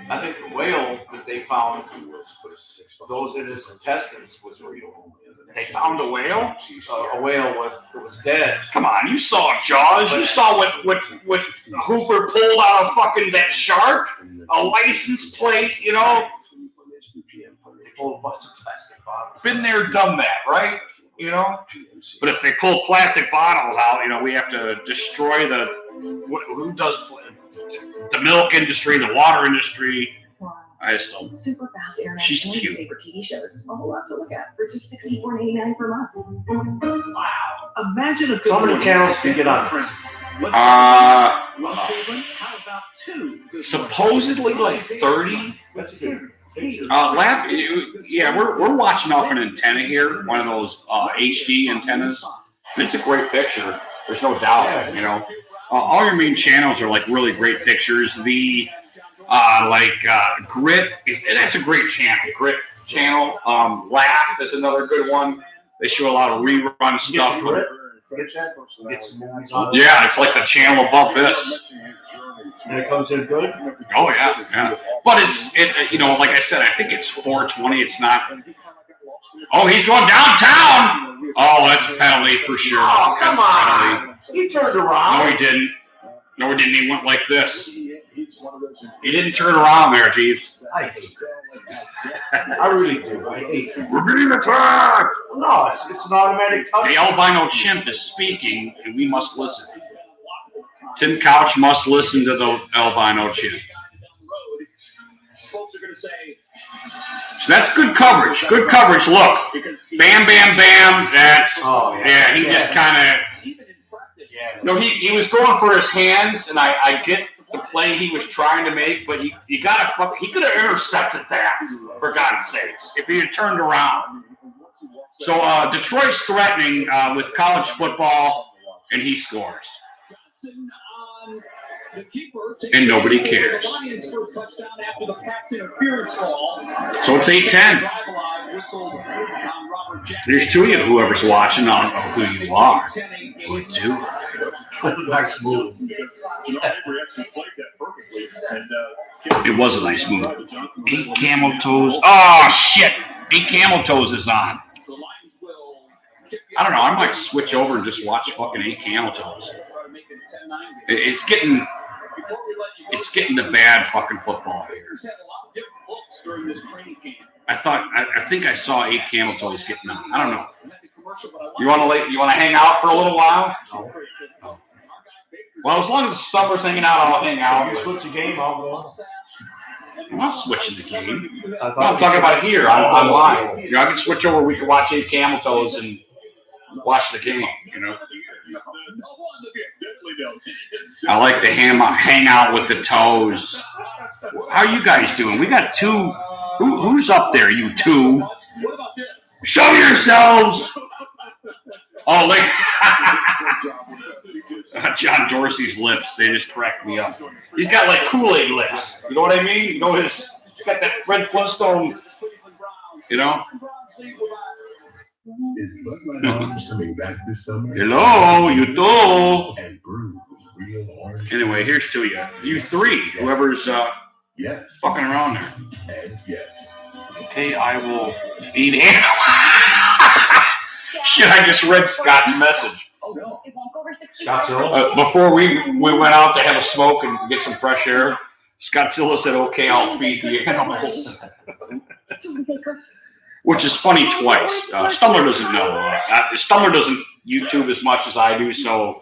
I think the whale that they found, those in his intestines, was real. They found a whale? A whale was dead. Come on, you saw Jaws. You saw what Hooper pulled out of fucking that shark. A license plate, you know. They pulled a bunch of plastic bottles. Been there, done that, right? You know. But if they pull plastic bottles out, you know, we have to destroy who does the milk industry, the water industry. I just don't. Super fast internet. She's and cute. Favorite TV shows. A whole lot to look at for just $64.99 per month. Wow! Imagine a so many channels to get on. Supposedly like 30. Yeah, we're watching off an antenna here, one of those HD antennas. It's a great picture. There's no doubt, you know. All your main channels are like really great pictures. The Grit, that's a great channel. Grit channel. Laugh is another good one. They show a lot of rerun stuff. Yeah, it's like the channel above this. And it comes in good? Oh yeah, yeah. But you know, like I said, I think it's 420. It's not. Oh, he's going downtown. Oh, that's a penalty for sure. Oh, come that's on. He turned around. No, he didn't. No, he didn't. He went like this. He didn't turn around there, Jeeves. I hate that. I really do. I hate that. We're being attacked. No, it's an automatic touch. The albino chimp is speaking, and we must listen. Tim Couch must listen to the albino chimp. So that's good coverage. Good coverage. Look, bam, bam, bam. That's yeah. He just kind of. No, he was going for his hands, and I get the play he was trying to make, but he could have intercepted that, for God's sakes, if he had turned around. So Detroit's threatening with college football, and he scores. And nobody cares. So it's 8-10. There's two of you, whoever's watching. I don't know who you are. Who do? Nice move. It was a nice move. 8 camel toes. Oh, shit. 8 camel toes is on. I don't know. I might switch over and just watch fucking 8 camel toes. It's getting the bad fucking football here. I think I saw 8 camel toes getting on. I don't know. You want to hang out for a little while? No. Well, as long as the Stumbler's hanging out, I'll hang out. If you switch the game, I'll go. I'm not switching the game. I'm talking about here online. You know, I can switch over. We can watch 8 camel toes and watch the game. You know. I like to hang out with the toes. How are you guys doing? We got 2. Who's up there? You 2. Show yourselves. Oh, like John Dorsey's lips. They just cracked me up. He's got like Kool-Aid lips. You know what I mean? You know he's got that Fred Flintstone. You know. Is Bud Light Orange coming back this summer? Hello, you too. And Brew with real orange. Anyway, here's to you. You 3, whoever's yes. fucking around there. And yes. Okay, I will feed animals. Shit, I just read Scott's message. Before we went out to have a smoke and get some fresh air, Scottzilla said, okay, I'll feed the animals. Which is funny twice. Stumbler doesn't know. Stumbler doesn't YouTube as much as I do, so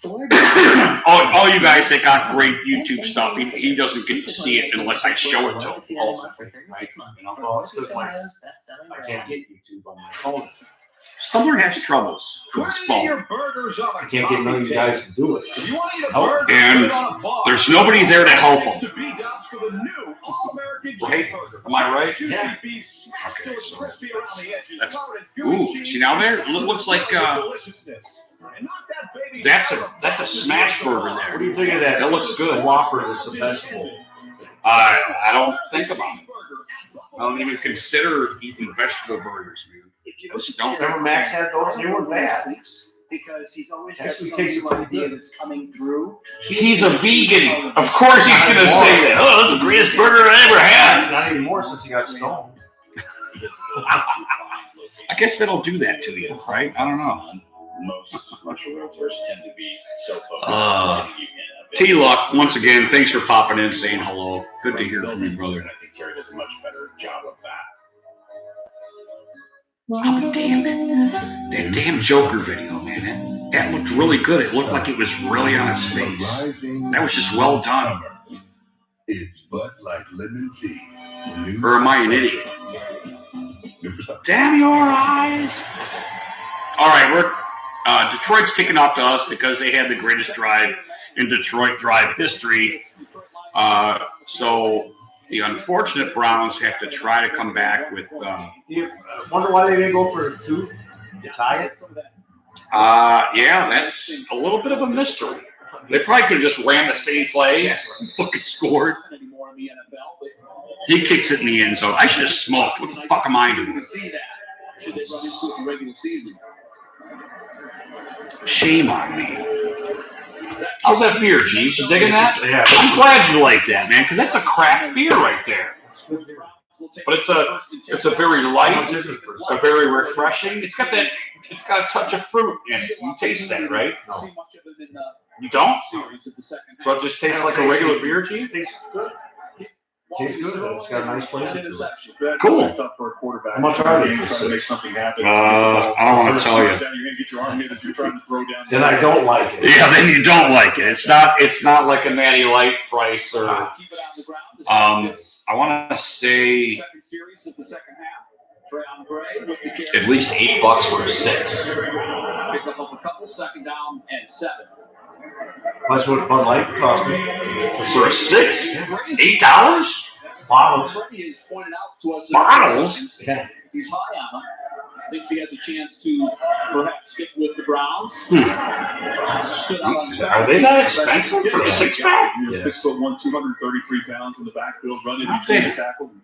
all you guys that got great YouTube stuff, he doesn't get to see it unless I show it to him. Right? You know? Well, it's because I can't get YouTube on my phone. Stumbler has troubles with his phone. I can't get none of you guys to do it. And there's nobody there to help him. Right? Am I right? Yeah. Okay. So ooh, see now there? It looks like that's a smash burger there. What do you think of that? That looks good. Whopper is the best one. I don't think about it. I don't even consider eating vegetable burgers, man. Remember Max had those? They weren't bad. Because he's always got Actually, some tastes new pretty idea good. that's coming through. He's a vegan. Of course he's going to say that. Oh, that's the greatest burger I ever had. Not anymore since he got stoned. I guess that'll do that to you, right? I don't know. Most commercial realtors tend to be so focused. T-Luck, once again, thanks for popping in, saying hello. Good to hear from you, brother. I think Terry does a much better job of that. Oh, damn it. That damn Joker video, man. That looked really good. It looked like it was really on his face. That was just well done. It's Bud Light Lemon Tea. Or am I an idiot? Damn your eyes. All right, we're Detroit's kicking off to us because they had the greatest drive in Detroit drive history. So the unfortunate Browns have to try to come back with. Wonder why they didn't go for 2 to tie it. Yeah, that's a little bit of a mystery. They probably could have just ran the same play and fucking scored. He kicks it in the end zone. I should have smoked. What the fuck am I doing? Should they run into it in the regular season? Shame on me. How's that beer, Jeeves? You digging that? Yeah. I'm glad you like that, man, because that's a craft beer right there. But it's a very light, a very refreshing. It's got a touch of fruit in it. You taste that, right? No. You don't? So it just tastes like a regular beer to you? Tastes good. Tastes good. It's got a nice flavor to it. Cool. How much are they? Trying to make something happen. I don't want to tell you. You're gonna get your arm in if you're trying to throw down. Then I don't like it. Yeah, then you don't like it. It's not like a Natty Light price or I want to say at least $8 for a 6. Pick up a couple, second down and 7. That's what Bud Light cost me. For a 6? $8? Bottles. Freddie has pointed out to us. Bottles? Yeah. He's high on them. Thinks he has a chance to perhaps stick with the Browns. Are they that expensive for a 6-pack? 6'1", 233 pounds in the backfield, running between the tackles.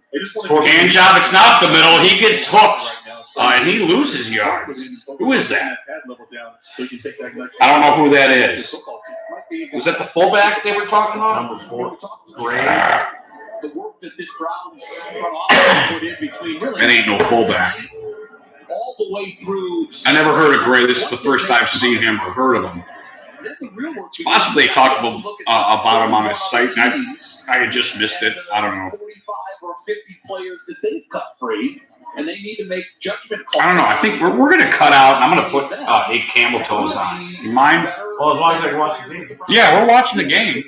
Hand job, it's not the middle. He gets hooked and he loses yards. Who is that? I don't know who that is. Was that the fullback they were talking about? Number 4. The work that this Browns front office put in between really That ain't no fullback. all the way through. I never heard of Gray. This is the first I've seen him or heard of him. Possibly they talked about him on his site, and I had just missed it. I don't know. 45 or 50 players that they've cut free, and they need to make judgment calls. I don't know. I think we're going to cut out, and I'm going to put 8 camel toes on. You mind? Well, as long as I can watch the game. Yeah, we're watching the game.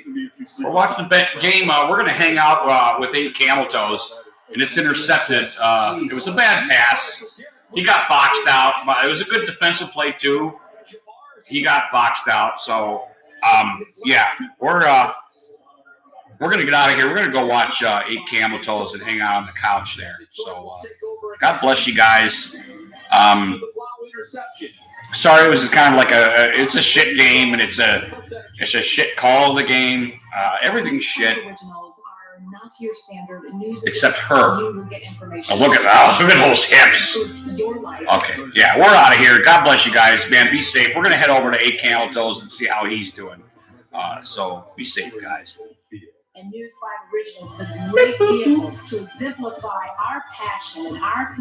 We're watching the game. We're going to hang out with 8 camel toes, and it's intercepted. It was a bad pass. He got boxed out. But it was a good defensive play, too. He got boxed out. So, yeah, we're going to get out of here. We're going to go watch 8 camel toes and hang out on the couch there. So, God bless you guys. Sorry, it was kind of like it's a shit game, and it's a shit call of the game. Everything's shit. Except her. Oh, look at those hips. Okay, yeah, we're out of here. God bless you guys, man. Be safe. We're gonna head over to 8 camel toes and see how he's doing. So be safe, guys. And News 5 Originals is a great vehicle to exemplify our passion and our